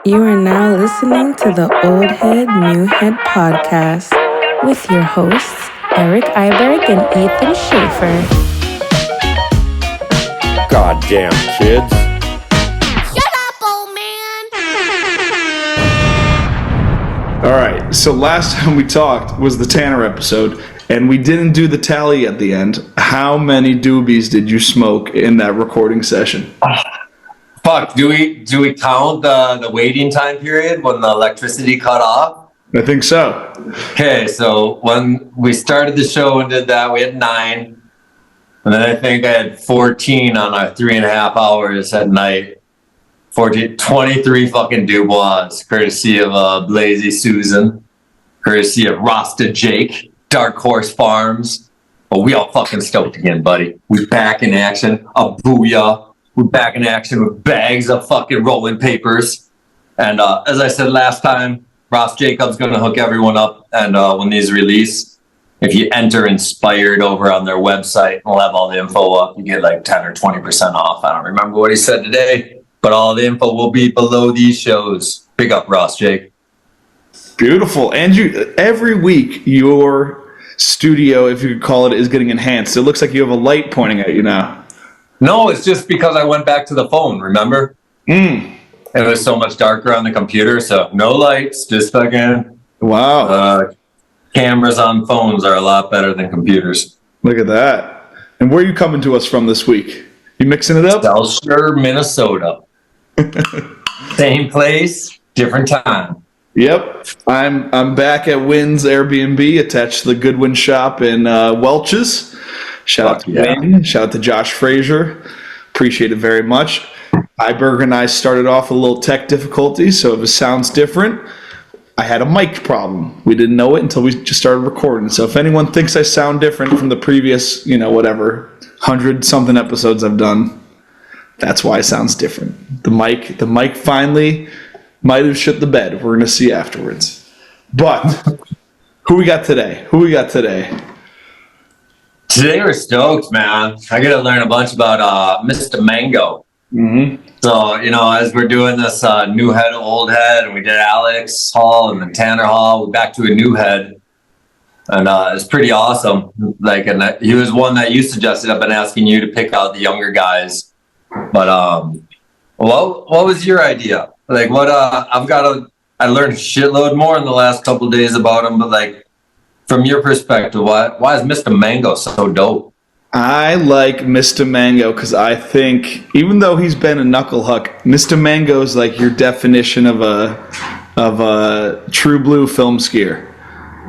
You are now listening to the Old Head, New Head podcast with your hosts, Eric Iberg and Ethan Schaefer. Goddamn kids. Shut up, old man! All right, so last time we talked was the Tanner episode, and we didn't do the tally at the end. How many doobies did you smoke in that recording session? Fuck, do we count the waiting time period when the electricity cut off? I think so. Okay, so when we started the show and did that, we had 9. And then I think I had 14 on our 3.5 hours at night. 23 fucking Dubois, courtesy of Blazy Susan, courtesy of Rasta Jake, Dark Horse Farms. But we all fucking stoked again, buddy. We back in action. A booyah. We're back in action with bags of fucking rolling papers. And as I said last time, Ross Jacobs going to hook everyone up. And when these release, if you enter Inspired over on their website, we'll have all the info up. You get like 10 or 20% off. I don't remember what he said today, but all the info will be below these shows. Big up, Ross Jake. Beautiful. And every week, your studio, if you could call it, is getting enhanced. It looks like you have a light pointing at you now. No, it's just because I went back to the phone, remember? It was so much darker on the computer, so no lights, just fucking... Wow. Cameras on phones are a lot better than computers. Look at that. And where are you coming to us from this week? You mixing it up? Southshire, Minnesota. Same place, different time. Yep. I'm back at Wynn's Airbnb, attached to the Goodwin shop in Welch's. Shout out to Wynn. Shout out to Josh Frazier. Appreciate it very much. Iberg and I started off with a little tech difficulty, so if it sounds different, I had a mic problem. We didn't know it until we just started recording. So if anyone thinks I sound different from the previous, 100-something episodes I've done, that's why it sounds different. The mic finally might have shit the bed. We're going to see afterwards. But who we got today? Today we're stoked, man. I got to learn a bunch about Mr. Mageau. Mm-hmm. So, as we're doing this new head, old head, and we did Alex Hall and then Tanner Hall, we're back to a new head. And it's pretty awesome. And he was one that you suggested. I've been asking you to pick out the younger guys. But what was your idea? I learned a shitload more in the last couple of days about him, but from your perspective, why is Mr. Mageau so dope? I like Mr. Mageau because I think, even though he's been a knucklehuck, Mr. Mageau is like your definition of a true blue film skier.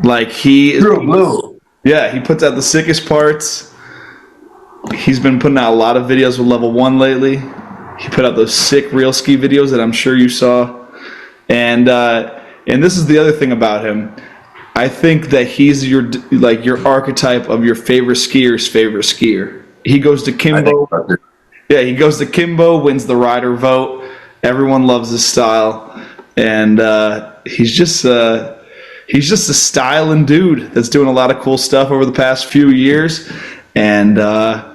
True blue. Yeah, he puts out the sickest parts. He's been putting out a lot of videos with Level 1 lately. He put out those sick real ski videos that I'm sure you saw. And this is the other thing about him. I think that he's your archetype of your favorite skier's favorite skier. He goes to Kimbo. Yeah, he goes to Kimbo, wins the rider vote. Everyone loves his style, and he's just a styling dude that's doing a lot of cool stuff over the past few years. And I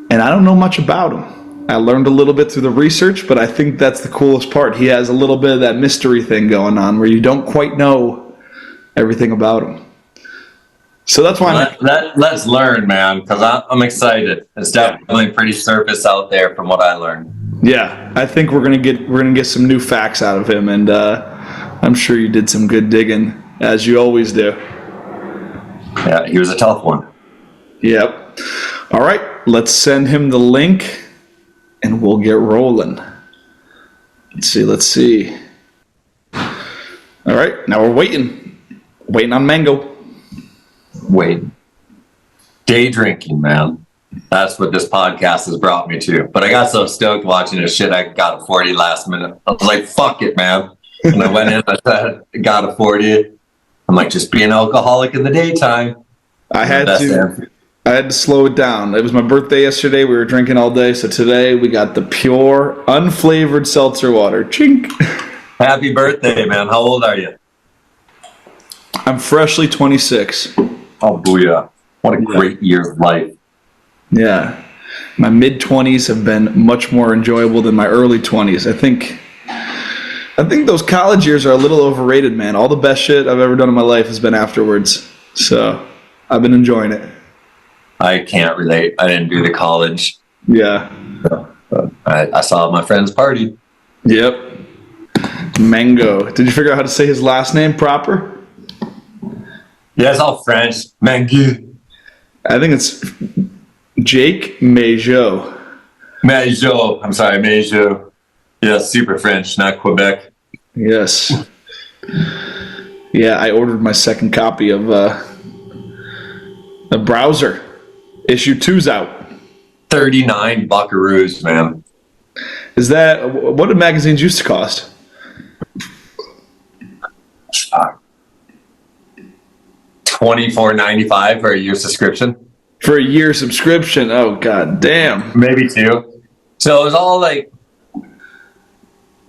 don't know much about him. I learned a little bit through the research, but I think that's the coolest part. He has a little bit of that mystery thing going on where you don't quite know everything about him. So that's why let's learn, man, because I'm excited. It's definitely pretty surface out there from what I learned. Yeah, I think we're gonna get some new facts out of him, and I'm sure you did some good digging, as you always do. Yeah, he was a tough one. Yep. All right, let's send him the link, and we'll get rolling. Let's see. All right, now we're waiting on Mageau. Wait. Day drinking, man. That's what this podcast has brought me to. But I got so stoked watching this shit, I got a 40 last minute. I was like, fuck it, man. And I went in, I said, got a 40. I'm like, just be an alcoholic in the daytime. I had to slow it down. It was my birthday yesterday. We were drinking all day. So today we got the pure, unflavored seltzer water. Chink. Happy birthday, man. How old are you? I'm freshly 26. Oh, booyah. What a great year of life. Yeah. My mid-20s have been much more enjoyable than my early 20s. I think I think those college years are a little overrated, man. All the best shit I've ever done in my life has been afterwards. So I've been enjoying it. I can't relate. I didn't do the college. Yeah. I saw my friend's party. Yep. Mageau. Did you figure out how to say his last name proper? Yeah, it's all French. Mageau. I think it's Jake Mageau. Mageau. I'm sorry, Mageau. Yeah, super French, not Quebec. Yes. Yeah, I ordered my second copy of a browser. Issue 2's out. 39 buckaroos, man. Is that what did magazines used to cost? $24.95 for a year subscription. For a year subscription? Oh god damn. Maybe two. So it was all like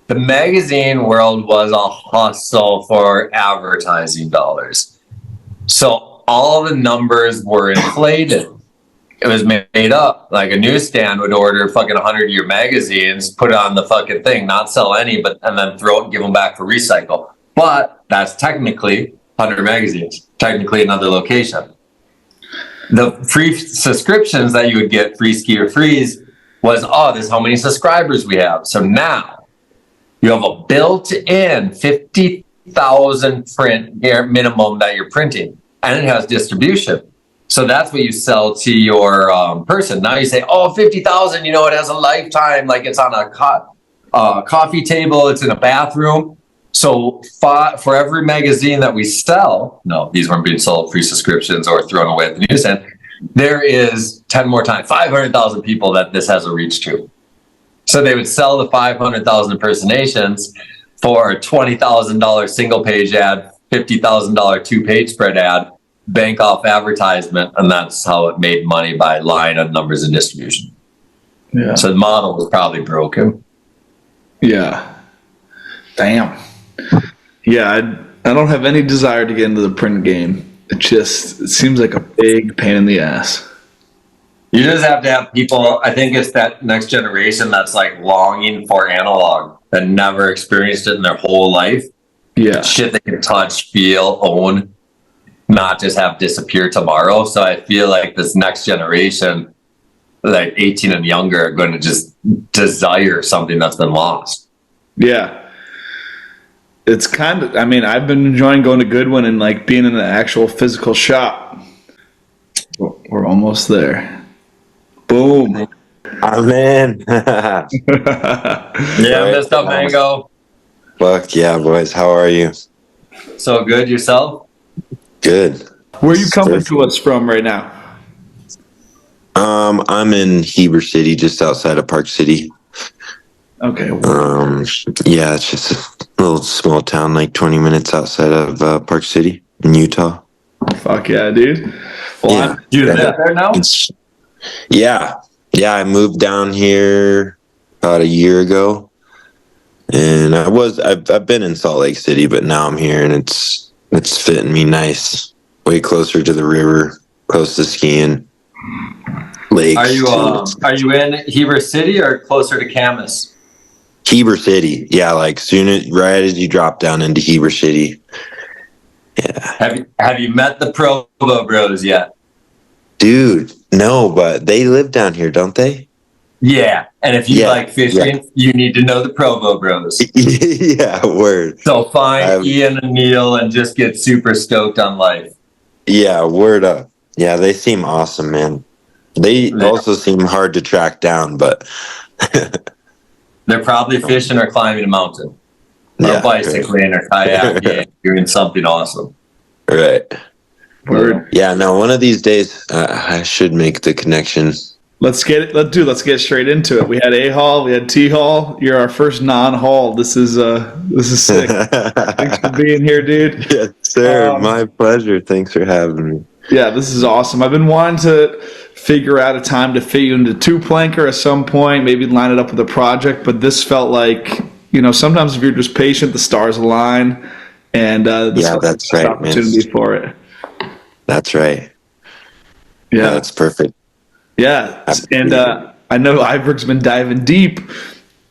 the magazine world was a hustle for advertising dollars. So all the numbers were inflated. It was made up. Like a newsstand would order fucking 100-year magazines, put it on the fucking thing, not sell any, and then throw it and give them back for recycle. But that's technically 100 magazines, technically another location. The free subscriptions that you would get, free ski or freeze, was, this is how many subscribers we have. So now you have a built-in 50,000 print minimum that you're printing, and it has distribution. So that's what you sell to your person. Now you say, 50,000, it has a lifetime, like it's on a coffee table, it's in a bathroom. So for every magazine that we sell, no, these weren't being sold free subscriptions or thrown away at the newsstand, there is 10 more times, 500,000 people that this has a reach to. So they would sell the 500,000 impersonations for a $20,000 single page ad, $50,000 two-page spread ad, bank off advertisement, and that's how it made money by line on numbers and distribution. Yeah. So the model was probably broken. Yeah. Damn. Yeah, I don't have any desire to get into the print game. It seems like a big pain in the ass. You just have to have people, I think it's that next generation that's like longing for analog, that never experienced it in their whole life. Yeah. Shit they can touch, feel, own, not just have disappear tomorrow. So I feel like this next generation, like 18 and younger, are going to just desire something that's been lost. Yeah. It's kind of, I've been enjoying going to Goodwin and like being in an actual physical shop. We're almost there. Boom. I'm in. Yeah, missed up Mango. Fuck yeah, boys. How are you? So good, yourself? Good. Where are you coming to us from right now? I'm in Heber City, just outside of Park City. Okay. Yeah, it's just a little small town, like 20 minutes outside of Park City in Utah. Fuck yeah, dude. Well, You live there now? Yeah, I moved down here about a year ago, and I've been in Salt Lake City, but now I'm here, and it's fitting me nice. Way closer to the river, close to skiing, lakes. Are you in Heber City or closer to Camas? Heber City, yeah, like right as you drop down into Heber City. Yeah. Have you met the Provo Bros yet? Dude, no, but they live down here, don't they? Yeah, and if you like fishing, you need to know the Provo Bros. Yeah, word. So find Ian and Neil and just get super stoked on life. Yeah, word up. Yeah, they seem awesome, man. They also seem hard to track down, but they're probably fishing or climbing a mountain, or bicycling or kayaking, doing something awesome. Right. Word. Yeah, no, one of these days I should make the connection. Let's get straight into it. We had A-Hall, we had T-Hall. You're our first non-Hall. This is sick. Thanks for being here, dude. Yes, sir. My pleasure. Thanks for having me. Yeah, this is awesome. I've been wanting to figure out a time to fit you into two-planker at some point, maybe line it up with a project, but this felt like, sometimes if you're just patient, the stars align, and this that's right, opportunity for it. That's right. Yeah, that's perfect. Yeah, Absolutely. and I know Iberg's been diving deep.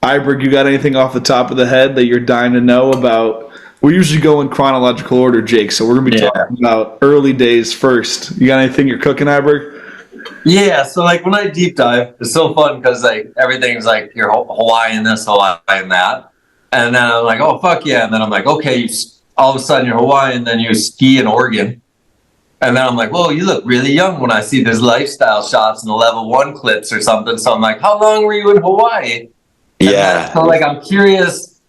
Iberg, you got anything off the top of the head that you're dying to know about? We usually go in chronological order, Jake, so we're going to be talking about early days first. You got anything you're cooking, Iberg? Yeah, so like when I deep dive, it's so fun because like everything's like you're Hawaiian this, Hawaiian that, and then I'm like, oh fuck yeah, and then I'm like, okay, all of a sudden you're Hawaiian, then you ski in Oregon, and then I'm like, whoa, you look really young when I see these lifestyle shots in the level 1 clips or something. So I'm like, how long were you in Hawaii? Yeah. So like I'm curious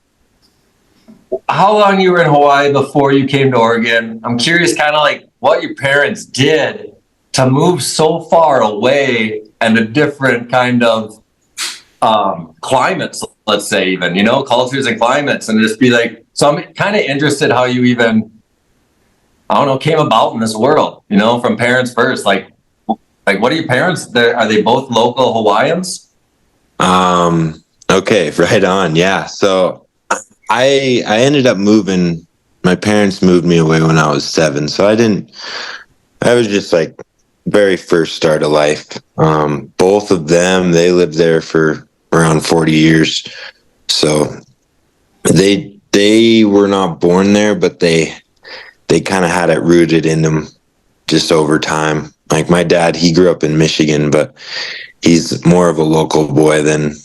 how long you were in Hawaii before you came to Oregon. I'm curious kind of like what your parents did to move so far away and a different kind of climates, let's say, even, you know, cultures and climates, and just be like, so I'm kind of interested how you even, I don't know, came about in this world, you know, from parents first. Like what are your parents? Are they both local Hawaiians? Okay, right on. Yeah. So I ended up moving. My parents moved me away when I was 7. So I was just like very first start of life. Both of them, they lived there for around 40 years. So they were not born there, but they kind of had it rooted in them just over time. Like my dad, he grew up in Michigan, but he's more of a local boy than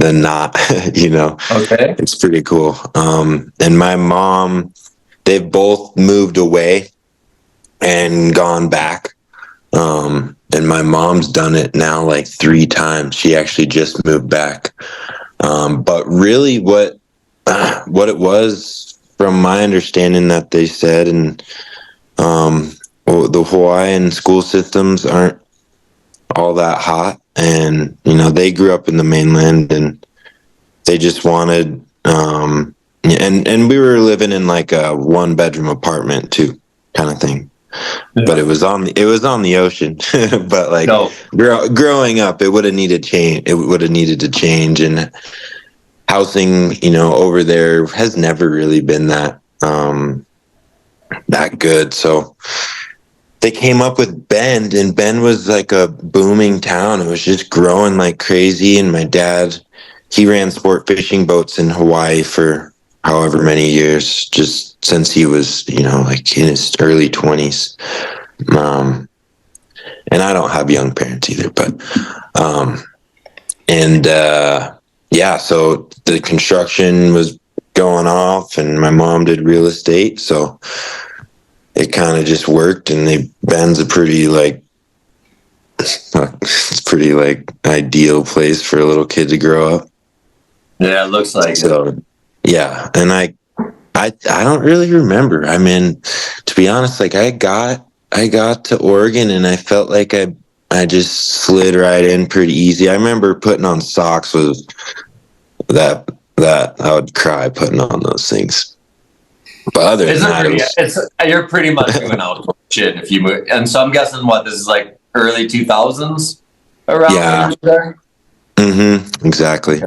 not, you know. Okay. It's pretty cool. And my mom, they've both moved away and gone back. And my mom's done it now like 3 times. She actually just moved back. But really what it was, from my understanding that they said, and the Hawaiian school systems aren't all that hot. And, you know, they grew up in the mainland and they just wanted, and we were living in like a 1-bedroom apartment too, kind of thing. Yeah. But it was on the ocean. But like growing up, it would have needed change. It would have needed to change, and housing, you know, over there has never really been that good. So they came up with Bend, and Bend was like a booming town. It was just growing like crazy. And my dad, he ran sport fishing boats in Hawaii for however many years, just since he was, you know, like in his early 20s. And I don't have young parents either, but, yeah, so the construction was going off and my mom did real estate. So it kind of just worked, and Bend's a pretty like, it's pretty like ideal place for a little kid to grow up. Yeah, it looks like so. Yeah, and I don't really remember. I mean, to be honest, like I got to Oregon and I felt like I just slid right in pretty easy. I remember putting on socks was that I would cry putting on those things. But other than that, you're pretty much doing out shit if you move. And so I'm guessing this is like early 2000s around. Yeah. There? Mm-hmm. Exactly.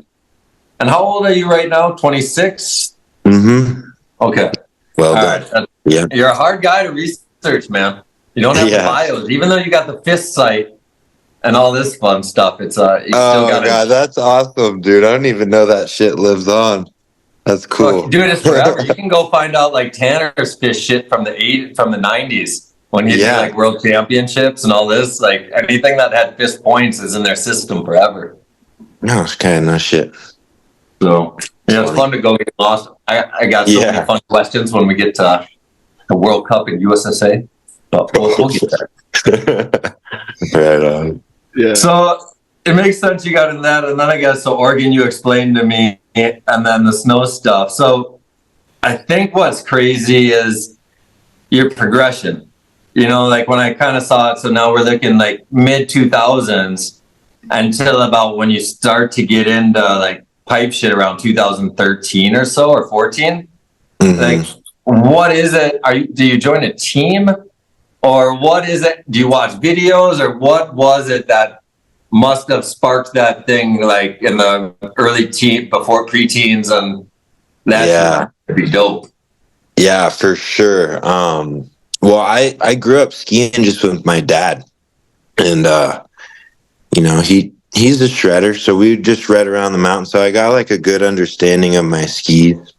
And how old are you right now? 26? Mm-hmm. Okay. Well done. Right. Yeah. You're a hard guy to research, man. You don't have the bios, even though you got the fist site and all this fun stuff. It's still got. God, that's awesome, dude. I don't even know that shit lives on. That's cool. Look, doing this forever. You can go find out like Tanner's fish shit from the 90s when he did like world championships and all this. Like anything that had fist points is in their system forever. No, it's kind of no shit. So yeah, it's fun to go get lost. I got so many fun questions when we get to the World Cup in USSA. But we'll get there. Right on. Yeah. So it makes sense you got in that, and then I guess so Oregon you explained to me, and then the snow stuff. So I think what's crazy is your progression. You know, like when I kind of saw it, so now we're looking like mid 2000s until about when you start to get into like pipe shit around 2013 or so, or 14. Mm-hmm. Like, what is it? Do you join a team, or what is it? Do you watch videos, or what was it that must have sparked that thing, like in the early before preteens, and that would be dope. Yeah, for sure. Well, I grew up skiing just with my dad, and you know, he he's a shredder, so we just shred around the mountain. So I got like a good understanding of my skis.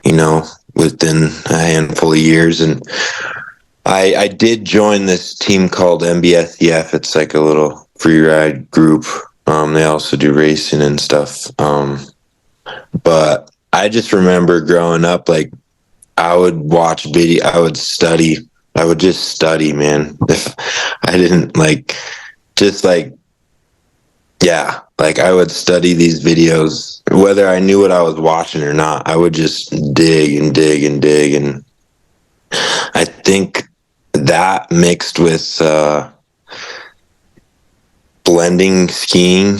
You know, within a handful of years, and I did join this team called MBSEF. It's like a little free ride group. They also do racing and stuff. But I just remember growing up, like I would watch video, I would study, I would just study, man. If I didn't yeah, like I would study these videos, whether I knew what I was watching or not. I would just dig and dig and dig, and I think that mixed with blending skiing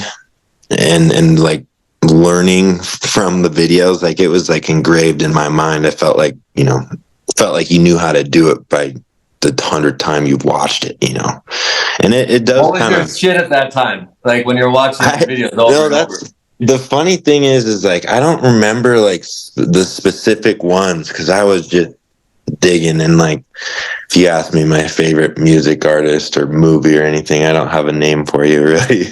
and like learning from the videos, like it was like engraved in my mind. I felt like, you know, you knew how to do it by the 100th time you've watched it, you know. And it does What was kind your of shit at that time? Like when you're watching the videos over and over. the funny thing is like I don't remember like the specific ones because I was just digging, and like if you ask me my favorite music artist or movie or anything, I don't have a name for you really.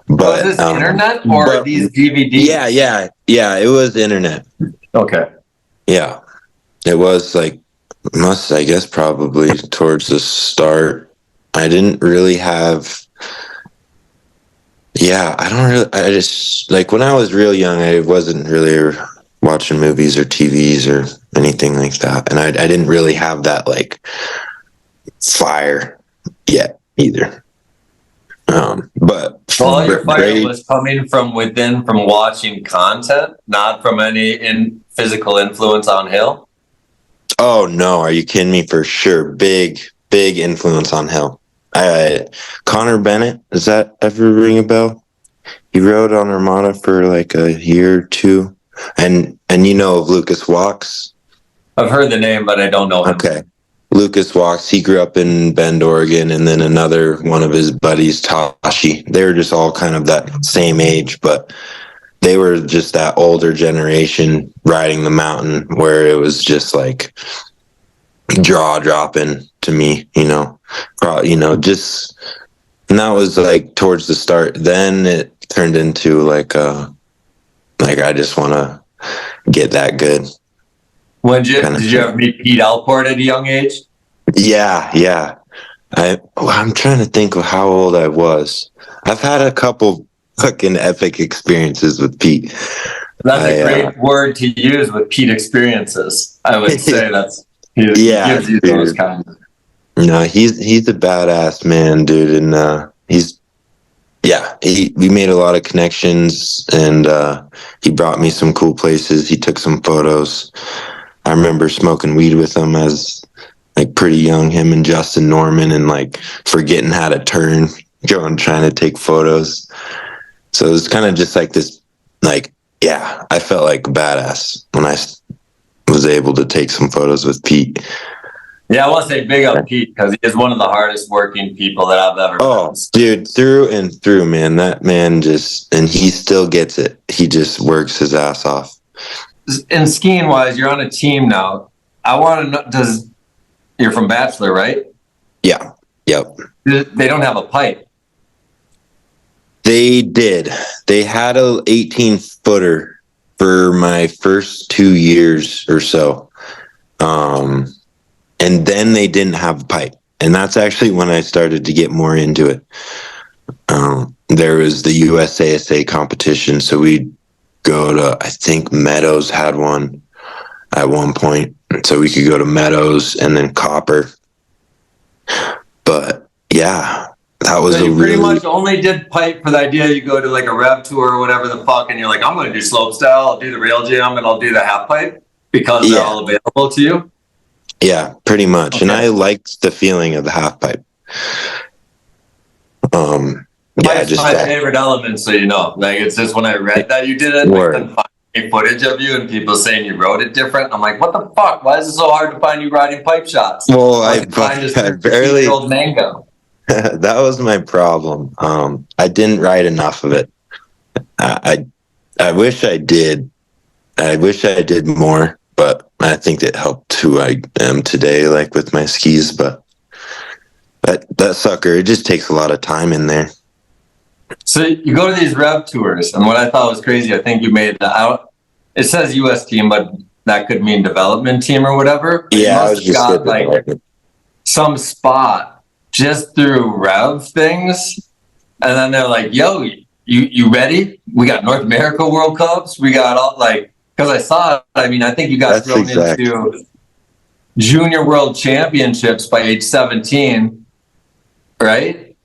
But was this internet or these DVDs? Yeah, it was internet. Okay. Yeah, it was like I guess probably towards the start. I didn't really have. Yeah, I just like when I was real young, I wasn't really watching movies or TVs or anything like that, and I didn't really have that like fire yet either. But well, your fire was coming from within, from watching content, not from any physical influence on Hill. Oh no, are you kidding me? For sure, big influence on Hill. Connor Bennett, does that ever ring a bell? He rode on Armada for like a year or two, and you know of Lucas Walks. I've heard the name, but I don't know him. Okay. Lucas Walks, he grew up in Bend, Oregon, and then another one of his buddies, Tashi. They were just all kind of that same age, but they were just that older generation riding the mountain where it was just like jaw dropping to me, you know, just, and that was like towards the start. Then it turned into like I just want to get that good. Did you ever meet Pete Alport at a young age? Yeah. I'm trying to think of how old I was. I've had a couple fucking epic experiences with Pete. That's a great word to use with Pete experiences. I would say he gives you those kinds. No, he's a badass man, dude, and we made a lot of connections, and he brought me some cool places. He took some photos. I remember smoking weed with him as like pretty young, him and Justin Norman, and like forgetting how to turn, trying to take photos. So it was kind of just like this, like, yeah, I felt like a badass when I was able to take some photos with Pete. Yeah, I want to say big up Pete because he is one of the hardest working people that I've ever met. Oh, dude, through and through, man. That man and he still gets it. He just works his ass off. And skiing wise, you're on a team now. I want to know, you're from Bachelor, right? Yeah. Yep. They don't have a pipe. They did. They had a 18-footer for my first 2 years or so. And then they didn't have a pipe. And that's actually when I started to get more into it. There was the USASA competition. So we'd go to, I think Meadows had one at one point. So we could go to Meadows and then Copper. But yeah, that was so you pretty much only did pipe for the idea you go to like a rev tour or whatever the fuck, and you're like, I'm going to do slope style, I'll do the rail jam, and I'll do the half pipe because they're all available to you. Yeah, pretty much. Okay. And I liked the feeling of the half pipe. It's my favorite element, so you know. Like, it's just when I read that you did it, like, then finding footage of you and people saying you rode it different. I'm like, what the fuck? Why is it so hard to find you riding pipe shots? Well, I barely. Mango. That was my problem. I didn't ride enough of it. I wish I did. I wish I did more, but I think it helped who I am today, like with my skis. But that sucker, it just takes a lot of time in there. So you go to these rev tours, and what I thought was crazy, I think you made the out. It says U.S. team, but that could mean development team or whatever. But Yeah, I you was must just have got like some spot just through rev things, and then they're like, "Yo, you ready? We got North America World Cups. We got all like." Because I saw it. I mean, I think you got thrown into Junior World Championships by age 17, right?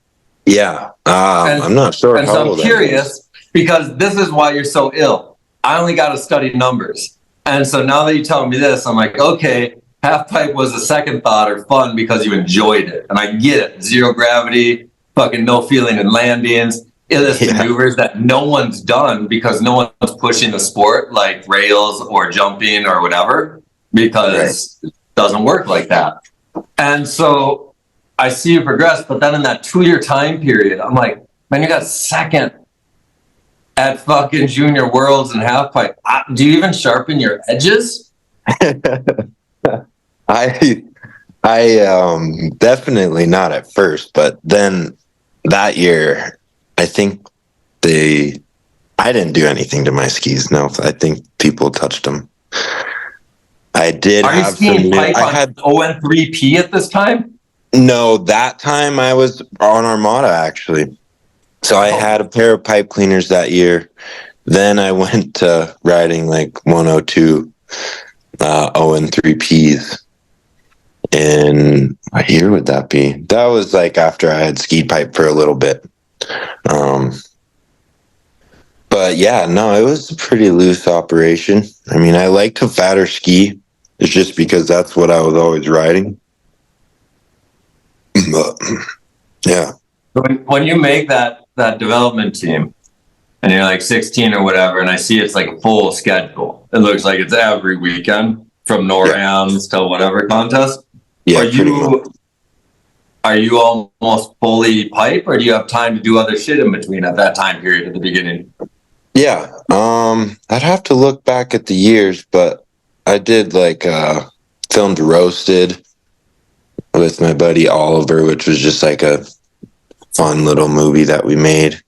Yeah. I'm not sure. And so I'm curious because this is why you're so ill. I only got to study numbers. And so now that you tell me this, I'm like, okay, half pipe was a second thought or fun because you enjoyed it. And I get it. Zero gravity, fucking no feeling in landings, maneuvers that no one's done because no one's pushing the sport like rails or jumping or whatever, because it doesn't work like that. And so I see you progress, but then in that 2-year time period, I'm like, man, you got second at fucking Junior Worlds and half pipe. Do you even sharpen your edges? I definitely not at first, but then that year, I think I didn't do anything to my skis. No, I think people touched them. I did. Are you skiing pipe on ON3P at this time? No, that time I was on Armada actually. So I had a pair of pipe cleaners that year. Then I went to riding like 102 ON3Ps. And what year would that be? That was like after I had skied pipe for a little bit. But yeah, no, it was a pretty loose operation. I mean, I liked a fatter ski. It's just because that's what I was always riding. But yeah. When you make that development team and you're like 16 or whatever, and I see it's like a full schedule. It looks like it's every weekend from NORAMs to whatever contest. Yeah, are you almost fully pipe, or do you have time to do other shit in between at that time period at the beginning? Yeah. I'd have to look back at the years, but I did like filmed Roasted with my buddy Oliver, which was just like a fun little movie that we made.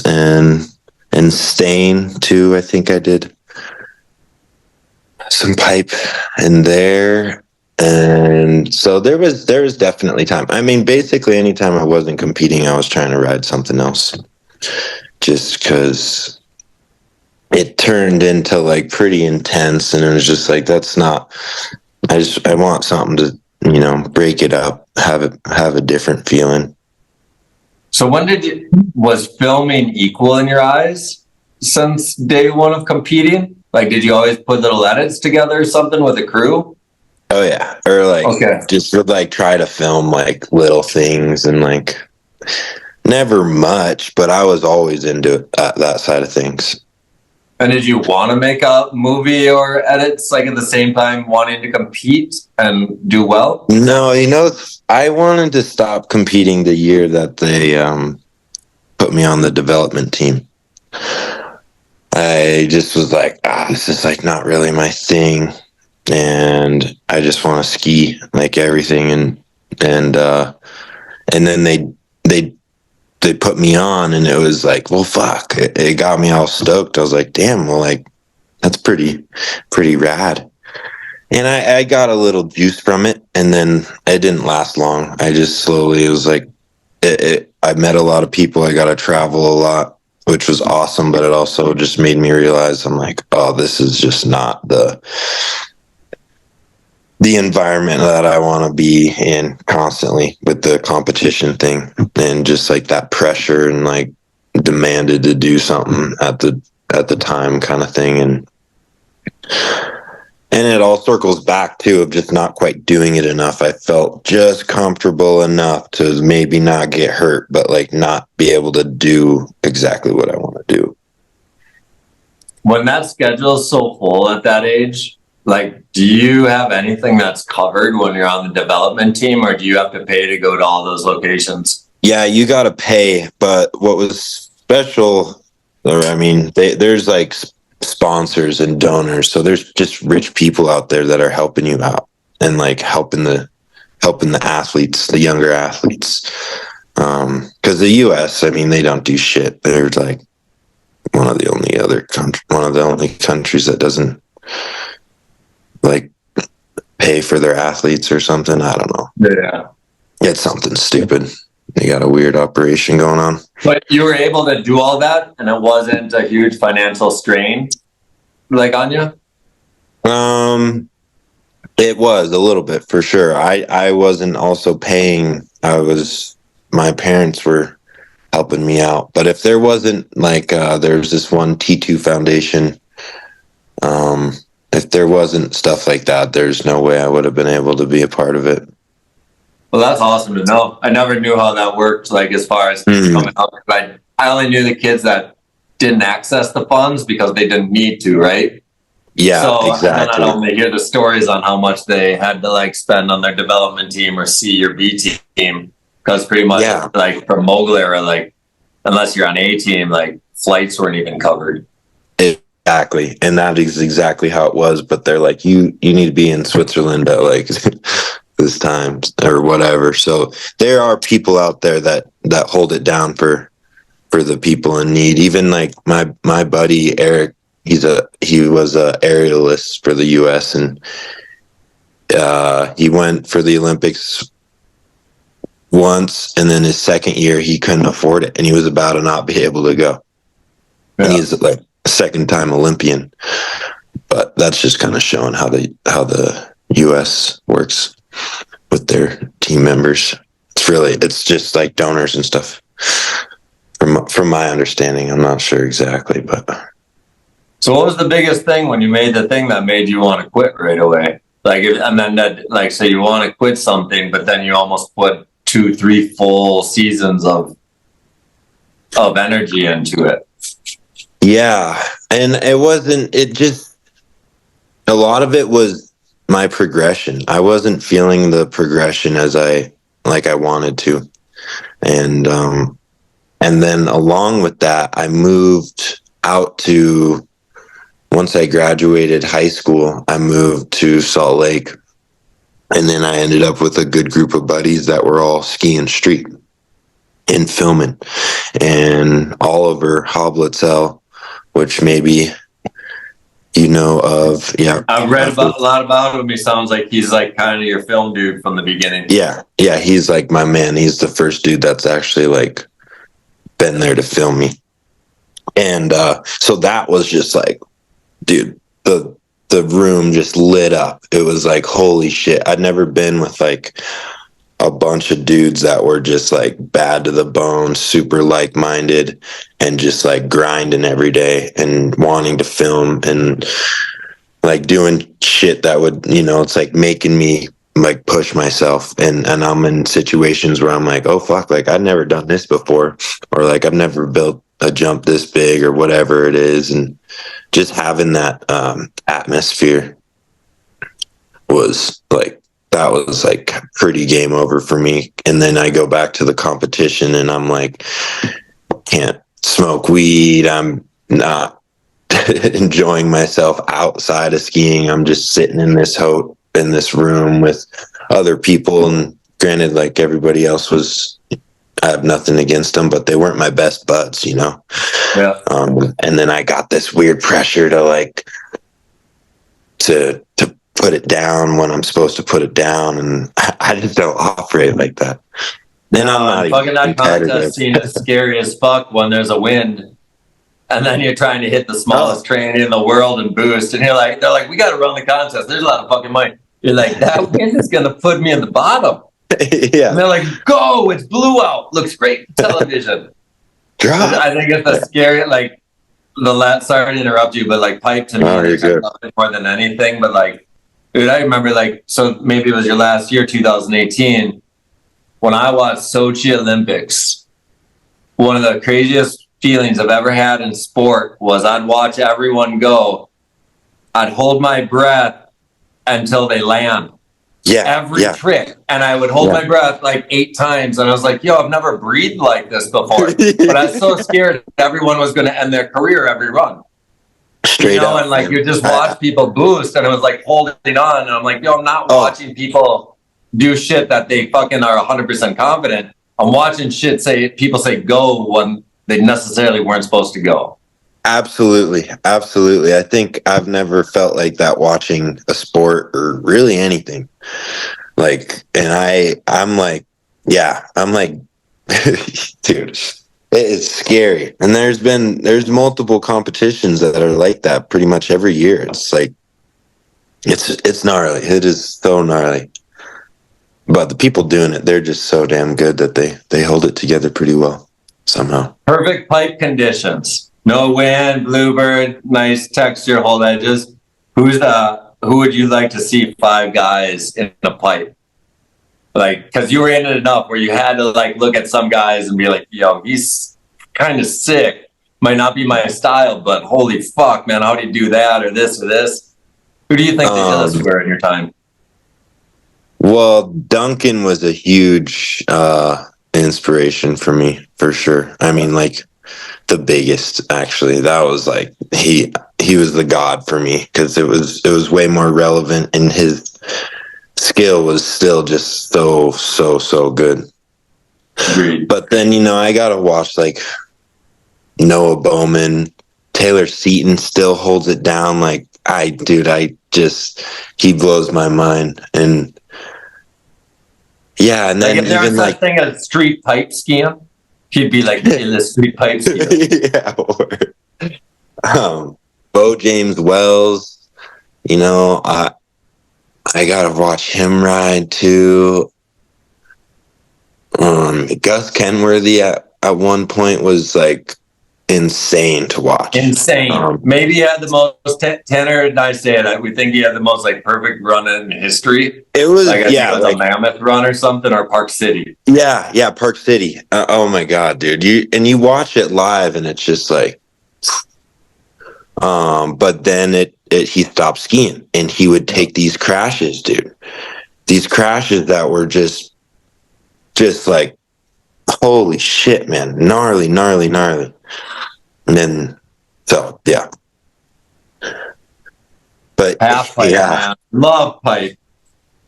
And Stain too, I think I did some pipe in there. And so there was definitely time. I mean, basically anytime I wasn't competing, I was trying to ride something else, just because it turned into like pretty intense, and it was just like, that's not, I want something to, break it up, have a different feeling. So was filming equal in your eyes since day one of competing? Like, did you always put little edits together or something with the crew? Oh yeah. Or like, just would like try to film like little things, and like never much, but I was always into that side of things. And did you want to make a movie or edits like at the same time wanting to compete and do well? No, I wanted to stop competing the year that they put me on the development team. I just was like, this is like not really my thing, and I just want to ski like everything, and then they put me on, and it was like, well, fuck, it got me all stoked. I was like, damn, well, like, that's pretty rad. And I got a little juice from it, and then it didn't last long. I just slowly, it was like, I met a lot of people. I got to travel a lot, which was awesome, but it also just made me realize, I'm like, oh, this is just not the environment that I want to be in constantly, with the competition thing and just like that pressure and like demanded to do something at the time kind of thing. And it all circles back to of just not quite doing it enough. I felt just comfortable enough to maybe not get hurt, but like not be able to do exactly what I want to do. When that schedule is so full at that age, like, do you have anything that's covered when you're on the development team, or do you have to pay to go to all those locations? Yeah, you got to pay. But what was special, or I mean, there's like sponsors and donors. So there's just rich people out there that are helping you out and like helping the helping the athletes, the younger athletes. Because the U.S., I mean, they don't do shit. They're like one of the only countries that doesn't like pay for their athletes or something. I don't know. Yeah. It's something stupid. They got a weird operation going on. But you were able to do all that, and it wasn't a huge financial strain, like on you? It was a little bit for sure. I wasn't also paying. My parents were helping me out. But if there wasn't like, there's this one T2 Foundation. If there wasn't stuff like that, there's no way I would have been able to be a part of it. Well, that's awesome to know. I never knew how that worked, like as far as coming up. I only knew the kids that didn't access the funds because they didn't need to, right? Yeah, so, exactly. And then I'd only hear the stories on how much they had to like spend on their development team or C or B team, because pretty much like from Mogul era, like unless you're on A team, like flights weren't even covered. Exactly, and that is exactly how it was. But they're like, you need to be in Switzerland at like this time or whatever. So there are people out there that hold it down for the people in need. Even like my buddy Eric, he was a aerialist for the U.S. and he went for the Olympics once, and then his second year he couldn't afford it, and he was about to not be able to go. Yeah. And he's like a second-time Olympian. But that's just kind of showing how the U.S. works with their team members. It's just like donors and stuff. From my understanding, I'm not sure exactly, but. So what was the biggest thing when you made the thing that made you want to quit right away? Like, and then that, like, so you want to quit something, but then you almost put 2-3 full seasons of energy into it. Yeah, and a lot of it was my progression. I wasn't feeling the progression as I wanted to. And then along with that, I moved out to, once I graduated high school, I moved to Salt Lake. And then I ended up with a good group of buddies that were all skiing street and filming. And Oliver Hoblitzel, which maybe you know of. Yeah, I've read a lot about him. He sounds like he's like kind of your film dude from the beginning. Yeah, he's like my man. He's the first dude that's actually like been there to film me. And so that was just like, dude, the room just lit up. It was like, holy shit. I'd never been with like a bunch of dudes that were just like bad to the bone, super like-minded, and just like grinding every day and wanting to film and like doing shit that would, it's like making me like push myself. And I'm in situations where I'm like, oh fuck, like I've never done this before, or like I've never built a jump this big or whatever it is. And just having that atmosphere was like, that was like pretty game over for me. And then I go back to the competition and I'm like, can't smoke weed. I'm not enjoying myself outside of skiing. I'm just sitting in this room with other people. And granted, like everybody else I have nothing against them, but they weren't my best buds, Yeah. And then I got this weird pressure to like, to put it down when I'm supposed to put it down, and I just don't operate like that. Then I'm not fucking that contest scene is scary as fuck when there's a wind, and then you're trying to hit the smallest train in the world and boost, and they're like, we got to run the contest. There's a lot of fucking money. You're like, that wind is gonna put me in the bottom. Yeah. And they're like, go! It's blue out. Looks great for television. I think it's the scary, like sorry to interrupt you, but like pipe to me, I love it more than anything. But like, dude, I remember like, so maybe it was your last year, 2018, when I watched Sochi Olympics. One of the craziest feelings I've ever had in sport was I'd watch everyone go. I'd hold my breath until they land. Yeah. Every trick. And I would hold my breath like 8 times. And I was like, yo, I've never breathed like this before. But I was so scared everyone was going to end their career every run. Straight up. And like you just watch people boost, and I was like holding on, and I'm like, yo, I'm not watching people do shit that they fucking are 100% confident. I'm watching shit people say go when they necessarily weren't supposed to go. Absolutely. I think I've never felt like that watching a sport or really anything. Like, and I'm like, dude, it is scary. And there's multiple competitions that are like that pretty much every year. It's like, it's gnarly. It is so gnarly. But the people doing it, they're just so damn good that they hold it together pretty well somehow. Perfect pipe conditions. No wind, bluebird, nice texture, hold edges. Who would you like to see 5 guys in a pipe? Like, because you were in it enough where you had to like look at some guys and be like, yo, he's kind of sick. Might not be my style, but holy fuck, man, how do you do that or this or this? Who do you think the others were in your time? Well, Duncan was a huge inspiration for me, for sure. I mean, like the biggest, actually. That was like he was the god for me because it was way more relevant, and his skill was still just so good. Agreed. But then I gotta watch like Noah Bowman, Taylor Seton still holds it down. Like he blows my mind. And yeah, and then like if there was such thing as street pipe skiing, he'd be like the street pipe skier. Yeah. Bo James Wells, I gotta watch him ride too. Gus Kenworthy at one point was like insane to watch. Insane. Maybe he had the most Tanner and I say that we think he had the most like perfect run in history. It was like a Mammoth run or something, or Park City. Yeah, Park City. Oh my god, dude! You watch it live and it's just like, but then he stopped skiing and he would take these crashes, dude. These crashes that were just like, holy shit, man, gnarly. And then, so yeah. But Halfpipe, man. Love pipe.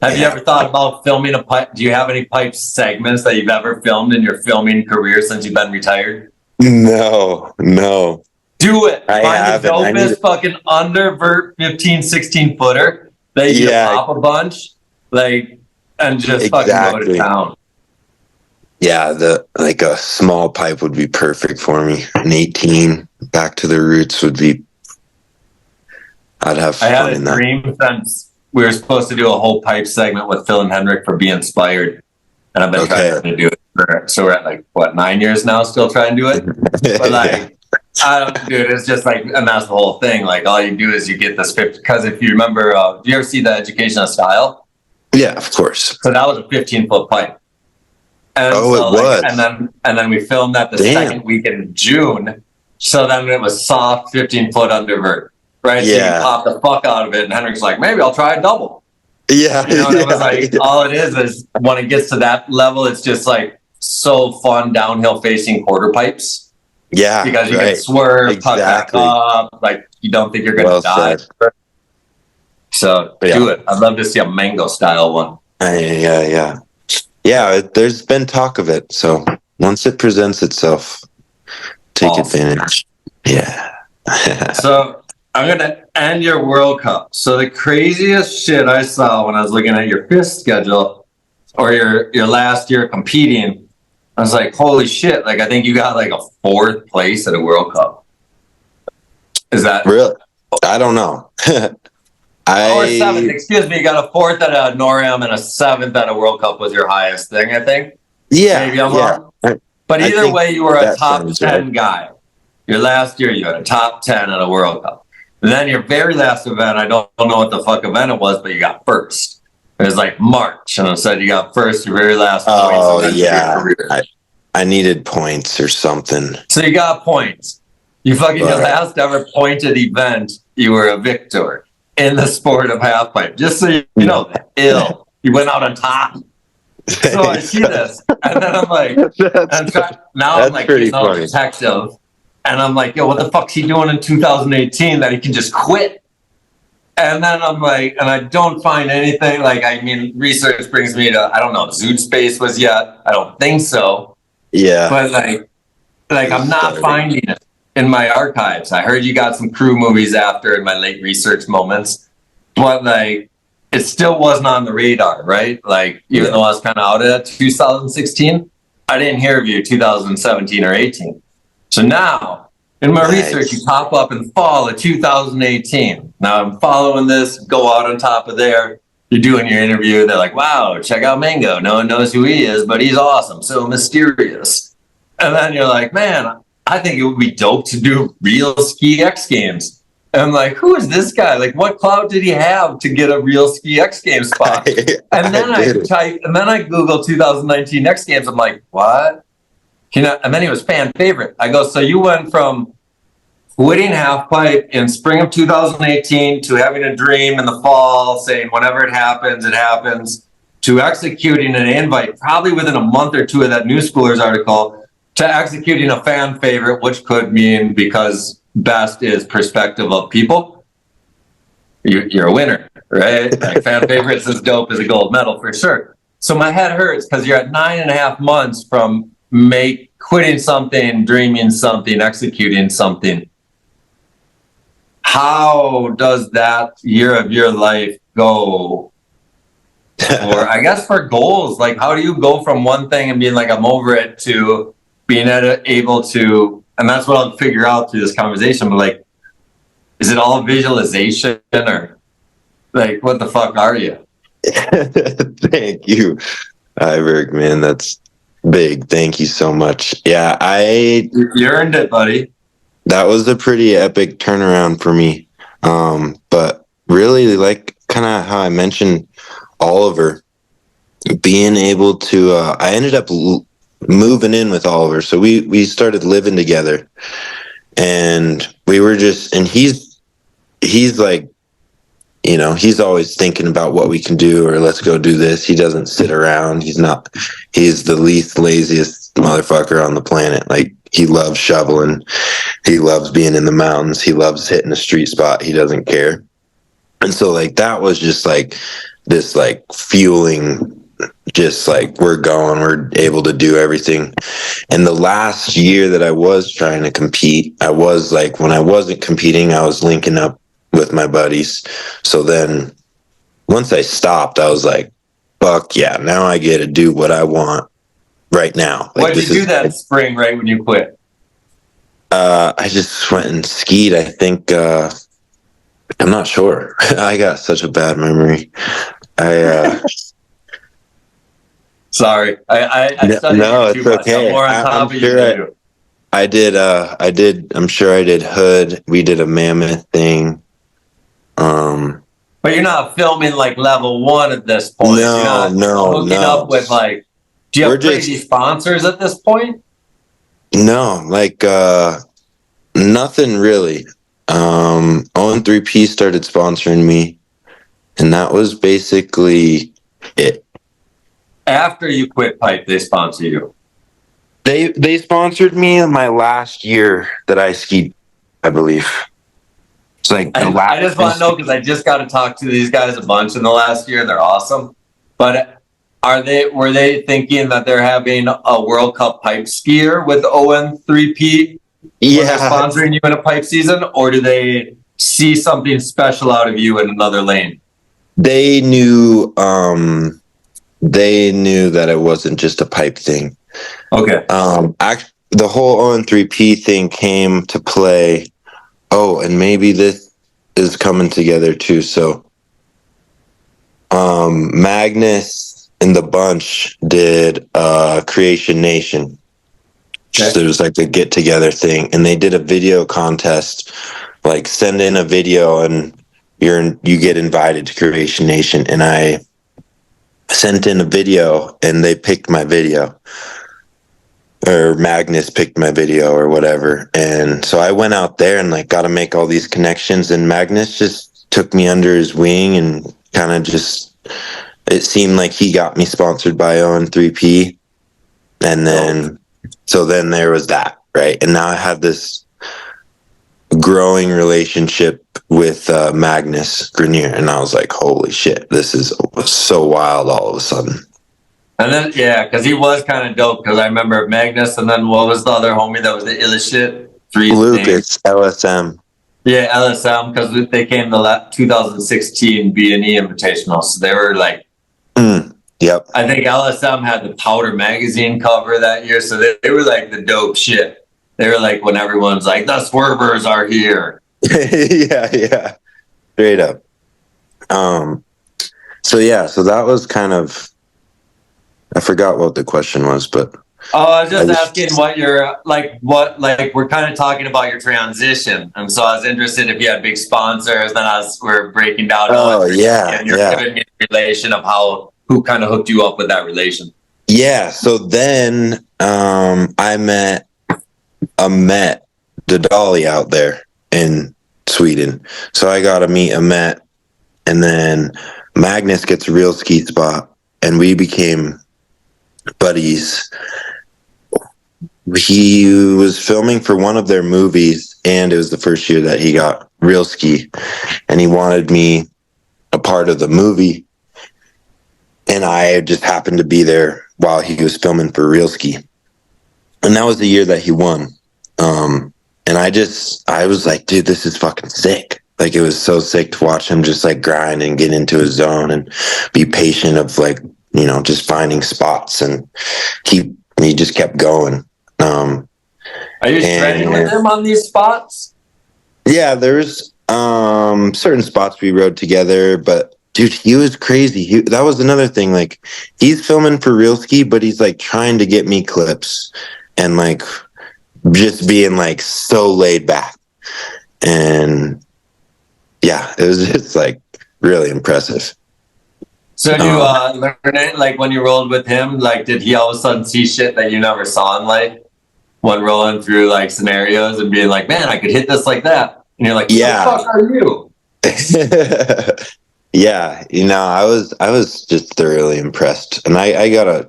Have you ever thought about filming a pipe? Do you have any pipe segments that you've ever filmed in your filming career since you've been retired? No. Do it. I Find the dopest fucking undervert 15, 16 footer that you can pop a bunch, like, and just fucking go to town. Yeah, like a small pipe would be perfect for me. An 18 back to the roots would be. I'd have fun in that. I had a dream since we were supposed to do a whole pipe segment with Phil and Henrik for Be Inspired, and I've been trying to do it. So we're at like 9 years now, still trying to do it. But like, I don't, dude. It's just like, and that's the whole thing. Like, all you do is you get this 50. Because if you remember, do you ever see the Education of Style? Yeah, of course. So that was a 15-foot pipe. And it was. And then we filmed that the second week in June. So then it was soft 15-foot undervert, right? Yeah. So you can pop the fuck out of it. And Henrik's like, maybe I'll try a double. Yeah. And it was like, all it is when it gets to that level, it's just like so fun downhill facing quarter pipes. Yeah. Because you can swerve, puck back up, like you don't think you're going to die. So do it. I'd love to see a Mageau style one. Yeah, there's been talk of it. So once it presents itself, take advantage. Yeah. So I'm going to end your World Cup. So the craziest shit I saw when I was looking at your fifth schedule or your last year competing, I was like, holy shit. Like, I think you got like a 4th place at a World Cup. Is that real? I don't know. Or 7th, excuse me. You got a 4th at a NORAM and a 7th at a World Cup was your highest thing, I think. Yeah. Maybe I'm wrong. But either way, you were a top 10 guy. Your last year, you had a top 10 at a World Cup. And then your very last event, I don't know what the fuck event it was, but you got first. It was like March, and I said you got first, your very last points. Oh, yeah. I needed points or something. So you got points. You fucking, your last ever pointed event, you were a victor in the sport of halfpipe. Just so you know, you went out on top. So I see this, and then I'm like, I'm like, he's not detective. And I'm like, yo, what the fuck's he doing in 2018 that he can just quit? And then I'm like, and I don't find anything. Like, I mean, research brings me to, I don't know if Zoot Space was yet. I don't think so. Yeah. But like I'm not finding it in my archives. I heard you got some crew movies after in my late research moments, but like it still wasn't on the radar, right? Like even though I was kind of out at 2016, I didn't hear of you 2017 or 18. So now in my research, you pop up in fall of 2018. Now I'm following this, go out on top of there. You're doing your interview. They're like, wow, check out Mageau. No one knows who he is, but he's awesome. So mysterious. And then you're like, man, I think it would be dope to do real Ski X Games. And I'm like, who is this guy? Like, what clout did he have to get a real Ski X Games spot? And then I Google 2019 X Games. I'm like, what? And then he was fan favorite. I go, so you went from quitting Halfpipe in spring of 2018 to having a dream in the fall, saying whenever it happens, to executing an invite probably within a month or two of that New Schoolers article, to executing a fan favorite, which could mean because best is perspective of people. You're a winner, right? Like fan favorites is dope as a gold medal for sure. So my head hurts because you're at 9.5 months from quitting something, dreaming something, executing something. How does that year of your life go? Or I guess for goals, like how do you go from one thing and being like, I'm over it, to being able to, and that's what I'll figure out through this conversation, but like, is it all visualization or like, what the fuck are you? Thank you, Iberg, man. That's big. Thank you so much. Yeah, you earned it, buddy. That was a pretty epic turnaround for me. But really, like kind of how I mentioned Oliver, being able to, I ended up moving in with Oliver. So we started living together, and we were just, and he's like, you know, he's always thinking about what we can do, or let's go do this. He doesn't sit around. He's the least laziest motherfucker on the planet. Like, he loves shoveling. He loves being in the mountains. He loves hitting a street spot. He doesn't care. And so like, that was just like this, like fueling, just like we're able to do everything. And the last year that I was trying to compete, I was like, when I wasn't competing, I was linking up with my buddies. So then once I stopped, I was like, fuck yeah, now I get to do what I want right now. Like, what did you do that spring right when you quit? I just went and skied. I think, I'm not sure. I got such a bad memory. Sorry. I studied no, too it's much. okay. I'm more on top of you. I did, I'm sure I did Hood. We did a Mammoth thing. But you're not filming like level 1 at this point. No. Hooking up with like, do you have crazy sponsors at this point? No, like, nothing really. ON3P started sponsoring me, and that was basically it. After you quit pipe, they sponsor you. They sponsored me in my last year that I skied, I believe. It's like I just want to know, because I just got to talk to these guys a bunch in the last year. They're awesome. But were they thinking that they're having a World Cup pipe skier with ON3P? Yeah, they're sponsoring you in a pipe season, or do they see something special out of you in another lane? They knew that it wasn't just a pipe thing. Okay. The whole ON3P thing came to play. Oh, and maybe this is coming together too. So, Magnus and the bunch did Creation Nation. Okay. So it was like a get together thing, and they did a video contest. Like, send in a video and you get invited to Creation Nation. And I sent in a video, and they picked my video, or Magnus picked my video or whatever. And so I went out there and like got to make all these connections, and Magnus just took me under his wing and kind of just, it seemed like he got me sponsored by ON3P. And then, so then there was that, right? And now I have this growing relationship with Magnus Grenier, and I was like, holy shit, this is so wild all of a sudden. And then, yeah, because he was kind of dope, because I remember Magnus, and then what was the other homie that was the illest shit? Lucas, LSM. Yeah, LSM, because they came the 2016 B&E Invitational, so they were like, yep. I think LSM had the Powder magazine cover that year, so they were like the dope shit. They were like when everyone's like, the Swervers are here. yeah. Straight up. So that was kind of, I forgot what the question was, but I was just asking what you're we're kind of talking about your transition, and so I was interested if you had big sponsors. Then we're breaking down. And you're giving me the relation of who kind of hooked you up with that relation. Yeah. So then I met Dadali out there in Sweden. So I got to meet Amet, and then Magnus gets a real ski spot, and we became buddies. He was filming for one of their movies, and it was the first year that he got real ski, and he wanted me a part of the movie, and I just happened to be there while he was filming for real ski, and that was the year that he won. And I was like, dude, this is fucking sick. Like, it was so sick to watch him just like grind and get into his zone and be patient of like, just finding spots, and he just kept going. Are you training with him on these spots? Yeah, there's certain spots we rode together, but dude, he was crazy. That was another thing. Like, he's filming for real ski, but he's like trying to get me clips and like just being like so laid back. And yeah, it was just like really impressive. So did you learn it like when you rolled with him? Like, did he all of a sudden see shit that you never saw in life when rolling through like scenarios and being like, man, I could hit this like that? And you're like, yeah. What the fuck are you? Yeah, I was just thoroughly impressed, and I gotta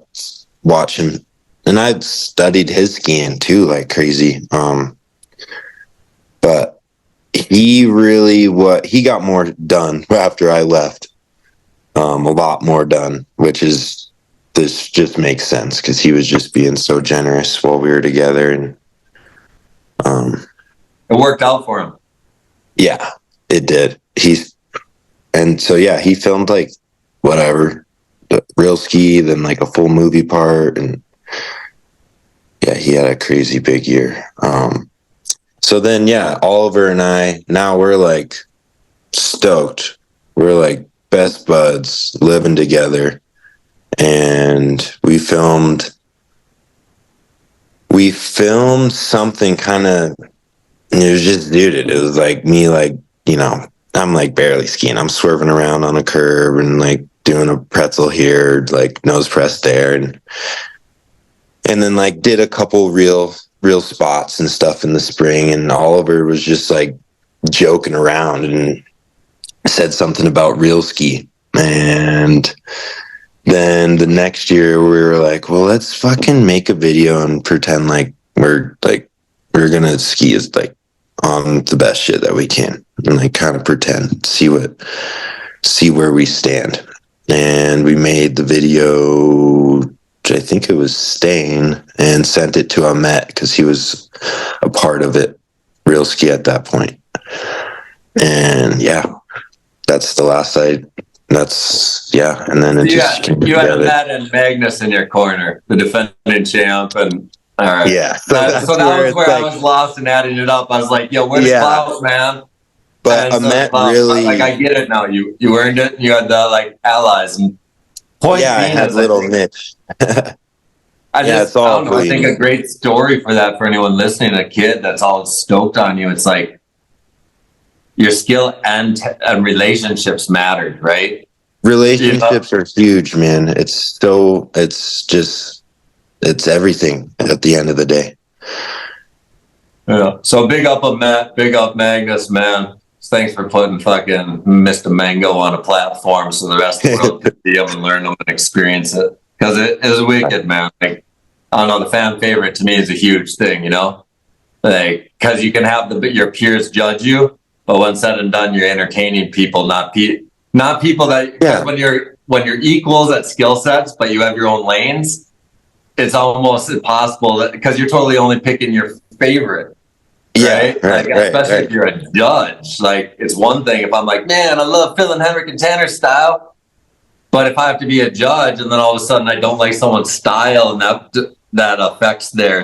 watch him, and I'd studied his skiing too like crazy. But he got more done after I left. A lot more done, this just makes sense because he was just being so generous while we were together, and it worked out for him. Yeah, it did. He filmed like whatever, the real ski, then like a full movie part, and yeah, he had a crazy big year. So then Oliver and I, now we're like stoked. We're like best buds living together, and we filmed something kind of, it was just it was like me, like, I'm like barely skiing, I'm swerving around on a curb and like doing a pretzel here, like nose press there, and then like did a couple real spots and stuff in the spring, and Oliver was just like joking around and said something about real ski. And then the next year we were like, well, let's fucking make a video and pretend like we're gonna ski as like on the best shit that we can, and like kind of pretend, see where we stand. And we made the video, I think it was Stain, and sent it to Amet because he was a part of it, real ski at that point. And that's the last and then it just came you together. had Matt and Magnus in your corner, the defending champ, and all right. Yeah. So that was where I was lost in adding it up. I was like, yo, where's Klaus, man? But Amet really, like, I get it now. You earned it. You had the like allies. And I had little Mitch. I don't know. I think a great story for that, for anyone listening, a kid that's all stoked on you. It's like your skill and relationships mattered, right? Relationships are huge, man. It's everything at the end of the day. Yeah. So big up Matt, big up Magnus, man. Thanks for putting fucking Mr. Mango on a platform so the rest of the world could be able to learn them and experience it. Because it is wicked, man. Like, I don't know, the fan favorite to me is a huge thing, Like, like, because you can have your peers judge you, but when said and done, you're entertaining people, not people that. Yeah. When you're equals at skill sets, but you have your own lanes, it's almost impossible because you're totally only picking your favorite. Right? Like, especially if you're a judge. Like, it's one thing if I'm like, man, I love Phil and Henrik and Tanner style. But if I have to be a judge and then all of a sudden I don't like someone's style and that affects their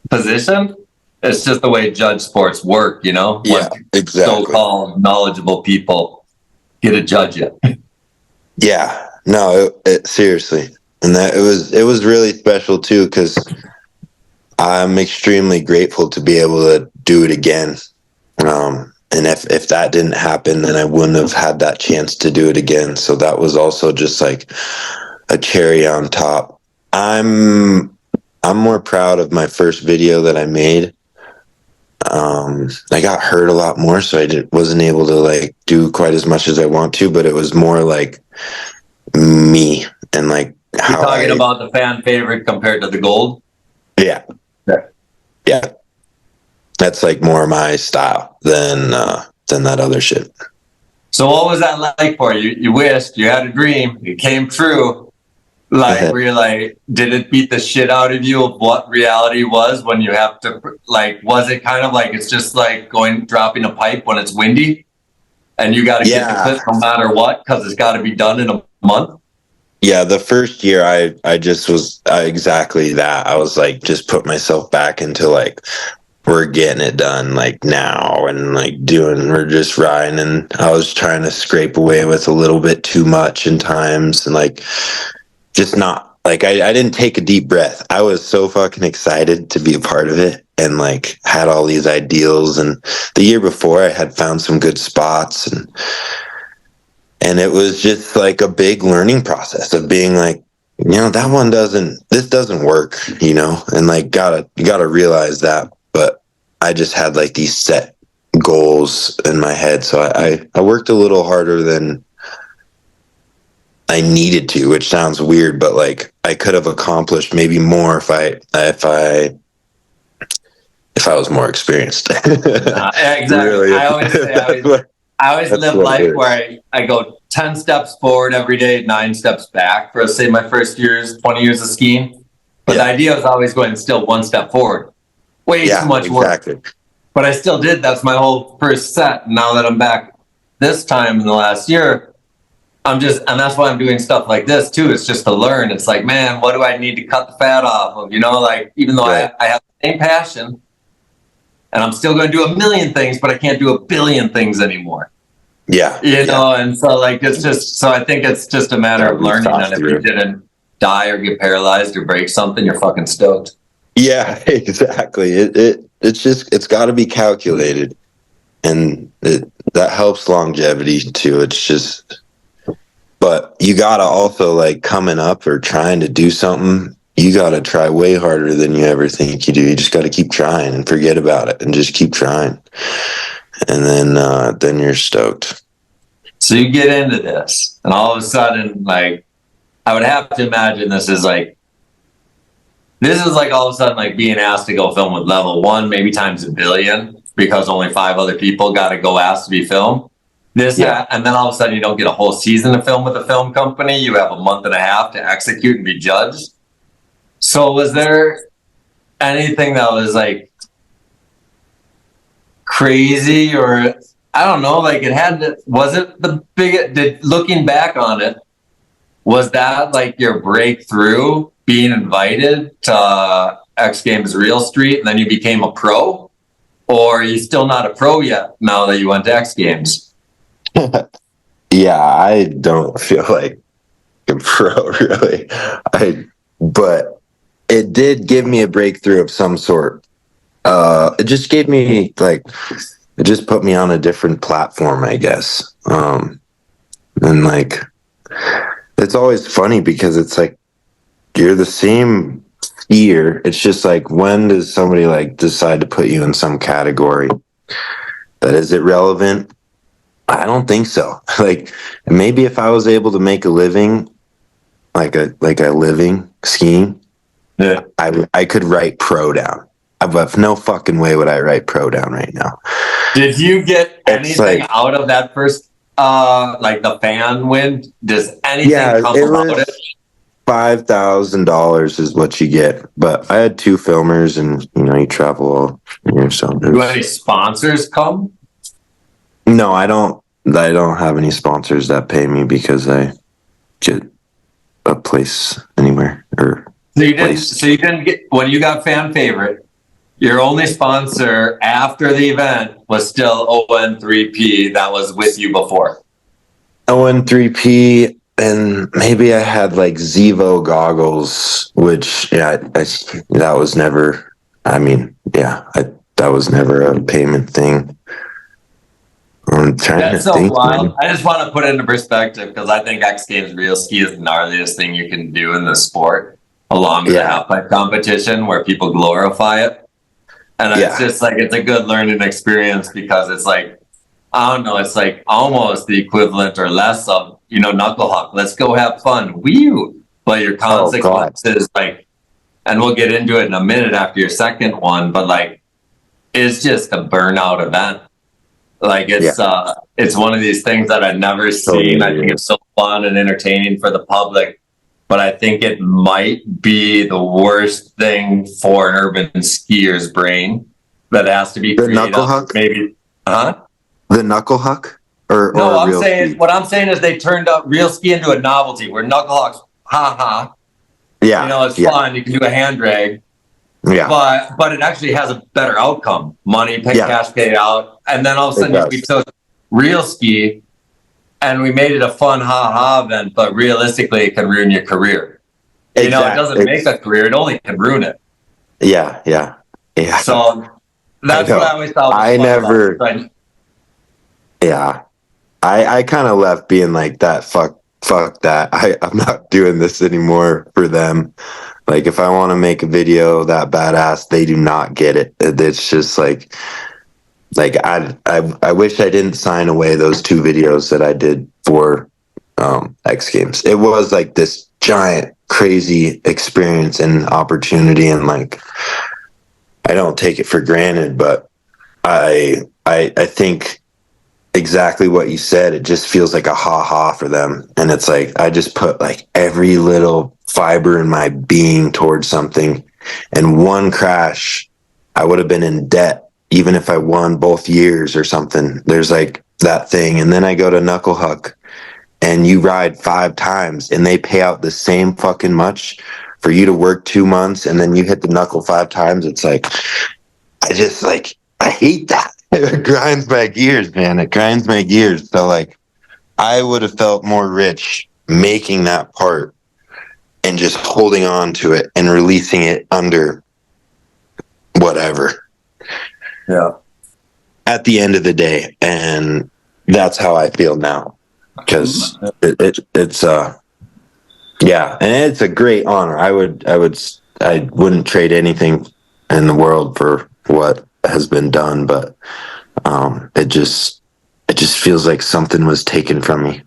position, it's just the way judge sports work, you know? Yeah, exactly. So-called knowledgeable people get to judge you. Yeah, no, it seriously. And that it was really special too, because I'm extremely grateful to be able to do it again. And if that didn't happen, then I wouldn't have had that chance to do it again. So that was also just like a cherry on top. I'm more proud of my first video that I made. I got hurt a lot more, so I wasn't able to like do quite as much as I want to, but it was more like me and like how You're talking about the fan favorite compared to the gold? Yeah. Yeah. That's like more my style than that other shit. So what was that like for you? You wished, you had a dream, it came true. Like, were you like, did it beat the shit out of you of what reality was when you have to, like, was it kind of like it's just like dropping a pipe when it's windy and you got to get the clip no matter what because it's got to be done in a month? Yeah, the first year I just was exactly that. I was like, just put myself back into like, we're getting it done like now and like we're just riding. And I was trying to scrape away with a little bit too much in times and like, just not like, I didn't take a deep breath. I was so fucking excited to be a part of it and like had all these ideals. And the year before I had found some good spots and it was just like a big learning process of being like, you know, this doesn't work, you know, and like, you gotta realize that. But I just had like these set goals in my head. So I worked a little harder than I needed to, which sounds weird, but like I could have accomplished maybe more if I was more experienced. Exactly. Really, I always live life where I go 10 steps forward every day, 9 steps back for, say, my first 20 years of skiing. But the idea is always going still 1 step forward. Way too much work. But I still did. That's my whole first set. Now that I'm back this time in the last year, and that's why I'm doing stuff like this too. It's just to learn. It's like, man, what do I need to cut the fat off of? You know, like, even though I have the same passion and I'm still going to do a million things, but I can't do a billion things anymore. Yeah. You know, and so like, it's just, so I think it's just a matter of learning. And if you didn't die or get paralyzed or break something, you're fucking stoked. Yeah, exactly. It's got to be calculated, and that helps longevity too. It's just, but you got to also like coming up or trying to do something, you got to try way harder than you ever think you do. You just got to keep trying and forget about it and just keep trying. And then you're stoked. So you get into this and all of a sudden, like, I would have to imagine this is like all of a sudden like being asked to go film with Level 1, maybe times a billion, because only 5 other people got to go ask to be filmed. And then all of a sudden you don't get a whole season to film with a film company. You have a month and a half to execute and be judged. So was there anything that was like crazy, or I don't know, like was it the biggest, looking back on it, was that like your breakthrough, being invited to X Games Real Street and then you became a pro? Or are you still not a pro yet now that you went to X Games? Yeah, I don't feel like a pro really. But it did give me a breakthrough of some sort. It just gave me it just put me on a different platform, I guess. And like, it's always funny because it's like, you're the same skier. It's just like, when does somebody like decide to put you in some category? That is it relevant? I don't think so. Like, maybe if I was able to make a living, like a living skiing, I could write pro down. but no fucking way would I write pro down right now. Did you get It's anything like- out of that first, like the fan win? Does anything come about it? $5,000 is what you get, but I had 2 filmers, and you travel all year, so Do any sponsors come? no, I don't have any sponsors that pay me because I get a place anywhere or So you didn't. place. So you didn't get when you got fan favorite. Your only sponsor after the event was still ON3P that was with you before. ON3P, and maybe I had like Zevo goggles, which that was never. I mean, that was never a payment thing. I'm trying That's to so think. wild. Man. I just want to put it into perspective because I think X Games real ski is the gnarliest thing you can do in the sport, along with the halfpipe competition where people glorify it. And it's just like, it's a good learning experience because it's like, I don't know, it's like almost the equivalent or less of, knuckle huck. Let's go have fun. Wee! But your consequences, like, and we'll get into it in a minute after your second one, but like, it's just a burnout event. Like it's one of these things that I've never seen. I think it's so fun and entertaining for the public, but I think it might be the worst thing for an urban skier's brain that has to be The created. knuckle huck? Maybe, The knuckle huck? Or what I'm saying is they turned up real ski into a novelty where knuckle hucks, it's fun. You can do a hand drag. Yeah. But it actually has a better outcome. Money, cash paid out. And then all of a sudden we took real ski and we made it a fun event, but realistically it can ruin your career. It doesn't make a career, it only can ruin it. Yeah. So that's what I always thought was I kind of left being like that, fuck that. I'm not doing this anymore for them. Like, if I want to make a video that badass, they do not get it. It's just like I wish I didn't sign away those 2 videos that I did for X Games. It was like this giant, crazy experience and opportunity, and like I don't take it for granted, but I think exactly what you said. It just feels like a for them, and it's like I just put like every little fiber in my being towards something, and one crash I would have been in debt even if I won both years or something. There's like that thing, and then I go to knuckle huck and you ride 5 times and they pay out the same fucking much for you to work 2 months, and then you hit the knuckle 5 times. It's like I hate that. It grinds my gears, man. It grinds my gears. So like I would have felt more rich making that part and just holding on to it and releasing it under whatever. Yeah. At the end of the day, and that's how I feel now, because it's and it's a great honor. I wouldn't trade anything in the world for what has been done, but it just feels like something was taken from me.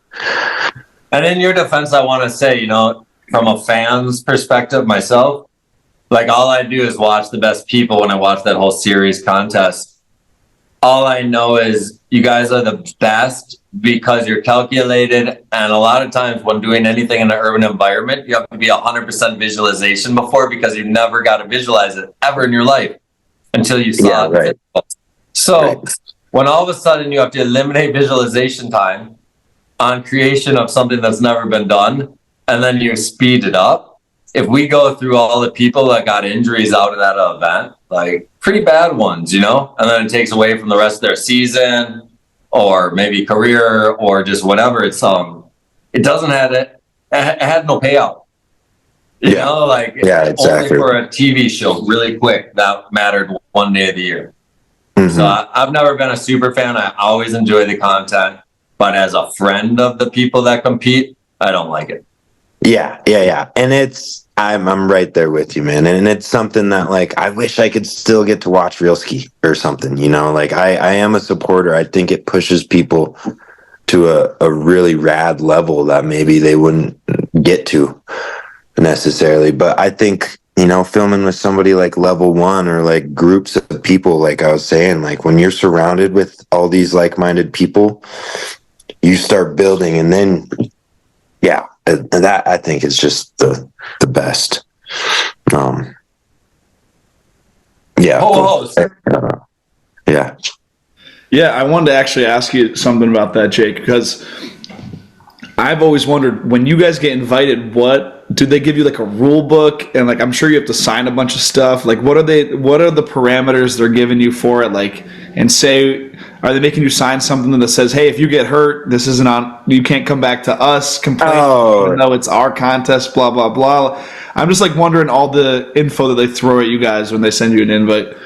And in your defense, I want to say, from a fan's perspective myself, like all I do is watch the best people when I watch that whole series contest. All I know is you guys are the best because you're calculated. And a lot of times when doing anything in an urban environment, you have to be 100% visualization before, because you never got to visualize it ever in your life until you saw it. Right. So when all of a sudden you have to eliminate visualization time on creation of something that's never been done, and then you speed it up. If we go through all the people that got injuries out of that event, like pretty bad ones, and then it takes away from the rest of their season or maybe career or just whatever. It doesn't have it. It had no payout. Exactly. Only for a TV show, really quick, that mattered one day of the year. Mm-hmm. So I've never been a super fan. I always enjoy the content, but as a friend of the people that compete, I don't like it. Yeah. And I'm right there with you, man. And it's something that like I wish I could still get to watch real ski or something, like I am a supporter. I think it pushes people to a really rad level that maybe they wouldn't get to necessarily. But I think filming with somebody like Level One or like groups of people, like I was saying, like when you're surrounded with all these like-minded people, you start building, and then, yeah, that I think is just the best. Yeah. Yeah. Yeah, I wanted to actually ask you something about that, Jake, because I've always wondered, when you guys get invited, what do they give you, like a rule book? And like, I'm sure you have to sign a bunch of stuff. Like, what are the parameters they're giving you for it? Like, and say, are they making you sign something that says, hey, if you get hurt, this isn't on, you can't come back to us, complain, even though it's our contest, blah, blah, blah. I'm just like wondering all the info that they throw at you guys when they send you an invite.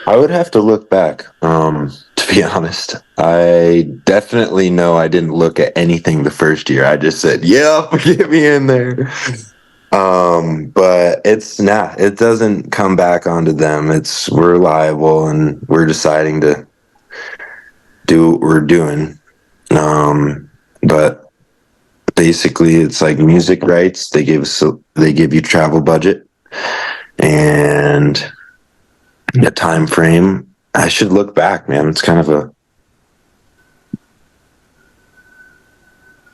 I would have to look back, to be honest. I definitely know I didn't look at anything the first year. I just said, yeah, get me in there. But it doesn't come back onto them. We're liable, and we're deciding to do what we're doing. But basically it's like music rights. They give you travel budget and a time frame. I should look back, man. It's kind of a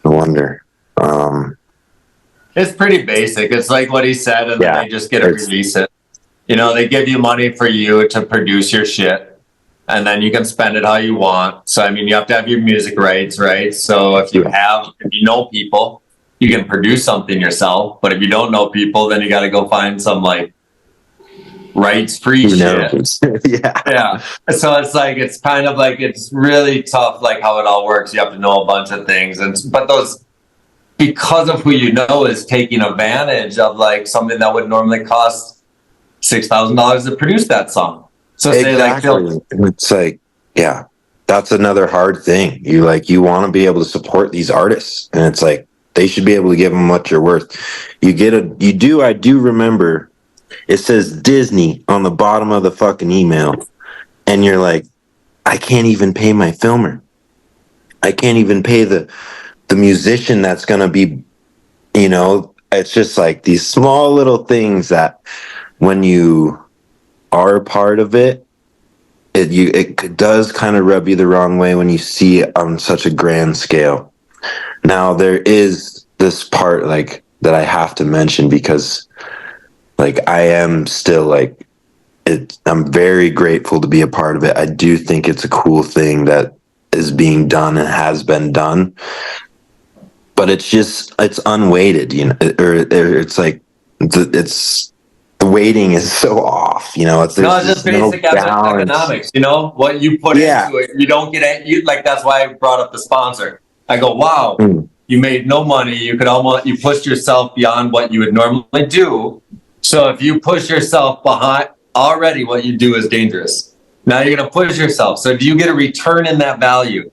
wonder. It's pretty basic. It's like what he said, and then they just get to release it. They give you money for you to produce your shit, and then you can spend it how you want. So, I mean, you have to have your music rights, right? So if you know people, you can produce something yourself. But if you don't know people, then you got to go find some like rights-free shit. Yeah. So it's kind of like, it's really tough, like how it all works. You have to know a bunch of things, but those, because of who you know, is taking advantage of like something that would normally cost $6,000 to produce that song. So exactly. It's like, yeah, that's another hard thing. You want to be able to support these artists, and it's like they should be able to give them what you're worth. I do remember it says Disney on the bottom of the fucking email, and you're like, I can't even pay my filmer. I can't even pay the musician that's going to be, it's just like these small little things that when you are a part of it, it does kind of rub you the wrong way when you see it on such a grand scale. Now, there is this part like that I have to mention, because like I am still like I'm very grateful to be a part of it. I do think it's a cool thing that is being done and has been done, but it's unweighted, or it's like the weighting is so off, it's just basic economics. What you put into it, you don't get it. That's why I brought up the sponsor. I go, wow, you made no money. You pushed yourself beyond what you would normally do. So if you push yourself behind, already what you do is dangerous. Now you're going to push yourself. So do you get a return in that value?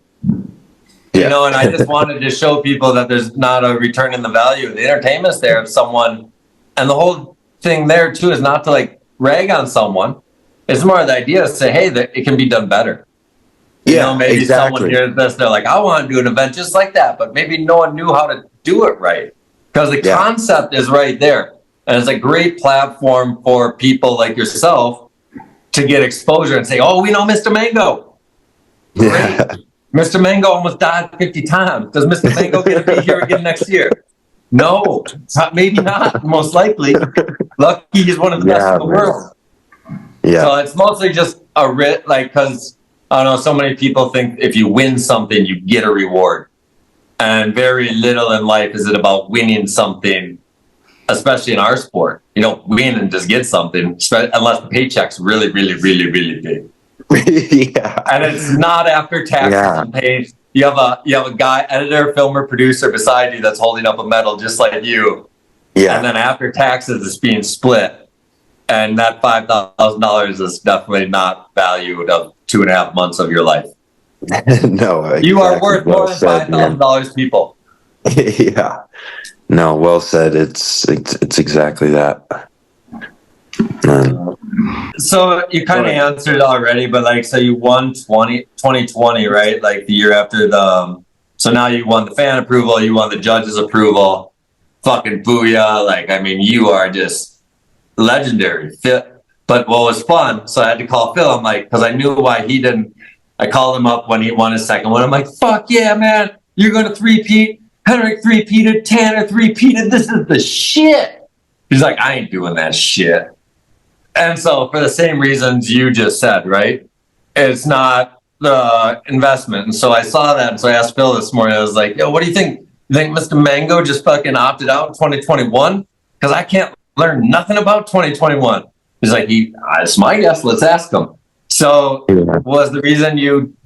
And I just wanted to show people that there's not a return in the value. The entertainment's there if someone, and the whole thing there too is not to like rag on someone. It's more the idea to say, hey, that it can be done better. Maybe exactly. Someone hears this, they're like, I want to do an event just like that, but maybe no one knew how to do it right, because the concept is right there. And it's a great platform for people like yourself to get exposure and say, oh, we know Mr. Mageau. Great. Yeah. Mr. Mageau almost died 50 times. Does Mr. Mageau get to be here again next year? No, maybe not, most likely. Lucky he's one of the best in the world. Yeah. So it's mostly just because I don't know, so many people think if you win something, you get a reward. And very little in life is it about winning something, especially in our sport. You don't win and just get something, unless the paycheck's really, really, really, really big. Yeah. And it's not after taxes and pay. You have a guy, editor, filmer, producer beside you that's holding up a medal just like you. Yeah. And then after taxes, it's being split. And that $5,000 is definitely not valued of 2.5 months of your life. No. Exactly. You are worth more than $5,000, people. Yeah. No, well said. It's exactly that. So you kind of answered already, but so you won 2020, right? Like the year after so now you won the fan approval, you won the judges approval. Fucking booyah. You are just legendary. But what was fun, so I had to call Phil. I'm like, because I knew why he didn't. I called him up when he won his second one. I'm like, fuck yeah, man. You're going to three-peat. Henrik three-peated. Tanner three-peated. This is the shit. He's like, I ain't doing that shit. And so for the same reasons you just said, right? It's not the investment. And so I saw that. And so I asked Phil this morning. I was like, yo, what do you think? You think Mr. Mageau just fucking opted out in 2021? Because I can't learn nothing about 2021. He's like, it's my guess. Let's ask him. So was the reason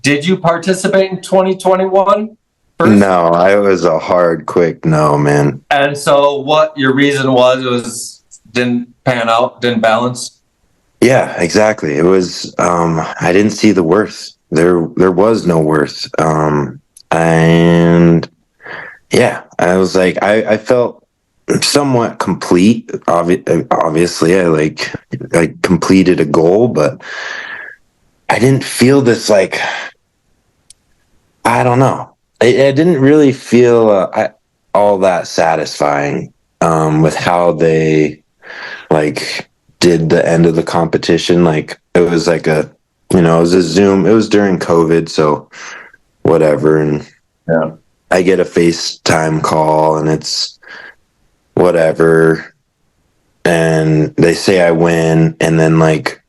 did you participate in 2021? First? No, I was a hard, quick no, man. And so what your reason was didn't pan out, didn't balance? Yeah, exactly. It was, I didn't see the worth. There was no worth. And yeah, I was like, I felt somewhat complete. Obviously, I completed a goal, but I didn't feel this, like, I don't know. I didn't really feel all that satisfying with how they like did the end of the competition. Like it was like it was a Zoom. It was during COVID, so whatever. And yeah, I get a FaceTime call, and it's whatever. And they say I win, and then like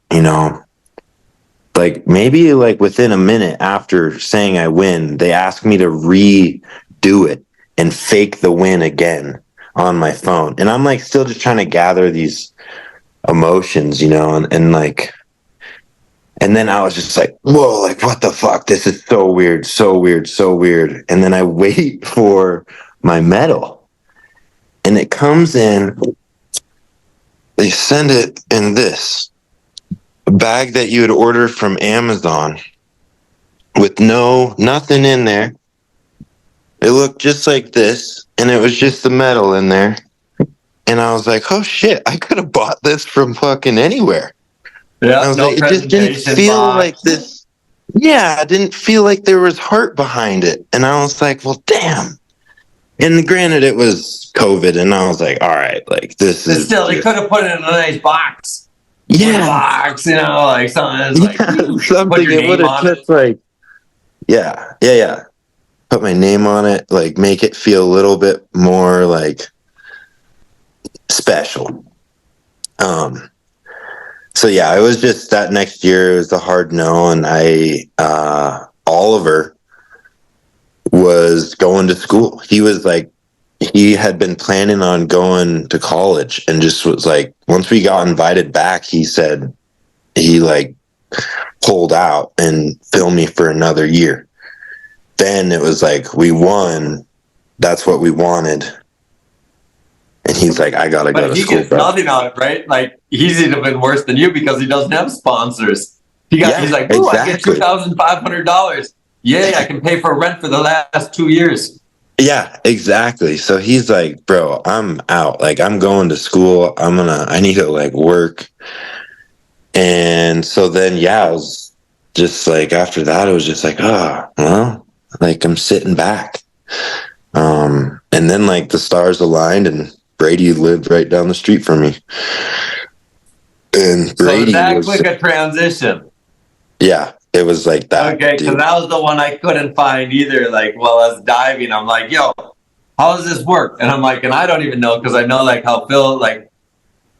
maybe like within a minute after saying I win, they ask me to redo it and fake the win again on my phone. And I'm like still just trying to gather these emotions, and then I was just like, whoa, like what the fuck? This is so weird, so weird, so weird. And then I wait for my medal, and it comes in. They send it in this bag that you would order from Amazon with nothing in there. It looked just like this, and it was just the medal in there. And I was like, oh shit, I could have bought this from fucking anywhere. Yeah, I was like, it just didn't feel like this. Yeah, it didn't feel like there was heart behind it. And I was like, well, damn. And granted, it was COVID, and I was like, all right, like this is still, they could have put it in a nice box. Yeah, Box, like something. Like, something it would have just like, yeah. Put my name on it, like make it feel a little bit more like special. So yeah, it was just that next year it was a hard no, and Oliver was going to school. He was like, he had been planning on going to college, and just was like, once we got invited back, he said he like pulled out and filmed me for another year. Then it was like, we won. That's what we wanted. And he's like, I gotta go to school. But he gets nothing out of it, right? Like he's even been worse than you because he doesn't have sponsors. He's like, ooh, exactly. I get $2,500. Yay, I can pay for rent for the last 2 years. Yeah, exactly. So he's like, bro, I'm out. Like, I'm going to school. I need to like work. And so then, yeah, I was just like, after that, it was just like, well, like I'm sitting back. And then like the stars aligned, and Brady lived right down the street from me. And Brady was quick a transition. Yeah. It was like that. Okay, because that was the one I couldn't find either. Like, while I was diving, I'm like, yo, how does this work? And I'm like, and I don't even know, because I know like how Phil, like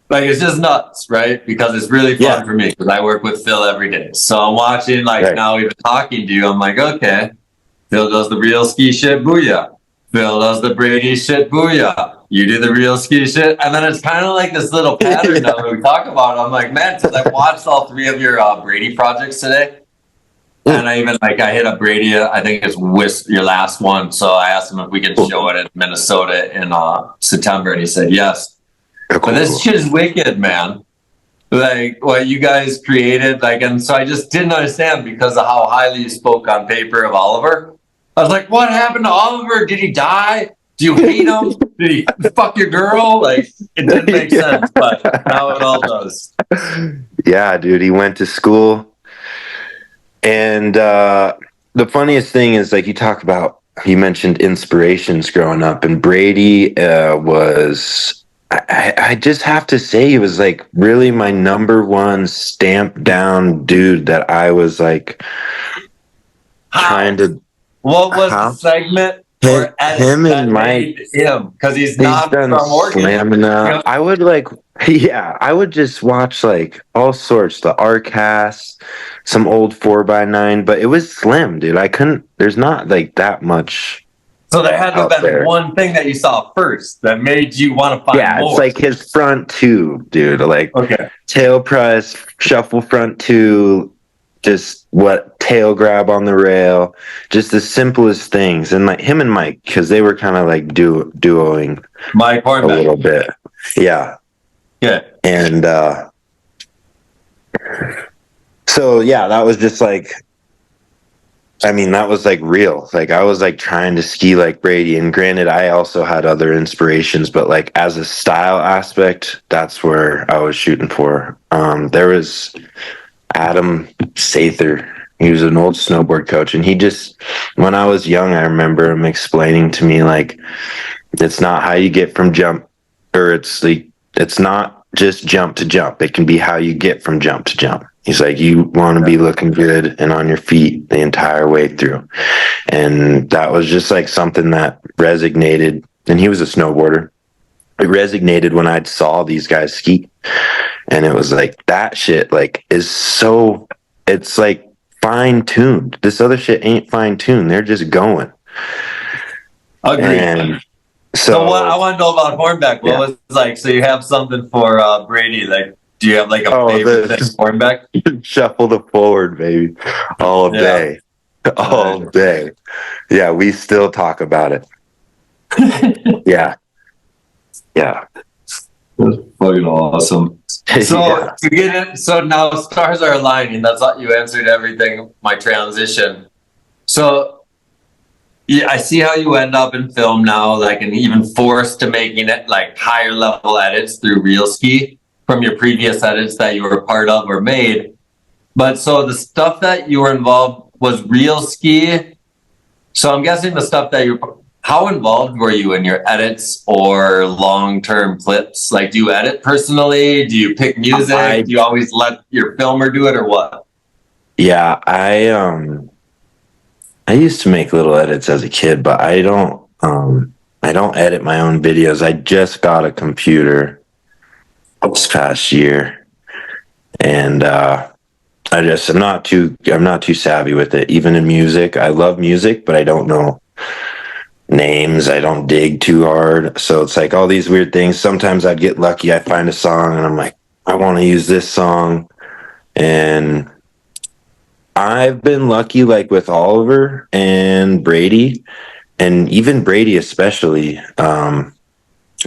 it's just nuts, right? Because it's really fun for me, because I work with Phil every day. So I'm watching, now even talking to you, I'm like, okay, Phil does the real ski shit, booyah. Phil does the Brady shit, booyah. You do the real ski shit. And then it's kind of like this little pattern that we talk about. I'm like, man, because I watched all 3 of your Brady projects today. And I even I hit up Brady. I think it's your last one. So I asked him if we could show it in Minnesota in September, and he said yes. Cool. But this shit is wicked, man. Like what you guys created, and so I just didn't understand because of how highly you spoke on paper of Oliver. I was like, what happened to Oliver? Did he die? Do you hate him? Did he fuck your girl? Like it didn't make sense, but now it all does. Yeah, dude, he went to school. And the funniest thing is, like, you mentioned inspirations growing up, and Brady was I just have to say he was like really my number one stamped down dude that I was like trying to. What was the How? segment or edit Him that and Mike. made him? Because he's He's not done from Oregon. slamming out. Yep. I would like, yeah, I would just watch like all sorts, the RCast, some old 4x9, but it was slim, dude. I couldn't, there's not like that much. So there had to out have been there. one thing that you saw first that made you want to find Yeah, more. it's like his front two, dude. Like Okay. tail press, shuffle front two, just what tail grab on the rail, just the simplest things. And like him and Mike, because they were kind of like duoing Mike a Hornbeck. little bit. Yeah. Yeah. And so yeah, that was just like, I mean, that was like real. Like I was like trying to ski like Brady. And granted, I also had other inspirations, but like as a style aspect, that's where I was shooting for. There was Adam Sather. He was an old snowboard coach, and he just, when I was young, I remember him explaining to me like, it's not how you get from jump, or it's like, it's not just jump to jump. It can be how you get from jump to jump. He's like, you want to be looking good and on your feet the entire way through. And that was just like something that resonated. And he was a snowboarder. It resonated when I saw these guys ski. And it was like, that shit like is so, it's like fine tuned. This other shit ain't fine tuned. They're just going. Agreed. And so what I want to know about Hornbeck, what was like, so you have something for Brady, like, do you have like a favorite thing, Hornbeck? Shuffle the forward, baby. All day. All day. Yeah, we still talk about it. Yeah. Yeah. That's fucking awesome. So to get it, so now stars are aligning. That's what you answered everything, my transition. So yeah, I see how you end up in film now, like, and even forced to making it like higher level edits through Real Ski from your previous edits that you were a part of or made. But so the stuff that you were involved was Real Ski. So I'm guessing the stuff that how involved were you in your edits or long-term clips? Like, do you edit personally? Do you pick music? Do you always let your filmer do it or what? Yeah, I used to make little edits as a kid, but I don't edit my own videos. I just got a computer this past year, and I'm not too savvy with it. Even in music, I love music, but I don't know names. I don't dig too hard, so it's like all these weird things. Sometimes I'd get lucky, I find a song and I'm like, I want to use this song. And I've been lucky, like with Oliver and Brady, and even Brady especially.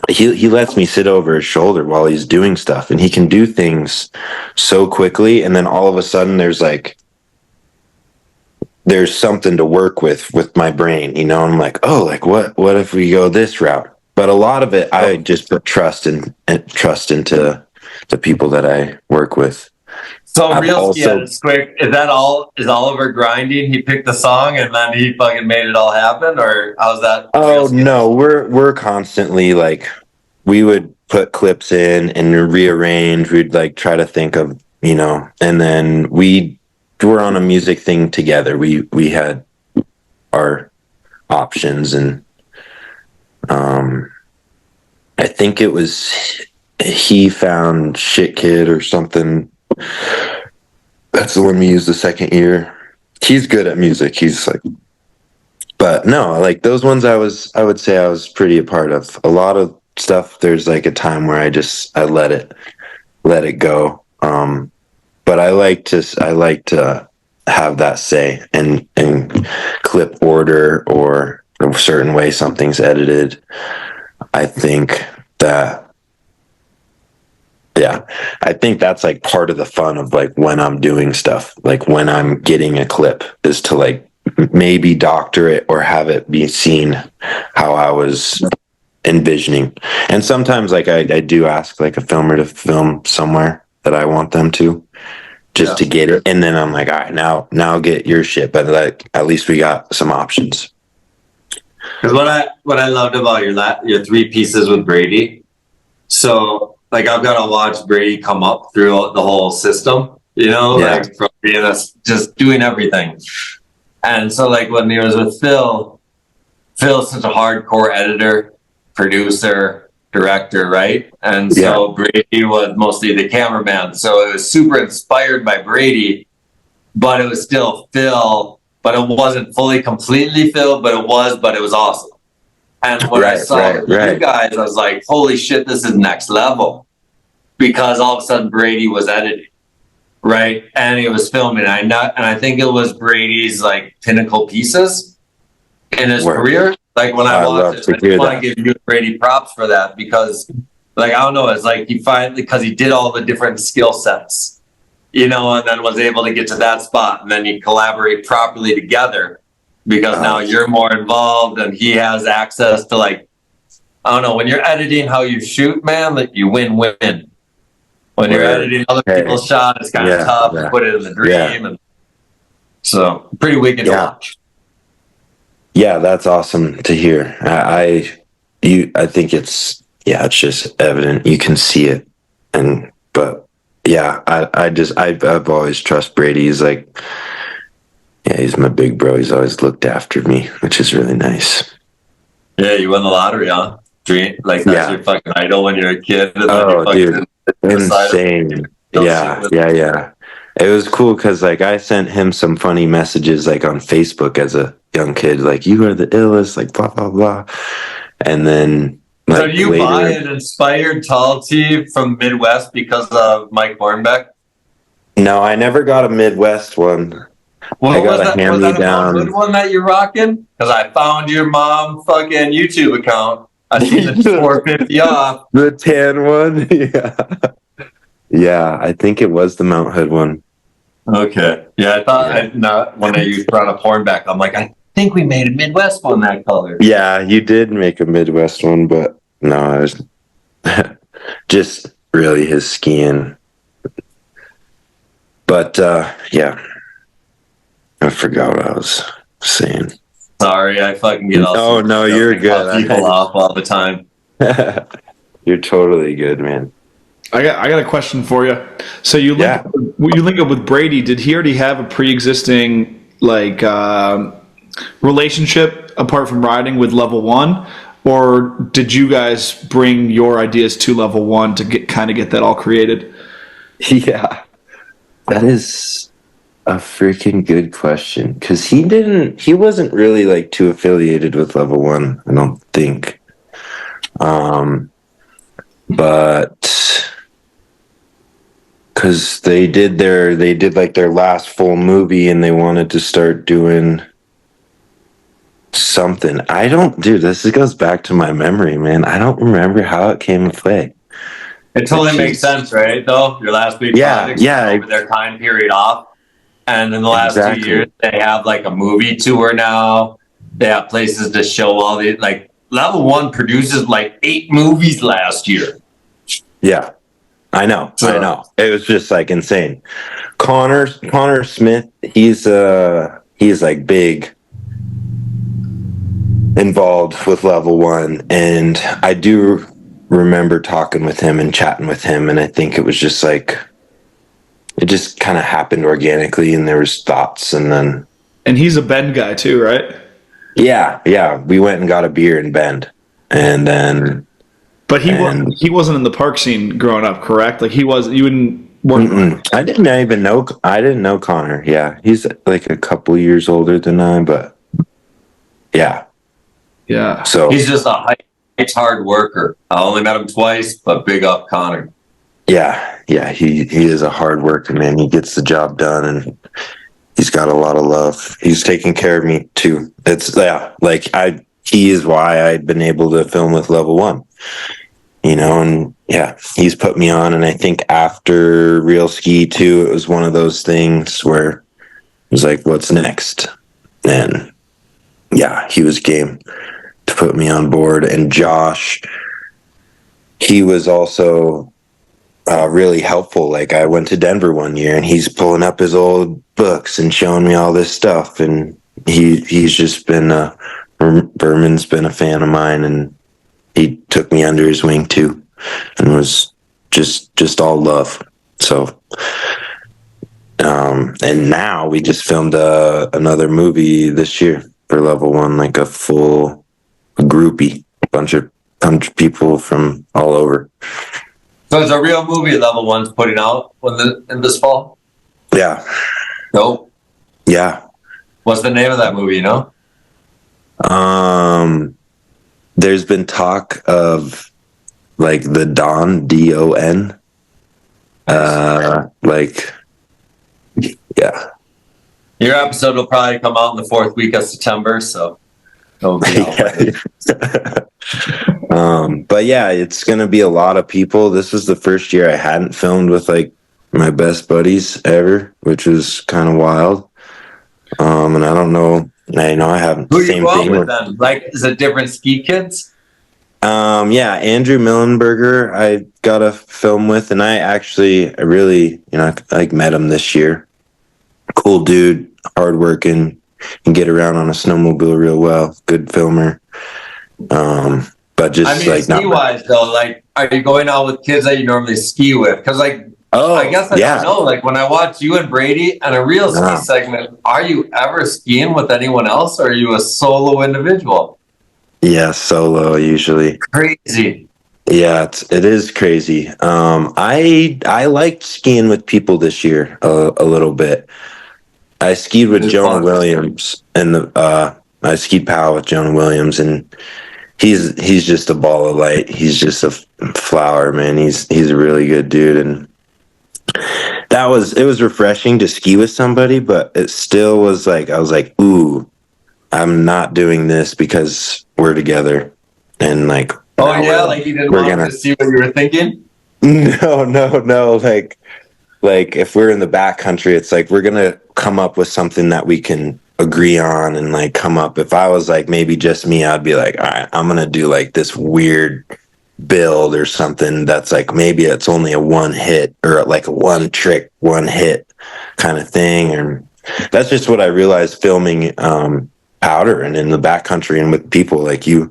He lets me sit over his shoulder while he's doing stuff, and he can do things so quickly, and then all of a sudden there's something to work with my brain, you know. I'm like, oh, like what if we go this route? But a lot of it, I just put trust into the people that I work with. So Real Ski edits quick. Is that all? Is Oliver grinding? He picked the song and then he fucking made it all happen, or how's that? Oh no, we're constantly like, we would put clips in and rearrange. We'd like try to think of, you know, and then we were on a music thing together. We had our options, and I think it was he found Shit Kid or something. That's the one we used the second year. He's good at music. He's like, but no, like those ones I would say I was pretty a part of. A lot of stuff, there's like a time where I let it go. But I like to have that say and clip order or a certain way something's edited. I think that's like part of the fun of like when I'm doing stuff, like when I'm getting a clip, is to like maybe doctor it or have it be seen how I was envisioning. And sometimes like I do ask like a filmer to film somewhere that I want them to, just to get it. And then I'm like, all right, now get your shit. But like, at least we got some options. Because what I loved about your three pieces with Brady So like I've got to watch Brady come up through the whole system, like from being just doing everything. And so like when he was with Phil's such a hardcore editor, producer, director, right? And so Brady was mostly the cameraman. So it was super inspired by Brady, but it was still Phil, but it wasn't fully completely Phil, but it was awesome. And when I saw you guys, I was like, holy shit, this is next level. Because all of a sudden Brady was editing, right? And he was filming. And I think it was Brady's like pinnacle pieces in his career. Like when I watched it, I just want to give you Brady props for that because like, I don't know, it's like because he did all the different skill sets, and then was able to get to that spot and then you collaborate properly together. Because now you're more involved and he has access to like, I don't know, when you're editing how you shoot, man, like you win-win. When you're editing other people's shot, it's kind of tough to put it in the dream. And so pretty wicked to watch. Yeah, that's awesome to hear. I think it's just evident. You can see it. But I've always trust Brady. He's like, he's my big bro. He's always looked after me, which is really nice. Yeah, you won the lottery, huh? Like that's your fucking idol when you're a kid. Oh, dude, insane. Yeah. It was cool because like I sent him some funny messages like on Facebook as a young kid, like you are the illest, like blah blah blah. And then so do you buy an inspired tall tee from Midwest because of Mike Hornbeck? No, I never got a Midwest one. What was that a good one that you're rocking? Because I found your mom fucking YouTube account. I seen the $4.50 off. The tan one? Yeah, I think it was the Mount Hood one. Okay. Yeah, I thought when you brought up Hornbeck, I'm like, I think we made a Midwest one that color. Yeah, you did make a Midwest one, but no, I was just really his skiing. But I forgot what I was saying. Sorry, I fucking get all. Oh no, you're good. People off all the time. You're totally good, man. I got a question for you. So you link up with Brady. Did he already have a pre-existing like relationship apart from riding with Level 1, or did you guys bring your ideas to Level 1 to get that all created? Yeah, that is a freaking good question because he wasn't really like too affiliated with Level 1, I don't think. But because they did like their last full movie and they wanted to start doing something. This goes back to my memory, man. I don't remember how it came to play. It totally makes sense, right? Though your last big project over their time period off. And in the last 2 years, they have like a movie tour now. They have places to show all the like Level 1 produces like 8 movies last year. Yeah, I know. It was just like insane. Connor Smith, he's like big involved with Level 1, and I do remember talking with him and chatting with him, and I think it was just like. It just kind of happened organically, and there was thoughts, and then. And he's a Bend guy too, right? Yeah. We went and got a beer in Bend, and then. But he wasn't in the park scene growing up, correct? Like he was. You wouldn't work. I didn't know Connor. Yeah, he's like a couple years older than I, but. Yeah. So he's just a hard worker. I only met him twice, but big up Connor. Yeah, he is a hard worker, man. He gets the job done, and he's got a lot of love. He's taking care of me too. He is why I've been able to film with Level 1, and he's put me on. And I think after Real Ski 2, it was one of those things where it was like, what's next? And he was game to put me on board. And Josh, he was also really helpful. Like I went to Denver one year and he's pulling up his old books and showing me all this stuff, and he's just been Berman's been a fan of mine, and he took me under his wing too. and it was just all love. So, and now we just filmed another movie this year for Level One, like a full groupie, bunch of people from all over. So it's a real movie Level One's putting out in this fall? Yeah. Nope. Yeah. What's the name of that movie, you know? There's been talk of like the Don, D-O-N. Like, yeah. Your episode will probably come out in the 4th week of September, so it'll be out by then. But yeah, it's gonna be a lot of people. This was the first year I hadn't filmed with like my best buddies ever, which was kind of wild. And I don't know. I haven't. Who you going with them? Like, is it different ski kids? Yeah, Andrew Millenberger I got a film with, and I really, like met him this year. Cool dude, hardworking, can get around on a snowmobile real well. Good filmer. But just ski-wise though, like, are you going out with kids that you normally ski with? Because like, I guess I don't know. Like when I watch you and Brady and a real ski segment, are you ever skiing with anyone else, or are you a solo individual? Yeah, solo usually. Crazy. Yeah, it is crazy. I liked skiing with people this year a little bit. I skied with Jonah Williams, and I skied POW with Jonah Williams, and he's just a ball of light. He's just a flower, man. He's a really good dude, and it was refreshing to ski with somebody, but it still was like, I was like, ooh, I'm not doing this because we're together. And like, like you didn't want to see what you were thinking? No. Like if we're in the backcountry, it's like, we're going to come up with something that we can agree on and like come up. If I was like, maybe just me, I'd be like, all right, I'm going to do like this weird build or something that's like, maybe it's only a one hit or like a one trick, one hit kind of thing. And that's just what I realized filming, powder and in the backcountry and with people like you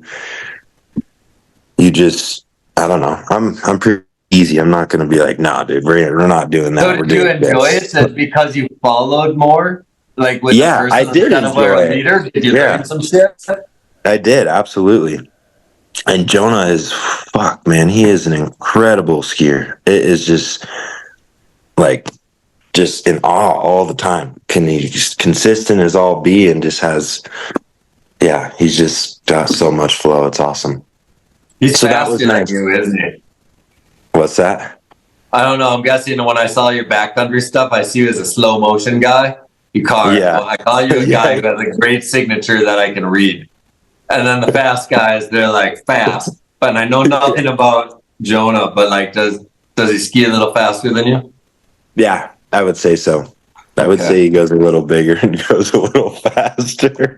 just, I don't know. I'm pretty easy. I'm not going to be like, nah, dude, we're not doing that. So did you enjoy it because you followed more? Like with I did enjoy it. Leader? Did you learn some shit? I did, absolutely. And Jonah is, fuck, man, he is an incredible skier. It is just like, just in awe all the time. He's just consistent as all be, and just has, he's just got so much flow. It's awesome. He's faster than you, isn't he? What's that? I don't know. I'm guessing when I saw your backcountry stuff, I see you as a slow motion guy. I call you a guy who has a great signature that I can read. And then the fast guys, they're like fast. But I know nothing about Jonah, but like, does he ski a little faster than you? Yeah, I would say so. I would say he goes a little bigger and goes a little faster.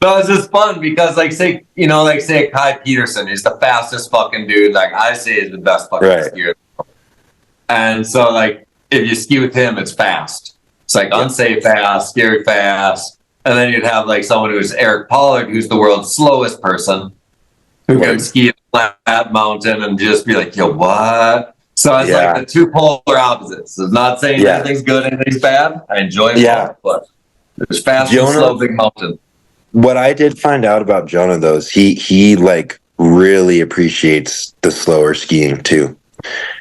No, it's just fun because, like, say Kai Peterson is the fastest fucking dude. Like, I say is the best fucking skier. And so, like, if you ski with him, it's fast. It's like unsafe fast, scared fast. And then you'd have, like, someone who's Eric Pollard, who's the world's slowest person, who can ski a flat mountain and just be like, yo, what? So it's like the two polar opposites. It's not saying anything's good, anything's bad. I enjoy both, but there's fast and slow big mountain. What I did find out about Jonah, though, is he like really appreciates the slower skiing too.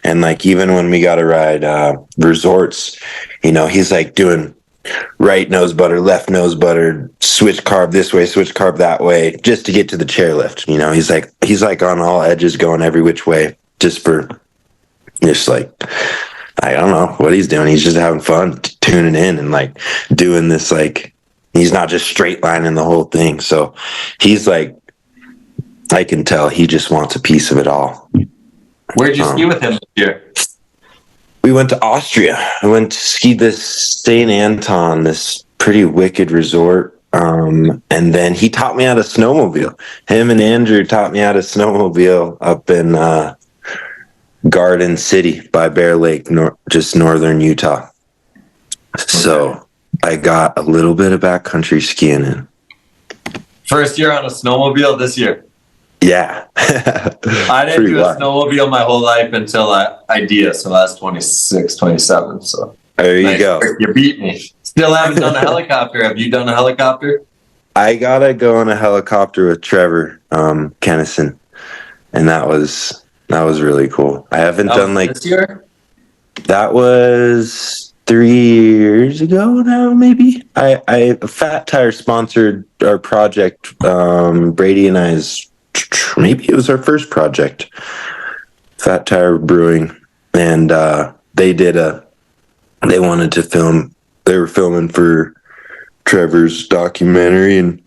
And like, even when we got to ride resorts, he's like doing right nose butter, left nose butter, switch carb this way, switch carb that way, just to get to the chairlift. He's like on all edges, going every which way, just like, I don't know what he's doing. He's just having fun, tuning in and like doing this. Like, he's not just straight lining the whole thing. So he's like, I can tell he just wants a piece of it all. Where'd you ski with him this year? We went to Austria. I went to ski this St. Anton, this pretty wicked resort. And then he taught me how to snowmobile. Him and Andrew taught me how to snowmobile up in Garden City by Bear Lake, just northern Utah. So I got a little bit of backcountry skiing in. First year on a snowmobile this year? Yeah. I didn't Pretty do a wild. snowmobile my whole life until idea. So that's 26, 27. So There you nice. go. You beat me. Still haven't done a helicopter. Have you done a helicopter? I gotta go on a helicopter with Trevor Kennison, and that was really cool. I haven't done like this year. that was 3 years ago now, maybe. I Fat Tire sponsored our project. Brady and I's, maybe it was our first project. Fat Tire Brewing, and they wanted to film. They were filming for Trevor's documentary, and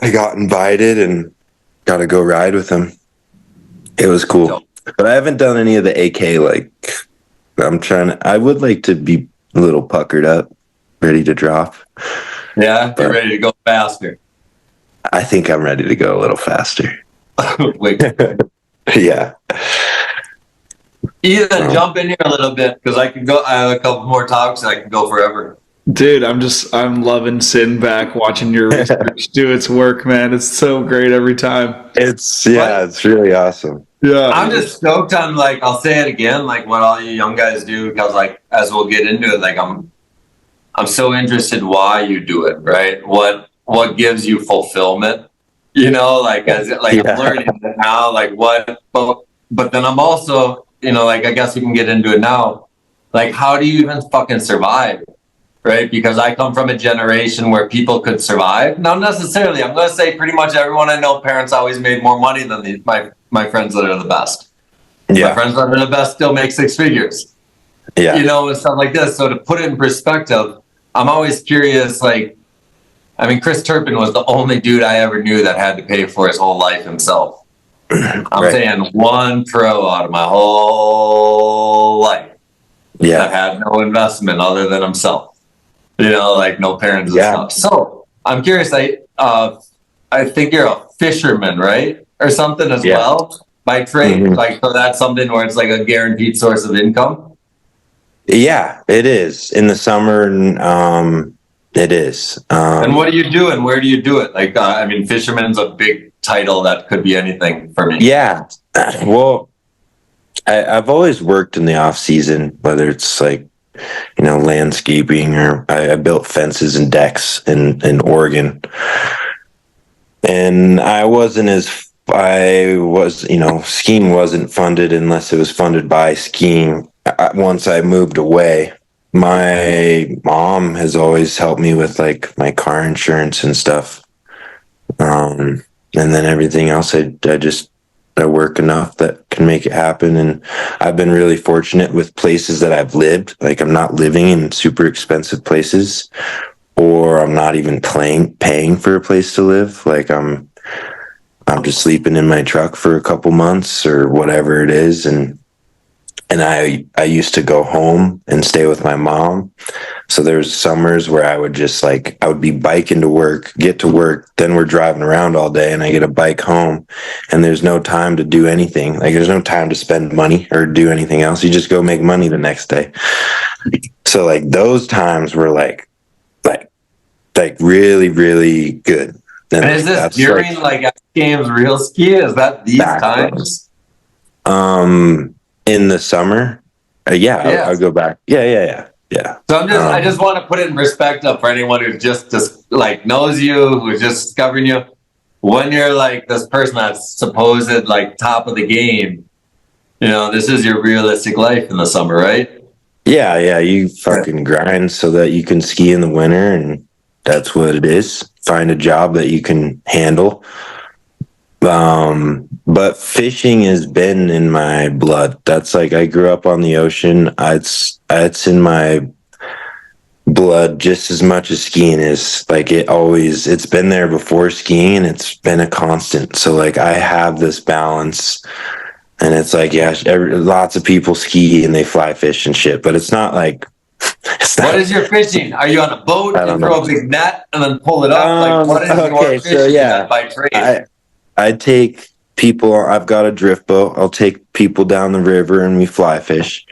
I got invited and got to go ride with him. It was cool, but I haven't done any of the AK. Like, I would like to be a little puckered up, ready to drop. Yeah, you're ready to go faster. I think I'm ready to go a little faster. Wait. Yeah. Ethan, jump in here a little bit because I can go. I have a couple more talks and I can go forever. Dude, I'm loving sitting back watching your research do its work, man. It's so great every time. It's really awesome. Yeah. I'm just stoked on, like, I'll say it again, like what all you young guys do, because like as we'll get into it, like I'm so interested why you do it, right? What gives you fulfillment? You know, like I'm learning it now, like but then I'm also, like I guess we can get into it now. Like, how do you even fucking survive? Right? Because I come from a generation where people could survive. Not necessarily. I'm going to say pretty much everyone I know, parents always made more money than my friends that are the best. Yeah. My friends that are the best still make six figures. Yeah. And stuff like this. So to put it in perspective, I'm always curious, like, I mean, Chris Turpin was the only dude I ever knew that had to pay for his whole life himself. I'm saying one pro out of my whole life that had no investment other than himself. Like no parents and stuff. So I'm curious. I think you're a fisherman, right, or something as well by trade. Mm-hmm. Like, so that's something where it's like a guaranteed source of income. Yeah, it is in the summer, and it is. And what do you do, and where do you do it? Like, I mean, fisherman's a big title that could be anything for me. Yeah, well, I've always worked in the off season, whether it's like, landscaping, or I built fences and decks in Oregon. And skiing wasn't funded unless it was funded by skiing. Once I moved away, my mom has always helped me with like my car insurance and stuff. And then everything else, I work enough that can make it happen. And I've been really fortunate with places that I've lived. Like, I'm not living in super expensive places, or I'm not even paying for a place to live. Like, I'm just sleeping in my truck for a couple months or whatever it is. And I used to go home and stay with my mom. So there's summers where I would be biking to work, get to work, then we're driving around all day, and I get a bike home, and there's no time to do anything. Like, there's no time to spend money or do anything else. You just go make money the next day. So like those times were like really, really good. And is this during like X Games real ski? Is that these times? In the summer, I'll go back. Yeah. So I just want to put it in perspective for anyone who just like knows you, who's just discovering you. When you're like this person that's supposed like top of the game, this is your realistic life in the summer, right? Yeah. You fucking grind so that you can ski in the winter, and that's what it is. Find a job that you can handle. But fishing has been in my blood. That's like, I grew up on the ocean. It's in my blood just as much as skiing is. Like, it's been there before skiing, and it's been a constant. So like, I have this balance, and it's like, lots of people ski and they fly fish and shit, but it's not like, what is your fishing? Are you on a boat? You throw a big net and then pull it up? Like, what is your fishing by trade? I take people. I've got a drift boat. I'll take people down the river and we fly fish.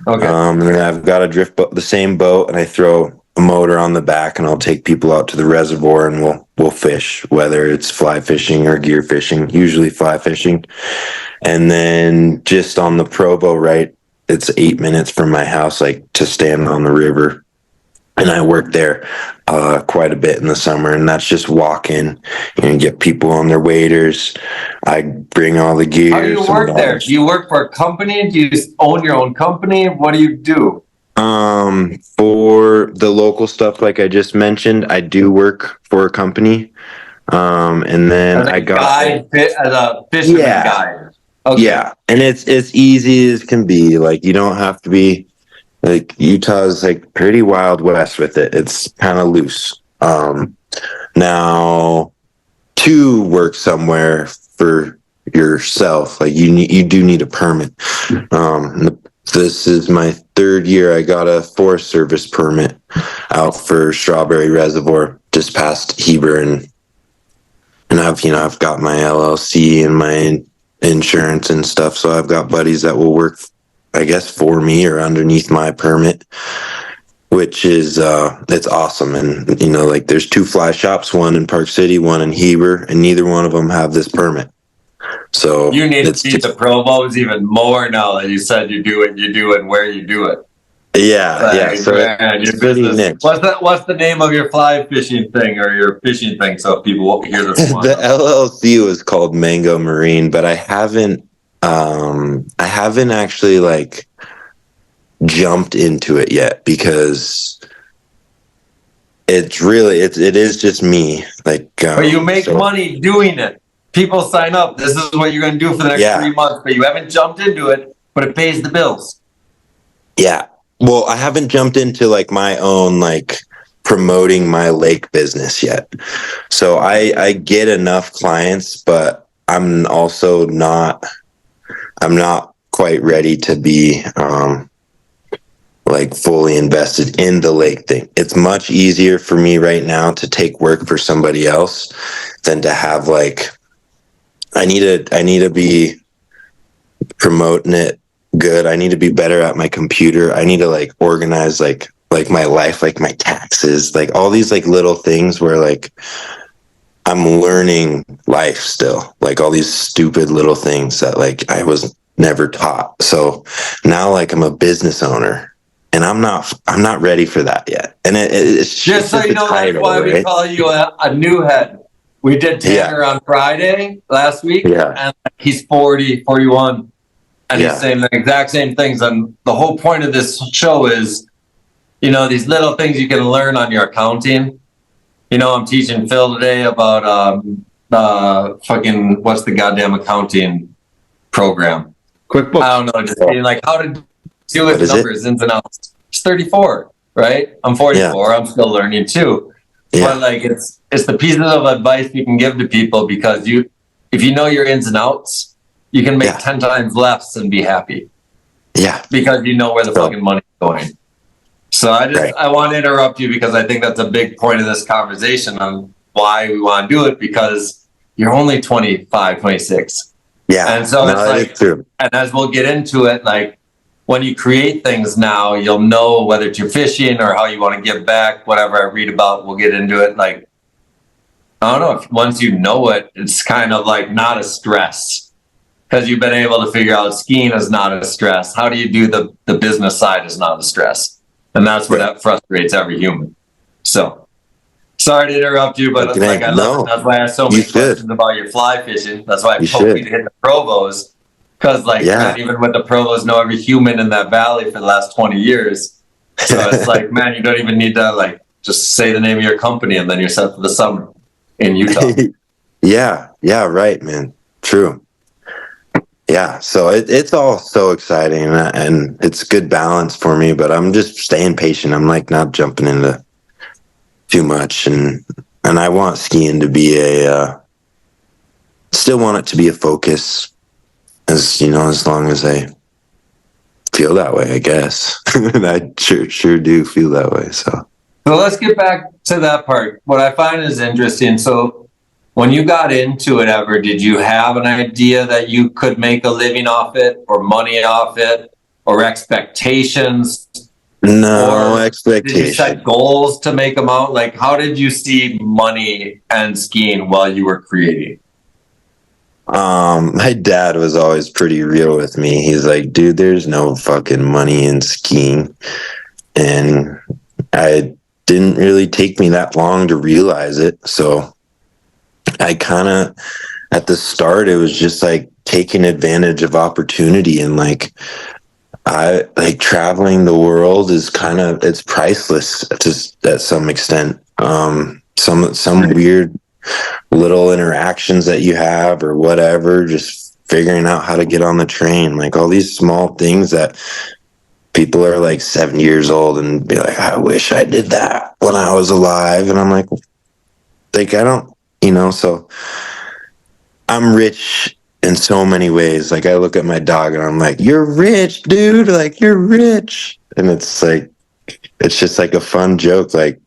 Okay. And then I've got a drift boat, the same boat, and I throw a motor on the back, and I'll take people out to the reservoir, and we'll fish, whether it's fly fishing or gear fishing, usually fly fishing. And then just on the Provo, right, it's 8 minutes from my house, like to stand on the river. And I work there quite a bit in the summer, and that's just walking and get people on their waders. I bring all the gear. How do you work there? Do you work for a company? Do you own your own company? What do you do? For the local stuff, like I just mentioned, I do work for a company. And then as a fisherman guide. Okay. Yeah, and it's easy as can be. Like, you don't have to be, like, Utah's like pretty Wild West with it. It's kind of loose. Now, to work somewhere for yourself, like you do need a permit. This is my 3rd year. I got a Forest Service permit out for Strawberry Reservoir just past Heber, and I've got my LLC and my insurance and stuff. So I've got buddies that will work, I guess, for me or underneath my permit, which is it's awesome. And like, there's 2 fly shops, one in Park City, one in Heber, and neither one of them have this permit. So you need to teach the Provos even more now that you said you do it and where you do it. Yeah. So your business. What's the name of your fly fishing thing or your fishing thing, so people won't hear this one? The LLC was called Mageau Marine, but I haven't actually like jumped into it yet, because it is just me. Like, but you make money doing it. People sign up. This is what you're going to do for the next 3 months, but you haven't jumped into it, but it pays the bills. Yeah. Well, I haven't jumped into like my own, like, promoting my lake business yet. So I get enough clients, but I'm also not quite ready to be like fully invested in the lake thing. It's much easier for me right now to take work for somebody else than to have, like, I need to be promoting it good. I need to be better at my computer. I need to like organize like my life, like my taxes, like all these like little things where like I'm learning life still, like all these stupid little things that like I was never taught. So now, like, I'm a business owner, and I'm not ready for that yet. And it's just so you know, that's why we call you a new head. We did Tanner on Friday last week, and he's 40, 41, and he's saying the exact same things. And the whole point of this show is, these little things you can learn on your accounting. I'm teaching Phil today about what's the goddamn accounting program? QuickBooks. I don't know, just like how to do with numbers, ins and outs. It's 34, right? I'm 44. I'm still learning too. But like, it's the pieces of advice you can give to people, because if you know your ins and outs, you can make 10 times less and be happy. Yeah. Because you know where the fucking money's going. So I want to interrupt you, because I think that's a big point of this conversation on why we want to do it, because you're only 25, 26. Yeah. And so it's like, true. And as we'll get into it, like, when you create things now, you'll know whether it's your fishing or how you want to give back, whatever I read about, we'll get into it. Like, I don't know, if once you know it, it's kind of like not a stress, because you've been able to figure out skiing is not a stress. How do you do the business side is not a stress. And that's what that frustrates every human. So, sorry to interrupt you, but like I love it. That's why I have so many questions about your fly fishing. That's why I hope you to hit the Provos. Because, like, man, even with the Provos, know every human in that valley for the last 20 years. So it's like, man, you don't even need to, like, just say the name of your company, and then you're set for the summer in Utah. Yeah, right, man. True. Yeah, so it's all so exciting, and it's good balance for me, but I'm just staying patient. I'm, like, not jumping into too much, and I want skiing to be still want it to be a focus. As long as I feel that way, I guess. I sure do feel that way. So let's get back to that part. What I find is interesting. So when you got into it ever, did you have an idea that you could make a living off it, or money off it, or expectations? No Or did you expectation. set goals to make them out? Like, how did you see money and skiing while you were creating? My dad was always pretty real with me. He's like, dude, there's no fucking money in skiing. And I didn't really take me that long to realize it. So I kind of, at the start, it was just like taking advantage of opportunity, and like, I like traveling the world is kind of, it's priceless to at some extent. Some weird little interactions that you have or whatever, just figuring out how to get on the train, like all these small things that people are like 7 years old and be like, I wish I did that when I was alive. And I'm like I don't, so I'm rich in so many ways. Like I look at my dog and I'm like, you're rich, dude. Like you're rich. And it's like, it's just like a fun joke. Like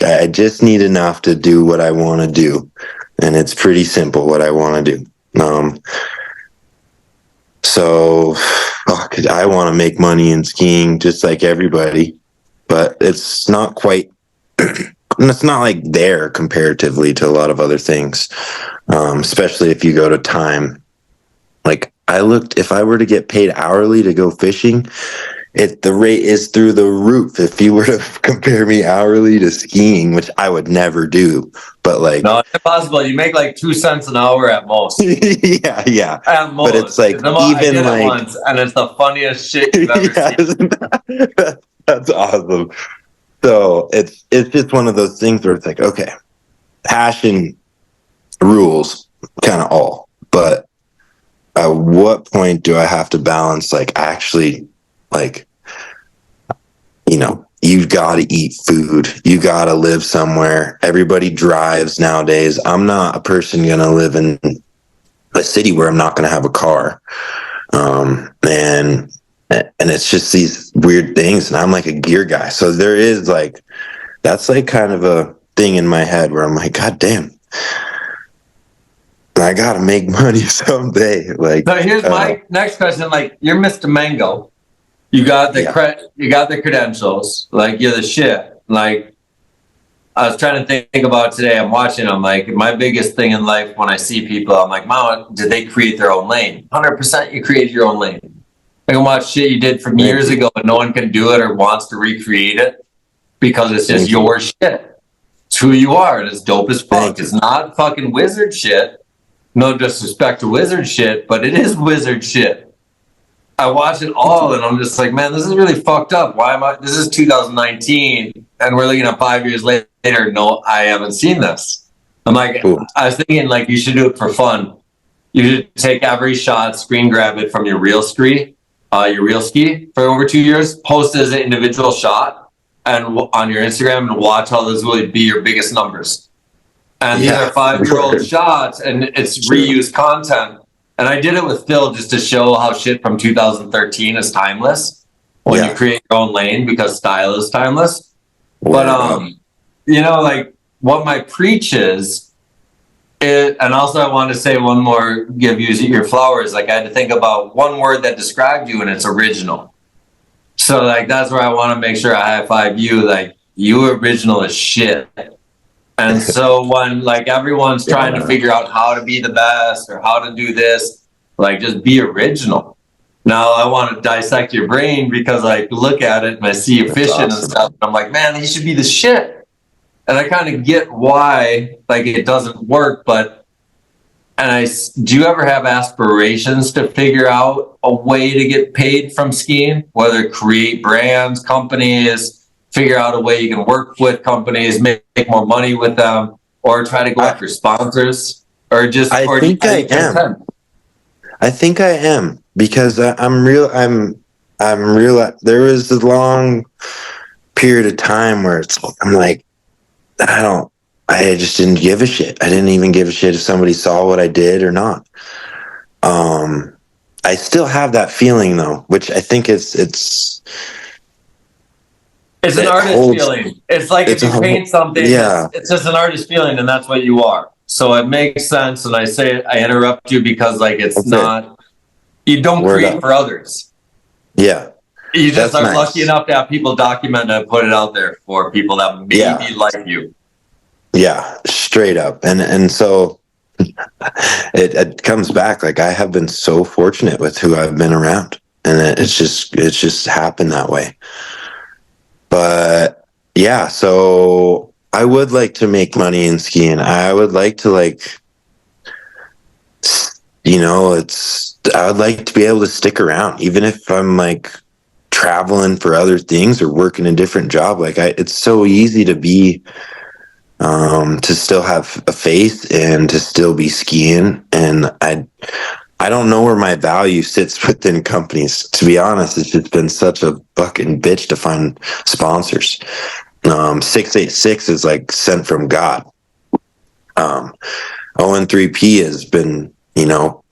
I just need enough to do what I want to do. And it's pretty simple what I want to do. So I want to make money in skiing just like everybody, but it's not quite, it's not like there comparatively to a lot of other things. Especially if you go to time. Like if I were to get paid hourly to go fishing, the rate is through the roof. If you were to compare me hourly to skiing, which I would never do, but like, No, it's impossible. You make like 2 cents an hour at most. yeah. At most. But it's like, I even did like, it once, and it's the funniest shit you've ever seen. That's awesome. So it's just one of those things where it's like, okay, passion rules kind of all, but at what point do I have to balance, like, actually, like, you've got to eat food, you got to live somewhere. Everybody drives nowadays. I'm not a person gonna live in a city where I'm not gonna have a car, and it's just these weird things. And I'm like a gear guy, so there is like, that's like kind of a thing in my head where I'm like, God damn, I gotta make money someday. Like, So here's my next question. Like, you're Mr. Mango. You got the you got the credentials. Like, you're the shit. Like, I was trying to think about today. I'm watching. I'm like, my biggest thing in life when I see people, I'm like, Mama, did they create their own lane? 100% you created your own lane. I can watch shit you did from years ago and no one can do it or wants to recreate it because it's just your shit. It's who you are, and it's dope as fuck. It's not fucking wizard shit. No disrespect to wizard shit, but it is wizard shit. I watch it all and I'm just like, man, this is really fucked up. Why am I? This is 2019 and we're looking at 5 years later. No, I haven't seen this. I'm like, I was thinking like you should do it for fun. You should take every shot, screen grab it from your real ski for over 2 years, post it as an individual shot and on your Instagram, and watch how those will be your biggest numbers. And these are 5-year-old shots, and it's reused content. And I did it with Phil just to show how shit from 2013 is timeless when you create your own lane, because style is timeless. But like what my preach is, and also I wanted to say one more, give you your flowers. Like I had to think about one word that described you, and it's original. So like that's where I want to make sure I high five you. Like, you original as shit. And so when like everyone's trying to figure out how to be the best or how to do this, like just be original. Now I want to dissect your brain because I look at it and I see you fishing and stuff. And I'm like, man, he should be the shit. And I kind of get why like it doesn't work, but do you ever have aspirations to figure out a way to get paid from skiing? Whether create brands, companies, figure out a way you can work with companies, make more money with them, or try to go after sponsors, or just. I think I am because I'm real. There was a long period of time where I'm like, I just didn't give a shit. I didn't even give a shit if somebody saw what I did or not. I still have that feeling though, which I think it's an artist feeling. It's like if you paint something, it's just an artist feeling, and that's what you are. So it makes sense. And I interrupt you because like it's not, you don't create for others. Yeah. You just That's are nice. lucky enough to have people document and put it out there for people that maybe like you. Yeah, straight up. And so it comes back. Like, I have been so fortunate with who I've been around, and it's just happened that way. But yeah, so I would like to make money in skiing. I would like to, like, I would like to be able to stick around, even if I'm like traveling for other things or working a different job. Like, it's so easy to be, to still have a faith and to still be skiing. And I don't know where my value sits within companies. To be honest, it's just been such a fucking bitch to find sponsors. 686 is like sent from God. ON3P has been,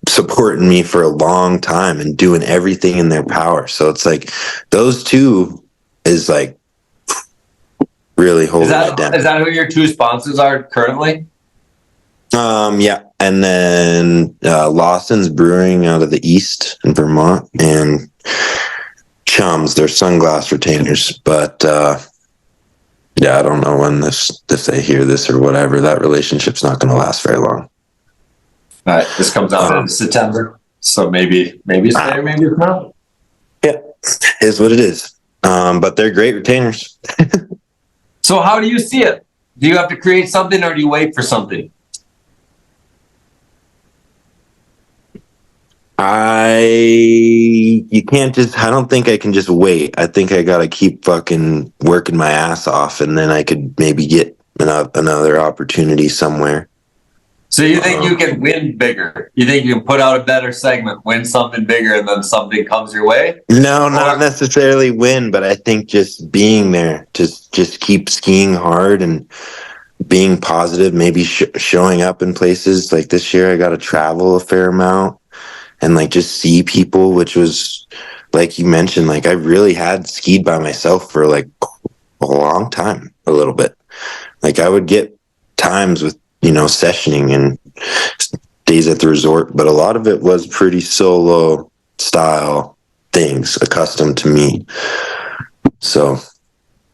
supporting me for a long time and doing everything in their power. So it's like those two is like really holding it down. Is that who your two sponsors are currently? Yeah. And then Lawson's Brewing out of the East in Vermont, and Chums, they're sunglass retainers. But yeah, I don't know if they hear this or whatever, that relationship's not going to last very long. All right, this comes out in September, so maybe it's there, maybe it's not. Yeah, is what it is. But they're great retainers. So how do you see it? Do you have to create something, or do you wait for something? I don't think I can just wait. I think I gotta keep fucking working my ass off, and then I could maybe get another opportunity somewhere. So you think you can win bigger? You think you can put out a better segment, win something bigger, and then something comes your way? No, not necessarily win, but I think just being there, just keep skiing hard and being positive, maybe showing up in places. Like this year, I got to travel a fair amount and like just see people, which was, like you mentioned, like I really had skied by myself for like a long time, a little bit. Like I would get times with, sessioning and days at the resort, but a lot of it was pretty solo style things, accustomed to me. So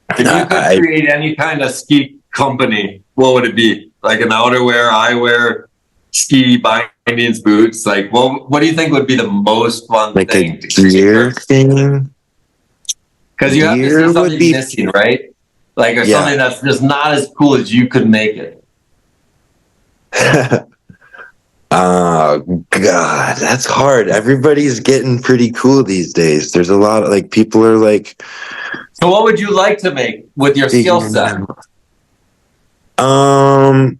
if you could create any kind of ski company, what would it be? Like an outerwear, eyewear, ski bindings, boots? Like, what do you think would be the most fun like thing a to create? gear thing? Because you have to see something missing, right? Like, or something that's just not as cool as you could make it. Oh God, that's hard. Everybody's getting pretty cool these days. There's a lot of like people are like. So, what would you like to make with your skill set? I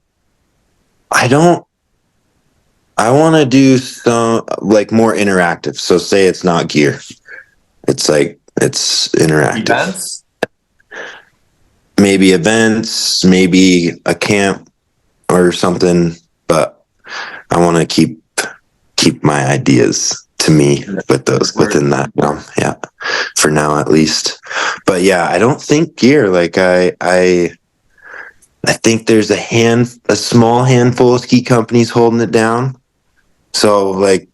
want to do some like more interactive. So say it's not gear. It's like it's interactive. Events? Maybe events, maybe a camp or something, but I want to keep my ideas to me with those within that realm. Yeah. For now at least. But yeah, I don't think gear, like I think there's a small handful of ski companies holding it down. So like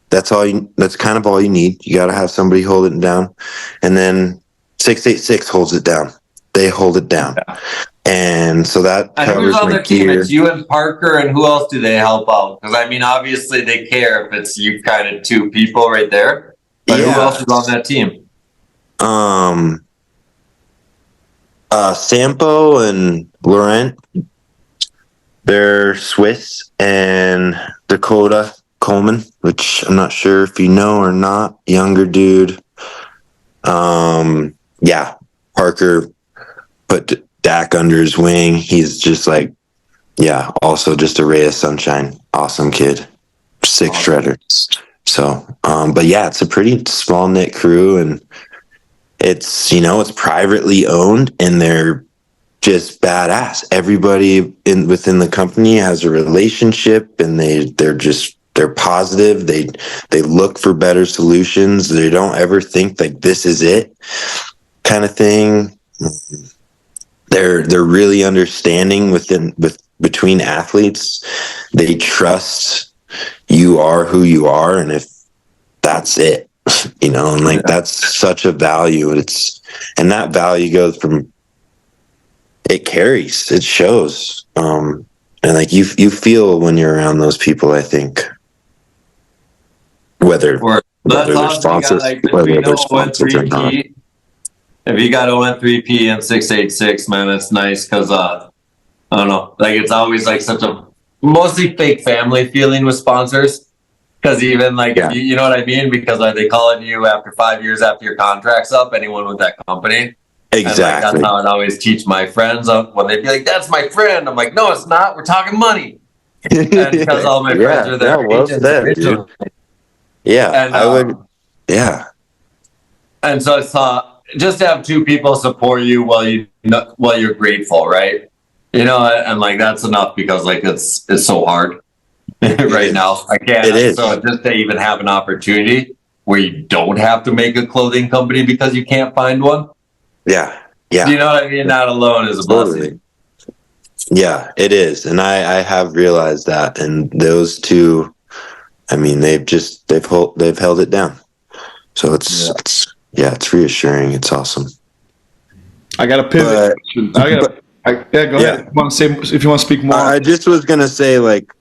that's kind of all you need. You got to have somebody holding it down. And then 686 holds it down. They hold it down. Yeah. And so that and covers who's on my the team? gear. It's you and Parker, and who else do they help out? Because I mean, obviously they care if it's you kind of two people right there. But who else is on that team? Sampo and Laurent, they're Swiss, and Dakota Coleman, which I'm not sure if you know or not, younger dude. Yeah, Parker put Dak under his wing. He's just like, yeah, also just a ray of sunshine. Awesome kid. Sick shredder. So, but yeah, it's a pretty small knit crew, and it's, it's privately owned, and they're just badass. Everybody within the company has a relationship, and they're positive. They look for better solutions. They don't ever think like this is it kind of thing. They're really understanding between athletes. They trust you are who you are, and if that's it, you know, and like that's such a value. And that value goes from, it carries, it shows. And like you feel when you're around those people, I think, whether they're sponsors, whether they're sponsors or not. If you got ON3P and 686, man, it's nice because I don't know, like it's always like such a mostly fake family feeling with sponsors. Because even like, if you know what I mean? Because like they calling you after 5 years after your contract's up, anyone with that company. Exactly. And like, that's how I'd always teach my friends when they'd be like, "That's my friend." I'm like, "No, it's not. We're talking money." And because all my friends are there. Well said, dude. Yeah, and, I would. Yeah. And so it's just to have two people support you while you're grateful, right? You know, and like that's enough because like it's so hard right now. I can't. It is. So just to even have an opportunity where you don't have to make a clothing company because you can't find one. Yeah. You know what I mean? That alone is a blessing. Yeah, it is. And I have realized that. And those two, I mean, they've held it down. So it's reassuring. It's awesome. I got a pivot. Go ahead. If you want to speak more. I just was going to say, like,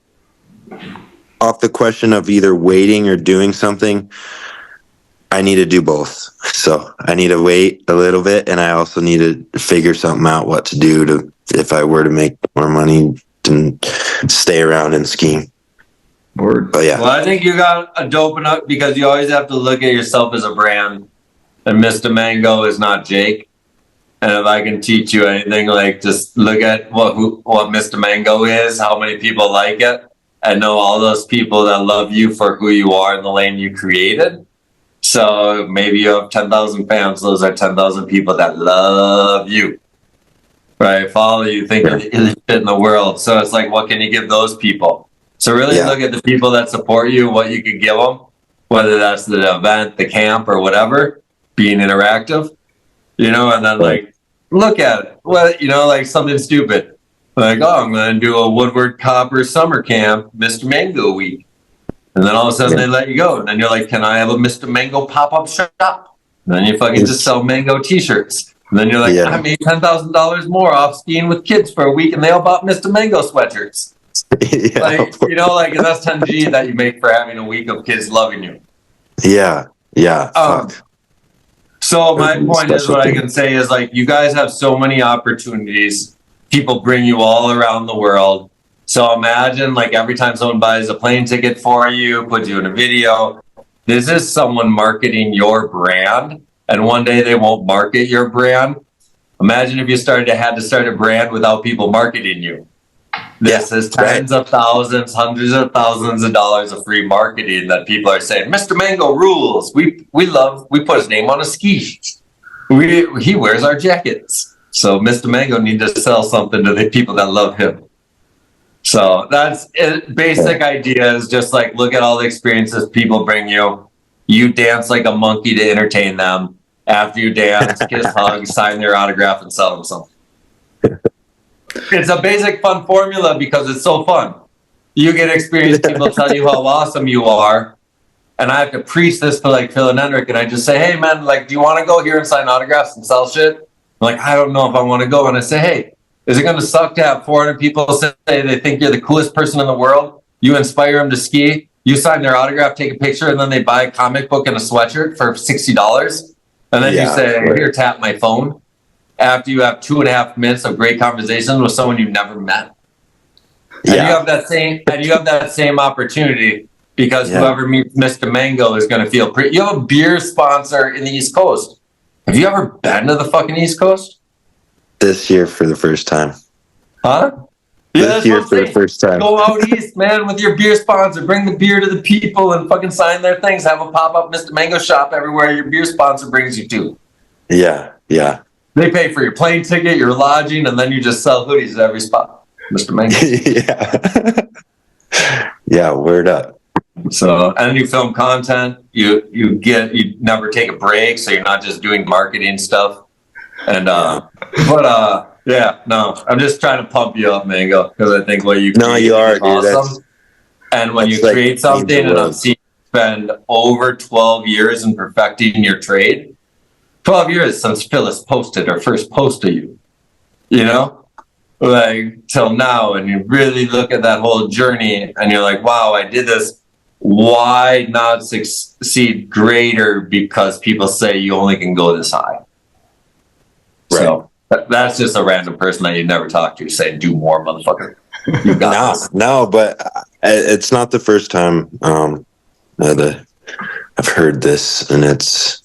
off the question of either waiting or doing something, I need to do both. So I need to wait a little bit, and I also need to figure something out what to do if I were to make more money and stay around and skiing. Word. But yeah. Well, I think you got a dope enough because you always have to look at yourself as a brand, and Mr. Mango is not Jake. And if I can teach you anything, like just look at what Mr. Mango is, how many people like it, and know all those people that love you for who you are in the lane you created. So maybe you have 10,000 fans. Those are 10,000 people that love you, right? Follow you, think you're the illest fit in the world. So it's like, what can you give those people? So really look at the people that support you, what you could give them, whether that's the event, the camp, or whatever, being interactive, you know, and then like, look at it. Well, you know, like something stupid. Like, oh, I'm going to do a Woodward Copper summer camp, Mr. Mango week. And then all of a sudden they let you go. And then you're like, can I have a Mr. Mango pop-up shop? And then you fucking just sell mango t-shirts. And then you're like, I made $10,000 more off skiing with kids for a week and they all bought Mr. Mango sweatshirts. Like, you know, like that's 10G that you make for having a week of kids loving you. Yeah. So my point is what I can say is like, you guys have so many opportunities. People bring you all around the world. So imagine like every time someone buys a plane ticket for you, puts you in a video, this is someone marketing your brand. And one day they won't market your brand. Imagine if you had to start a brand without people marketing you. This is tens of thousands, hundreds of thousands of dollars of free marketing that people are saying, Mr. Mango rules. We put his name on a ski. He wears our jackets. So Mr. Mango needs to sell something to the people that love him. So that's it. Basic idea is just like, look at all the experiences people bring you. You dance like a monkey to entertain them. After you dance, kiss, hug, sign their autograph, and sell them something. It's a basic fun formula because it's so fun. You get experience, people tell you how awesome you are. And I have to preach this to like Phil and Hendrik, and I just say, hey man, like, do you want to go here and sign autographs and sell shit? I'm like, I don't know if I want to go. And I say, hey, is it going to suck to have 400 people say they think you're the coolest person in the world? You inspire them to ski, you sign their autograph, take a picture, and then they buy a comic book and a sweatshirt for $60. And then you say, here, tap my phone. After you have 2.5 minutes of great conversation with someone you've never met. And you have that same opportunity because whoever meets Mr. Mango is going to feel pretty. You have a beer sponsor in the East Coast. Have you ever been to the fucking East Coast? This year for the first time. Huh? Yeah, this year for the first time. Go out east, man, with your beer sponsor. Bring the beer to the people and fucking sign their things. Have a pop-up Mr. Mango shop everywhere your beer sponsor brings you to. Yeah. They pay for your plane ticket, your lodging, and then you just sell hoodies at every spot. Mr. Mango. Yeah, word up. So, and you film content. You never take a break, so you're not just doing marketing stuff. And I'm just trying to pump you up, Mango, because I think what you you are, dude. awesome. And when you create something, and I'm seeing spend over 12 years in perfecting your trade. 12 years since Phyllis posted her first post to you, you know, like till now. And you really look at that whole journey and you're like, wow, I did this. Why not succeed greater? Because people say you only can go this high. Right. So that's just a random person that you never talk to saying, do more, motherfucker. You got this. No, but it's not the first time that I've heard this, and it's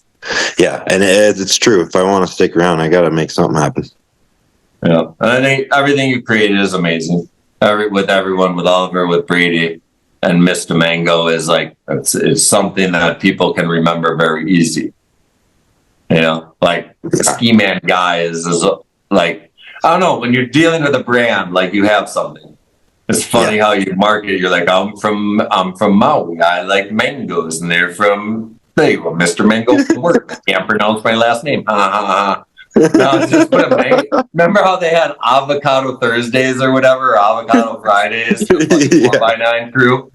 true. If I want to stick around, I got to make something happen. Yeah, and I think everything you created is amazing. With everyone, with Oliver, with Brady, and Mr. Mageau is like it's something that people can remember very easy. You know, like the ski man guy is like, I don't know, when you're dealing with a brand, like you have something. It's funny how you market it. You're like, I'm from Maui. I like mangoes, and they're from there you go, Mr. Mango from work. I can't pronounce my last name. Ha ha ha. No, just put a mango. Remember how they had avocado Thursdays or whatever, or avocado Fridays for the 4x9 crew?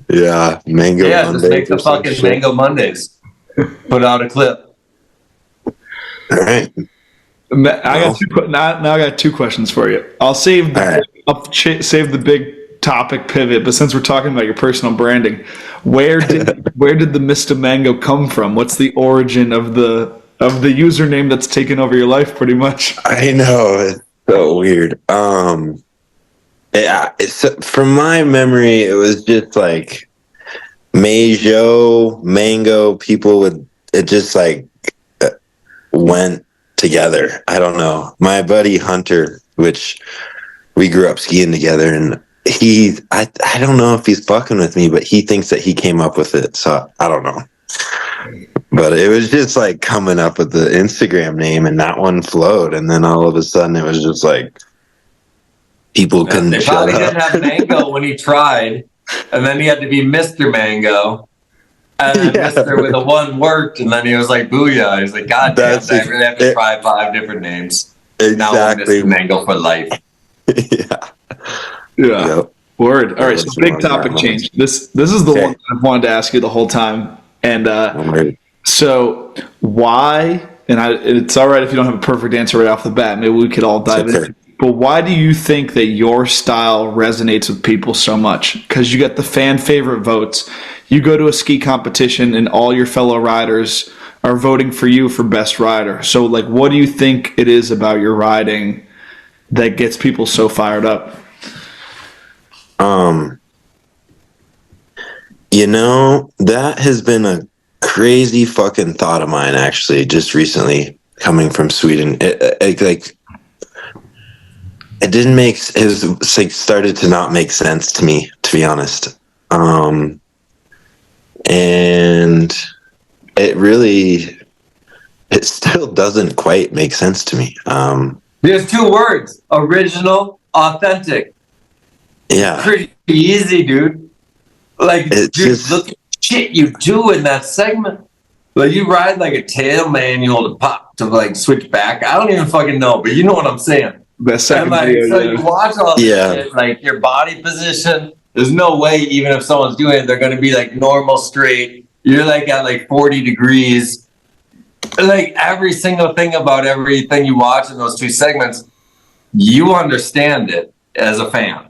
Yeah, mango. Yeah, just make the fucking mango Mondays. Put out a clip. All right. I got two questions for you. I'll save the big topic pivot, but since we're talking about your personal branding, where did the Mr. Mageau come from? What's the origin of the username that's taken over your life, pretty much? I know, it's so weird. From my memory, it was just like Mageau, mango. People would it just like went together. I don't know. My buddy Hunter, which we grew up skiing together, and I don't know if he's fucking with me, but he thinks that he came up with it. So I don't know. But it was just like coming up with the Instagram name, and that one flowed, and then all of a sudden it was just like people couldn't shut up. They probably didn't have mango when he tried, and then he had to be Mr. Mageau. And then Mr. with a one worked, and then he was like, booyah. He was like, God damn, I really have to try 5 different names. Exactly. Now I'm Mr. Mageau for life. Yeah. Yep. Word. All right, so big topic change. This is the one that I've wanted to ask you the whole time. And so why, and it's all right if you don't have a perfect answer right off the bat. Maybe we could all dive in. But why do you think that your style resonates with people so much? Because you get the fan favorite votes. You go to a ski competition and all your fellow riders are voting for you for best rider. So, like, what do you think it is about your riding that gets people so fired up? That has been a crazy fucking thought of mine, actually, just recently coming from Sweden. It didn't make it started to not make sense to me, to be honest. And it still doesn't quite make sense to me. There's 2 words: original, authentic. Yeah, pretty easy, dude. Like, dude, look at shit you do in that segment. Like, you ride like a tail manual to pop to like switch back. I don't even fucking know, but you know what I'm saying. Best second video, so you watch all this shit, like your body position. There's no way, even if someone's doing it, they're going to be like normal straight. You're like at like 40 degrees. Like every single thing about everything you watch in those 2 segments, you understand it as a fan.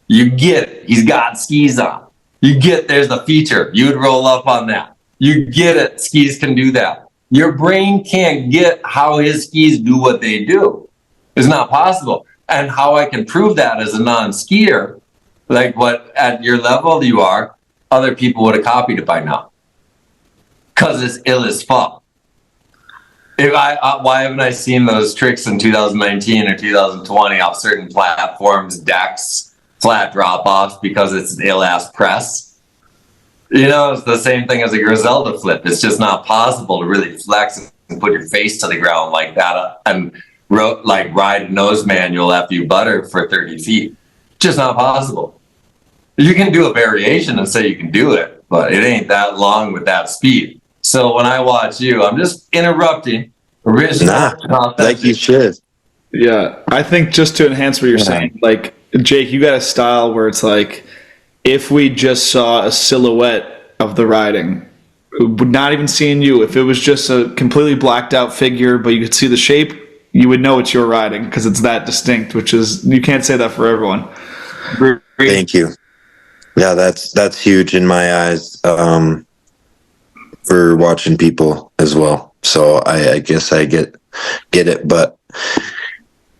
You get it. He's got skis on. You get there's a feature. You'd roll up on that. You get it. Skis can do that. Your brain can't get how his skis do what they do. It's not possible. And how I can prove that as a non-skier, like what at your level you are, other people would have copied it by now. Because it's ill as fuck. Why haven't I seen those tricks in 2019 or 2020 off certain platforms, decks, flat drop-offs, because it's an ill-ass press? You know, it's the same thing as a Griselda flip. It's just not possible to really flex and put your face to the ground like that and ride nose manual after you butter for 30 feet. Just not possible. You can do a variation and say you can do it, but it ain't that long with that speed. So when I watch you, I'm just interrupting. Original, like you should. Yeah, I think just to enhance what you're saying, like, Jake, you got a style where it's like, if we just saw a silhouette of the riding, not even seeing you, if it was just a completely blacked out figure, but you could see the shape, you would know it's your riding because it's that distinct, which is, you can't say that for everyone. Thank you. Yeah, that's huge in my eyes, for watching people as well. So I guess I get it, but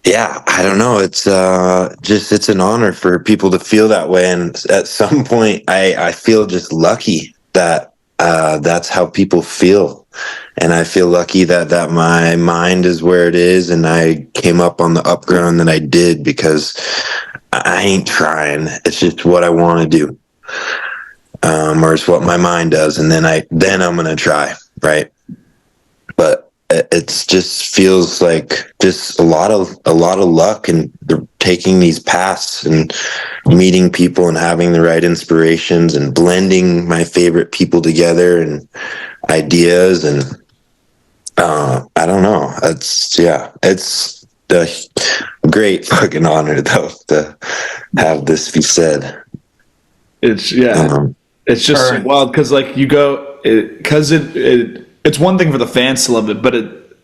yeah, I don't know. It's it's an honor for people to feel that way, and at some point, I feel just lucky that that's how people feel, and I feel lucky that my mind is where it is, and I came up on the up ground that I did because I ain't trying. It's just what I want to do, or it's what my mind does, and then I'm gonna try, right? But it's just feels like just a lot of luck and taking these paths and meeting people and having the right inspirations and blending my favorite people together and ideas, and I don't know. It's a great fucking honor though to have this be said. It's it's just wild because like you go because it's one thing for the fans to love it, but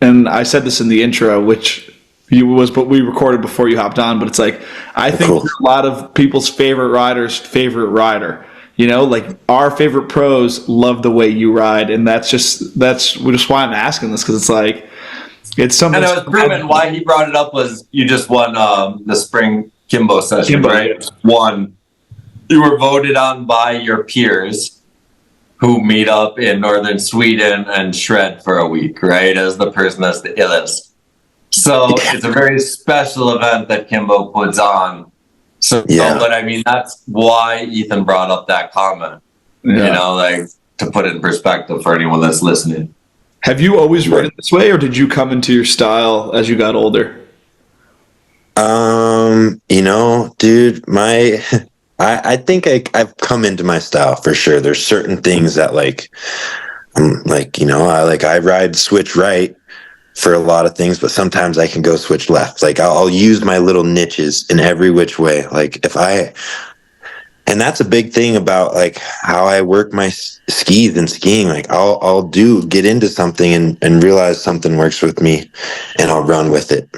and I said this in the intro, which but we recorded before you hopped on, but it's like I think Cool. you're a lot of people's favorite rider's favorite rider. You know, like our favorite pros love the way you ride, and that's just why I'm asking this, because it's like it's something. And it was proven why he brought it up was you just won the spring Kimbo session, right? Yeah. One, you were voted on by your peers who meet up in northern Sweden and shred for a week, right? As the person that's the illest. So it's a very special event that Kimbo puts on. So, but I mean, that's why Ethan brought up that comment, you know, like to put it in perspective for anyone that's listening. Have you always ridden this way, or did you come into your style as you got older? You know, dude, I think I've come into my style for sure. There's certain things that like, I'm like, you know, I ride switch right for a lot of things, but sometimes I can go switch left. Like I'll use my little niches in every which way. Like and that's a big thing about like how I work my skis and skiing. Like I'll get into something and realize something works with me, and I'll run with it.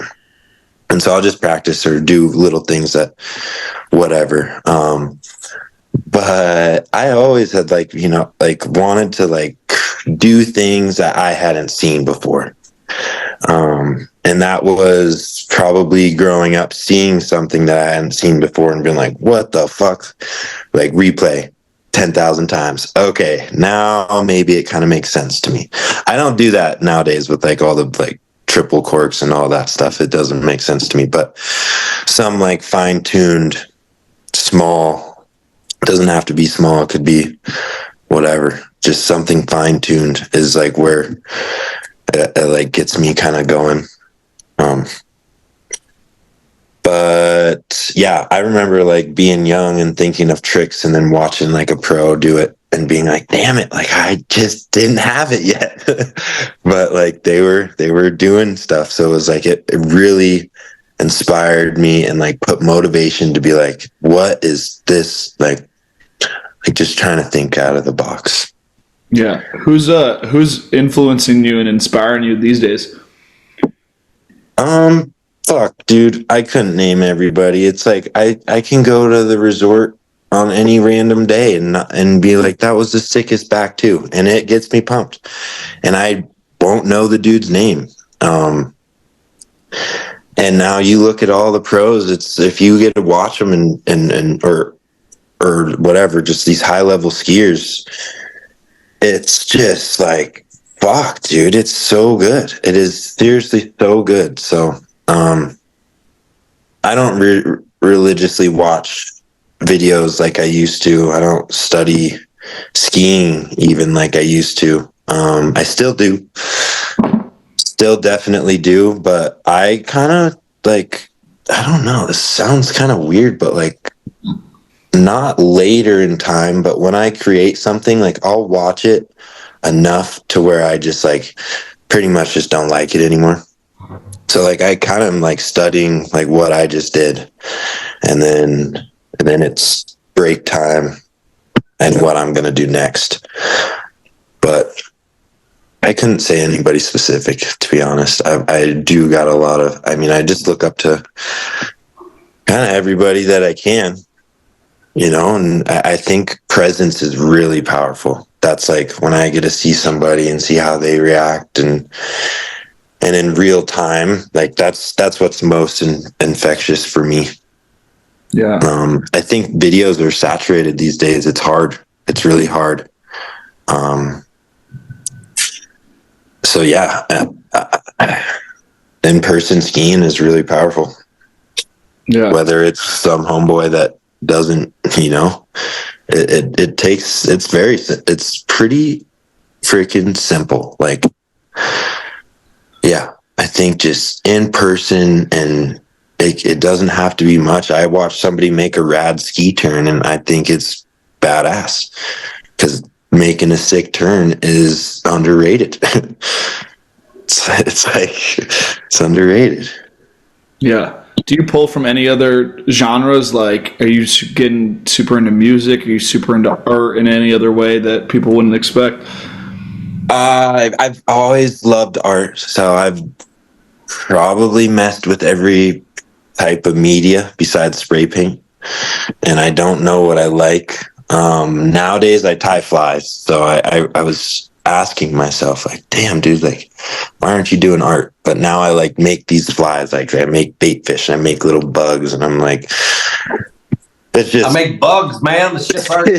And so I'll just practice or do little things that whatever. But I always had like, you know, like wanted to like do things that I hadn't seen before. And that was probably growing up, seeing something that I hadn't seen before and being like, what the fuck? Like replay 10,000 times. Okay, now maybe it kind of makes sense to me. I don't do that nowadays with like all the like triple corks and all that stuff. It doesn't make sense to me, but some like fine-tuned small, it doesn't have to be small, it could be whatever, just something fine-tuned is like where it like gets me kind of going. But yeah, I remember like being young and thinking of tricks and then watching like a pro do it and being like, damn it, like I just didn't have it yet. But like they were doing stuff. So it was like it really inspired me and like put motivation to be like, what is this? Like just trying to think out of the box. Yeah. Who's influencing you and inspiring you these days? Fuck, dude, I couldn't name everybody. It's like I can go to the resort on any random day and be like, that was the sickest back too, and it gets me pumped. And I won't know the dude's name. And now you look at all the pros. It's if you get to watch them and or whatever, just these high level skiers. It's just like, fuck, dude, it's so good. It is seriously so good. So, I don't religiously watch videos like I used to. I don't study skiing even like I used to. I still do. Still definitely do, but I kind of like, I don't know, this sounds kind of weird, but like not later in time, but when I create something, like I'll watch it enough to where I just like pretty much just don't like it anymore. So like I kind of am like studying like what I just did, and then it's break time, what I'm going to do next. But I couldn't say anybody specific, to be honest. I do got a lot of, I just look up to kind of everybody that I can, and I think presence is really powerful. That's like when I get to see somebody and see how they react and in real time, like that's what's most infectious for me. Yeah. I think videos are saturated these days. It's hard. It's really hard. So yeah, in-person skiing is really powerful. Yeah. Whether it's some homeboy that doesn't, it's pretty freaking simple. Like, yeah, I think just in person, and it doesn't have to be much. I watched somebody make a rad ski turn and I think it's badass, because making a sick turn is underrated. it's underrated. Yeah. Do you pull from any other genres? Like, are you getting super into music? Are you super into art in any other way that people wouldn't expect? I've always loved art, so I've probably messed with every type of media besides spray paint, and I don't know what I like. Nowadays I tie flies, so I was asking myself, like, damn dude, like, why aren't you doing art? But now I like make these flies, like I make bait fish, I make little bugs, and I'm like, it's just, I make bugs, man. The shit's hard.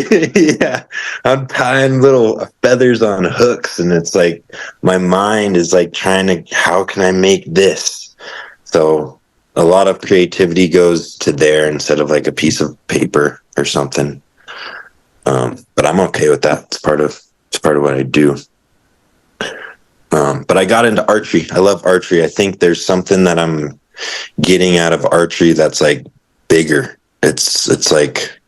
yeah, I'm tying little feathers on hooks, and it's like my mind is like trying to, how can I make this? So a lot of creativity goes to there instead of like a piece of paper or something. But I'm okay with that. It's part of what I do. But I got into archery. I love archery. I think there's something that I'm getting out of archery that's like bigger. It's like,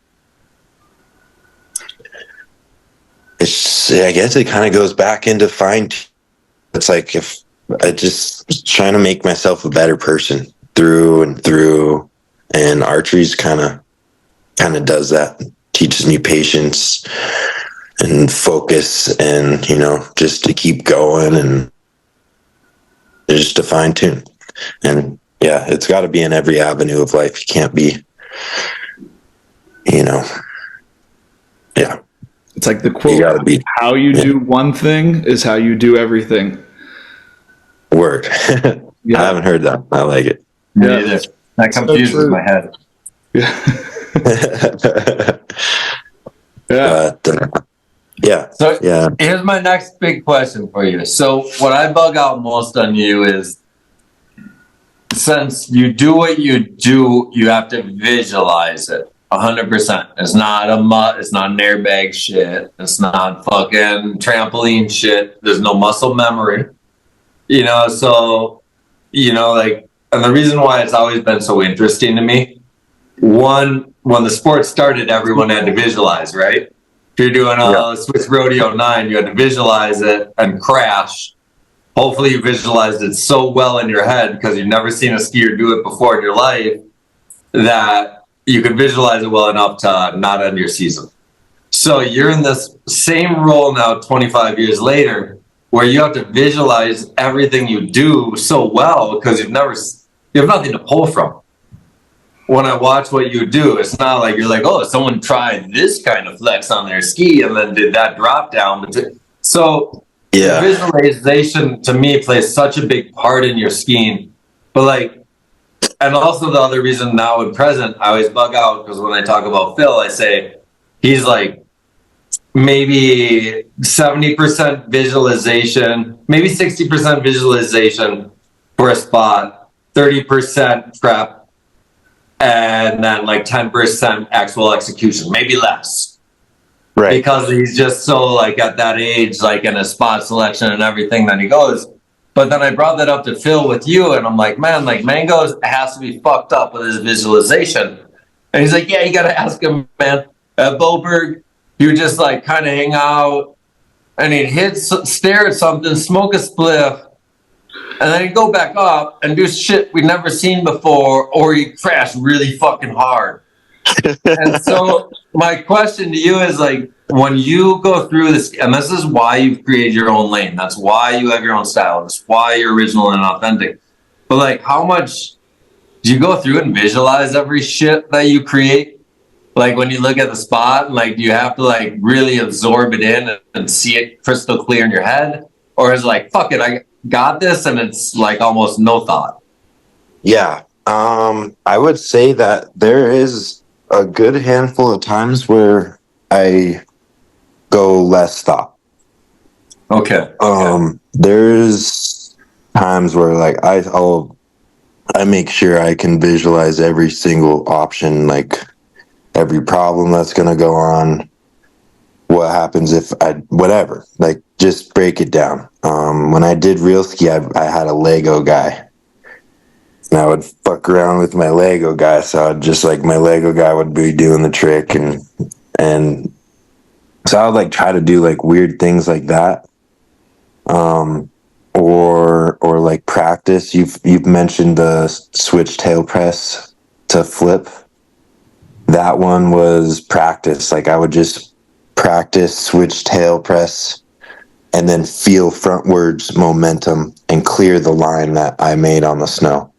I guess it kind of goes back into it's like, if I just trying to make myself a better person through and through, and archery's kind of does that. Teaches me patience and focus, and just to keep going and just to fine tune. And yeah, it's got to be in every avenue of life. You can't be, yeah. It's like the quote, You gotta be, how you do one thing is how you do everything. word. Yeah. I haven't heard that. I like it. Me Yeah. either. That confuses true. my head. Yeah. But yeah. So Yeah. here's my next big question for you. So what I bug out most on you is, since you do what you do, you have to visualize it 100%. It's not it's not an airbag shit. It's not fucking trampoline shit. There's no muscle memory. So, like, and the reason why it's always been so interesting to me, one, when the sport started, everyone had to visualize, right? If you're doing a Swiss Rodeo 9, you had to visualize it and crash. Hopefully you visualized it so well in your head, because you've never seen a skier do it before in your life, that you could visualize it well enough to not end your season. So you're in this same role now 25 years later, where you have to visualize everything you do so well, because you have nothing to pull from. When I watch what you do, it's not like you're like, oh, someone tried this kind of flex on their ski and then did that drop down. So Yeah. visualization to me plays such a big part in your skiing. But like, and also the other reason now in present, I always bug out, because when I talk about Phil, I say he's like maybe 70% visualization, maybe 60% visualization for a spot, 30% prep, and then like 10% actual execution, maybe less. Right. Because he's just so like at that age, like in a spot selection and everything that he goes. But then I brought that up to Phil with you, and I'm like, man, like Mageau has to be fucked up with his visualization. And he's like, yeah, you got to ask him, man. At Boberg, he would just like kind of hang out, and he'd stare at something, smoke a spliff, and then he'd go back up and do shit we'd never seen before, or he'd crash really fucking hard. And so my question to you is like, when you go through this, and this is why you've created your own lane. That's why you have your own style. That's why you're original and authentic. But like, how much do you go through and visualize every shit that you create? Like when you look at the spot, like, do you have to like really absorb it in and see it crystal clear in your head? Or is it like, fuck it, I got this, and it's like almost no thought? Yeah. I would say that there is a good handful of times where I go less thought. Okay. There's times where like I make sure I can visualize every single option, like every problem that's gonna go on, what happens if whatever, like just break it down. When I did real ski, I had a Lego guy. And I would fuck around with my Lego guy, so I'd just like my Lego guy would be doing the trick, and so I would like try to do like weird things like that, or like practice. You've mentioned the switch tail press to flip. That one was practice. Like I would just practice switch tail press, and then feel frontwards momentum and clear the line that I made on the snow.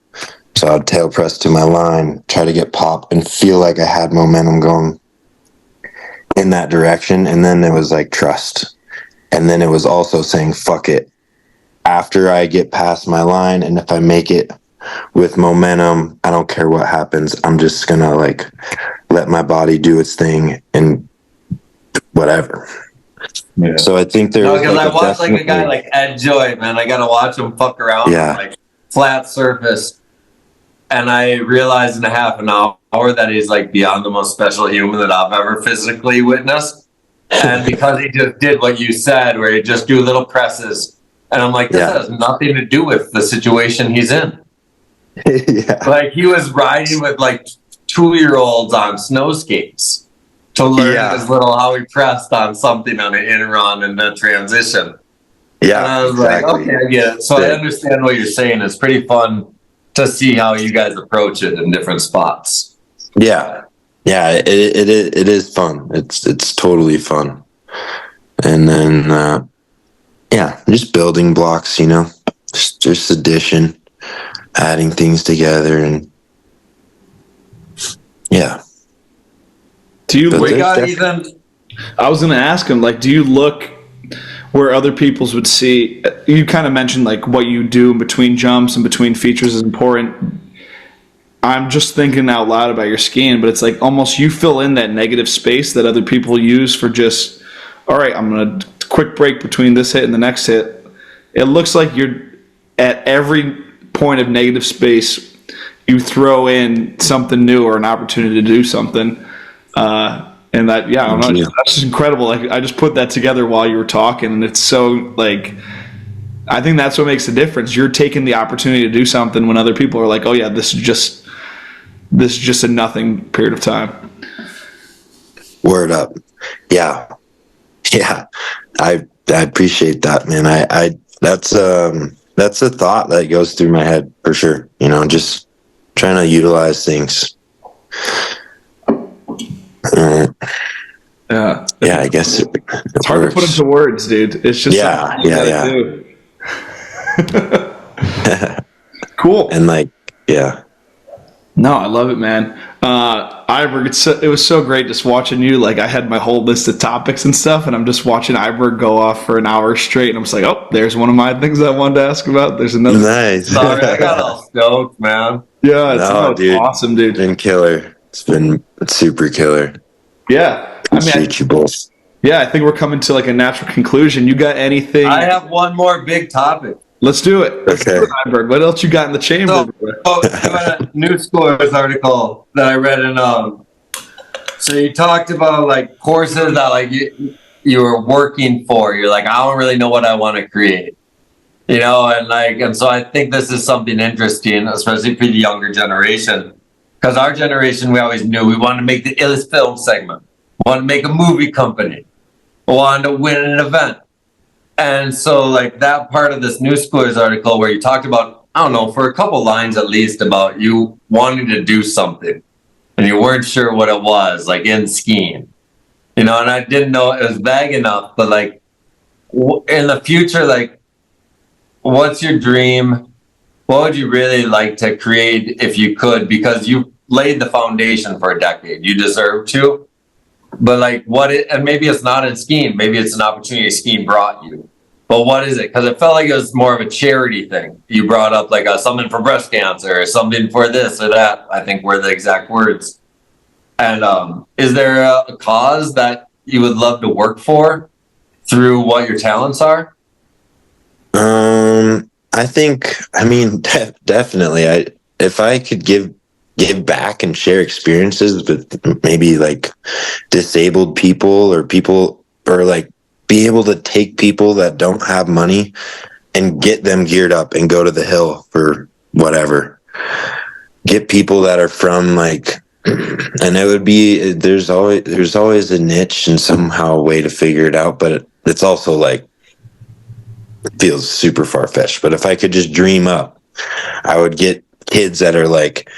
So I'd tail press to my line, try to get pop, and feel like I had momentum going in that direction. And then it was like trust. And then it was also saying, fuck it. After I get past my line, and if I make it with momentum, I don't care what happens. I'm just going to like let my body do its thing and whatever. Yeah. So I think there's because I watch like a guy like Ed Joy, man. I got to watch him fuck around on like flat surface. And I realized in a half an hour that he's like beyond the most special human that I've ever physically witnessed. And because he just did what you said, where he just do little presses. And I'm like, this has nothing to do with the situation he's in. Like he was riding with like 2-year-olds on snow skates to learn this little how he pressed on something on an in run and a transition. Yeah. And I was like, okay, I get it. So I understand what you're saying. It's pretty fun to see how you guys approach it in different spots. Yeah, it is fun. It's totally fun. And then just building blocks, just addition, adding things together, and Do you look? I was going to ask him, like, do you look where other people's would see? You kind of mentioned like what you do in between jumps and between features is important. I'm just thinking out loud about your skiing, but it's like almost you fill in that negative space that other people use for just, all right, I'm going to quick break between this hit and the next hit. It looks like you're at every point of negative space, you throw in something new or an opportunity to do something. And that, I don't know, that's just incredible. Like, I just put that together while you were talking, and it's so, like, I think that's what makes the difference. You're taking the opportunity to do something when other people are like, oh yeah, this is just a nothing period of time. Word up. Yeah. I appreciate that, man. I that's a thought that goes through my head for sure. Just trying to utilize things. I guess it's hard to put into words, dude. It's just cool. And like, no, I love it, man. Iberg, it was so great just watching you. Like, I had my whole list of topics and stuff, and I'm just watching Iberg go off for an hour straight, and I'm just like, oh, there's one of my things I wanted to ask about. There's another. Nice. Sorry, I got all stoked, man. Yeah, it's awesome, dude. It's been killer. It's super killer. Yeah. Appreciate you both. Yeah, I think we're coming to like a natural conclusion. You got anything? I have one more big topic. Let's do it. Okay. What else you got in the chamber? So a News Scores article that I read in so you talked about like courses that like you were working for. You're like, I don't really know what I want to create. And so I think this is something interesting, especially for the younger generation. Because our generation, we always knew we wanted to make the illest film segment. We wanted to make a movie company. We wanted to win an event. And so, like, that part of this News Scores article where you talked about, I don't know, for a couple lines at least, about you wanting to do something and you weren't sure what it was, like in skiing. You know, and I didn't know it was vague enough, but like in the future, like what's your dream? What would you really like to create if you could? Because you laid the foundation for a decade. You deserve to. But like and maybe it's not in skiing. Maybe it's an opportunity skiing brought you. But what is it? Because it felt like it was more of a charity thing. You brought up like something for breast cancer or something for this or that, I think were the exact words. And is there a cause that you would love to work for through what your talents are? Definitely. If I could give back and share experiences with maybe like disabled people or like be able to take people that don't have money and get them geared up and go to the hill for whatever. Get people that are from like, and it would be, there's always a niche and somehow a way to figure it out, but it's also like, it feels super far-fetched. But if I could just dream up, I would get kids that are like,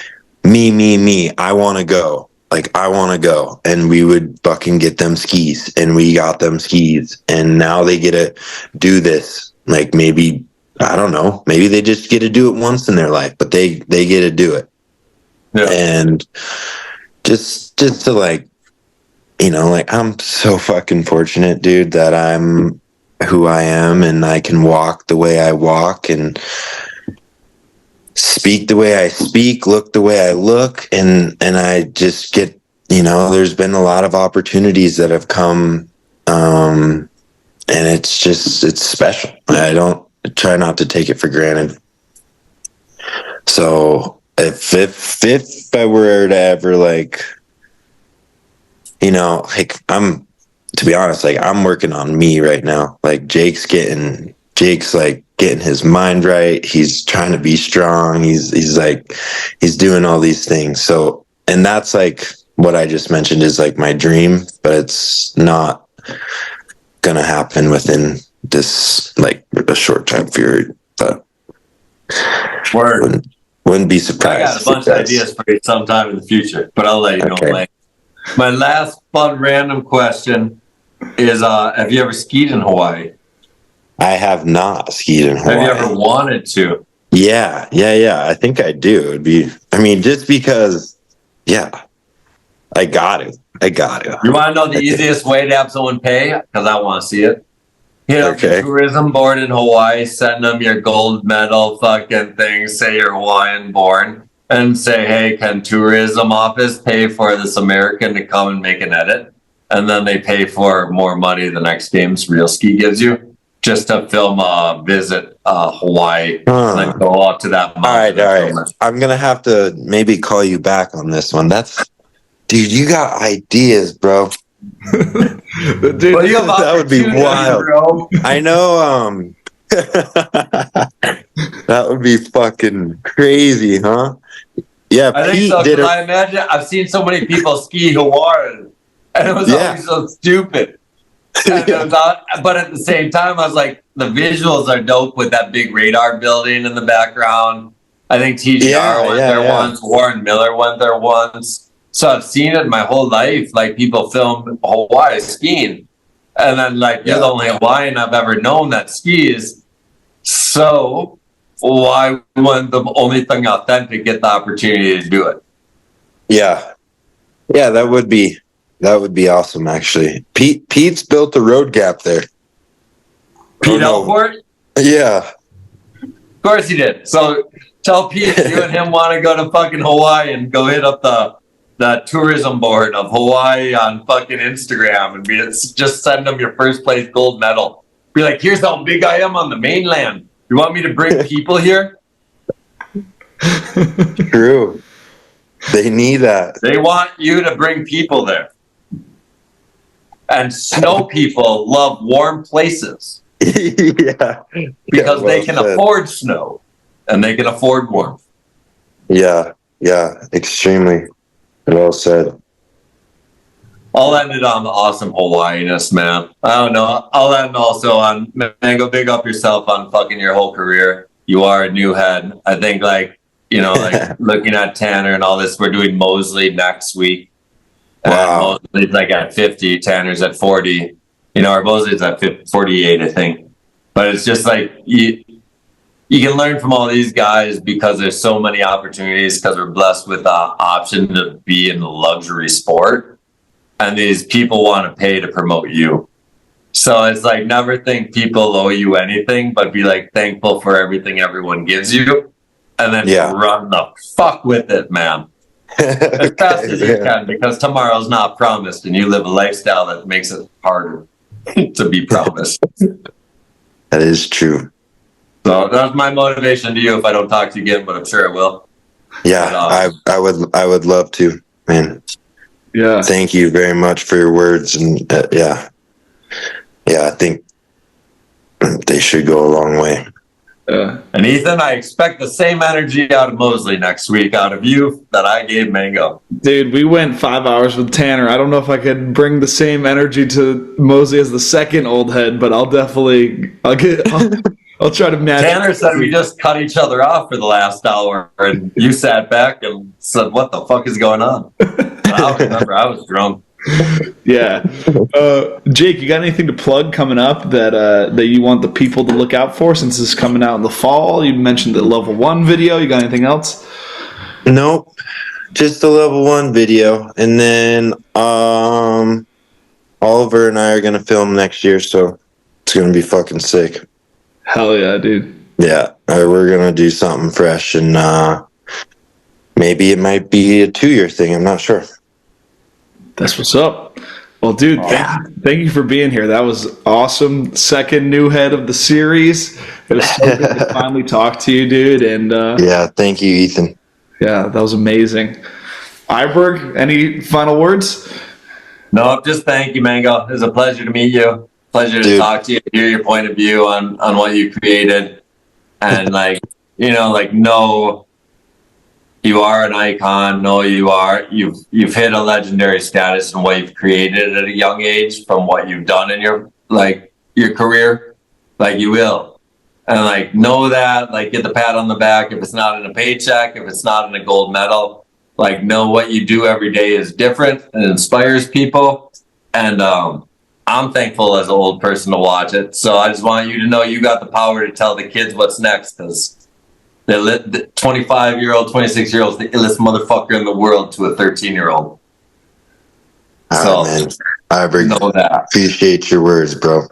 me, I want to go. Like, I want to go. And we would fucking get them skis, and we got them skis. And now they get to do this. Like, maybe, I don't know, maybe they just get to do it once in their life, but they get to do it. Yeah. And just to like, you know, like, I'm so fucking fortunate, dude, that I'm who I am and I can walk the way I walk and speak the way I speak, look the way I look, and I just get, you know, there's been a lot of opportunities that have come, and it's special. I try not to take it for granted. So if I were to ever like, you know, like to be honest, like I'm working on me right now. Like Jake's like getting his mind right. He's trying to be strong. He's doing all these things. So, and that's like what I just mentioned is like my dream, but it's not gonna happen within this like a short time period. But wouldn't be surprised. I got a bunch of ideas for you sometime in the future, but I'll let you know. Like, my last fun random question is: have you ever skied in Hawaii? I have not skied in Hawaii. Have you ever wanted to? Yeah. I think I do. It'd be, I mean, just because, yeah, I got it. You want to know the easiest way to have someone pay? Because I want to see it. Hit up the tourism board in Hawaii, send them your gold medal fucking thing, say you're Hawaiian born, and say, hey, can tourism office pay for this American to come and make an edit? And then they pay for more money the next game's Real Ski gives you, just to film a visit Hawaii and then go out to that mountain. All right. I'm going to have to maybe call you back on this one. Dude, you got ideas, bro. Dude, that would be wild. Bro. I know. That would be fucking crazy, huh? Yeah, I think so. I imagine I've seen so many people ski Hawaii, and it was always so stupid. But at the same time, I was like, the visuals are dope with that big radar building in the background. I think TGR went there once. Warren Miller went there once. So I've seen it my whole life. Like people film Hawaii skiing, and then like you're the only Hawaiian I've ever known that skis. So why wouldn't the only thing authentic get the opportunity to do it? Yeah, that would be awesome. Actually, Pete's built a road gap there. Pete Elford? Yeah, of course he did. So tell Pete you and him want to go to fucking Hawaii and go hit up the tourism board of Hawaii on fucking Instagram and just send them your first place gold medal. Be like, here's how big I am on the mainland. You want me to bring people here? True. They need that. They want you to bring people there. And snow people love warm places. Because they can afford snow and they can afford warmth. Yeah, extremely. Well said. I'll end it on the awesome Hawaiian-ness, man. I don't know. I'll end also on, man, go big up yourself on fucking your whole career. You are a new head. I think, like, you know, like looking at Tanner and all this, we're doing Mosley next week. And Mosley's like at 50, Tanner's at 40. Or Mosley's at 48, I think. But it's just like you can learn from all these guys because there's so many opportunities because we're blessed with the option to be in the luxury sport. And these people want to pay to promote you. So it's like never think people owe you anything, but be like thankful for everything everyone gives you. And then run the fuck with it, man. As fast as you can, because tomorrow's not promised and you live a lifestyle that makes it harder to be promised. That is true. So that's my motivation to you if I don't talk to you again, but I'm sure I will. Yeah, but, I would love to, man. Yeah. Thank you very much for your words. And yeah, I think they should go a long way. And Ethan, I expect the same energy out of Mosley next week, out of you, that I gave Mageau. Dude, we went 5 hours with Tanner. I don't know if I could bring the same energy to Mosley as the second old head, but I'll try to match. Tanner said we just cut each other off for the last hour, and you sat back and said, "What the fuck is going on?" I remember I was drunk. Yeah. Jake, you got anything to plug coming up that you want the people to look out for since it's coming out in the fall? You mentioned the level 1 video. You got anything else? Nope. Just the level 1 video. And then Oliver and I are going to film next year, so it's going to be fucking sick. Hell yeah, dude. Yeah. We're going to do something fresh, and maybe it might be a 2-year thing. I'm not sure. That's what's up. Well, dude, thank you for being here. That was awesome. Second new head of the series. It was so good to finally talk to you, dude. And yeah, thank you, Ethan. Yeah, that was amazing. Iberg, any final words? No, just thank you, Mageau. It was a pleasure to meet you. Pleasure to talk to you, hear your point of view on what you created. And know you are an icon. No, you've hit a legendary status in what you've created at a young age from what you've done in your career. Like you will. And know that, get the pat on the back. If it's not in a paycheck, if it's not in a gold medal, know what you do every day is different and inspires people. And I'm thankful as an old person to watch it. So I just want you to know you got the power to tell the kids what's next, because the 25-year-old, 26-year-old is the illest motherfucker in the world to a 13-year-old. So, man. I know that. Appreciate your words, bro.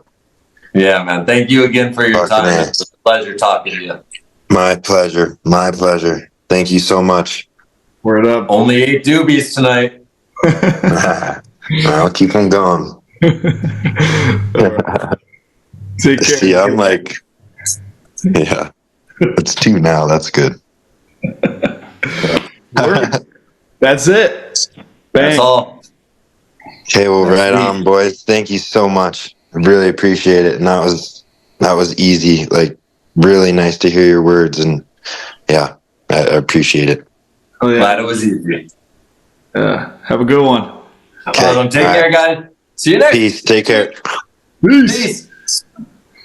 Yeah, man. Thank you again for your time. It's a pleasure talking to you. My pleasure. My pleasure. Thank you so much. Word up. Only 8 doobies tonight. I'll keep them going. Take care. See, I'm yeah. It's 2 now. That's good. That's it. Bang. That's all. Okay, well, right on, boys. Thank you so much. I really appreciate it. And that was easy. Really nice to hear your words. And yeah, I appreciate it. Oh, yeah. Glad it was easy. Have a good one. Okay. Take care, guys. See you next. Peace. Take care. Peace.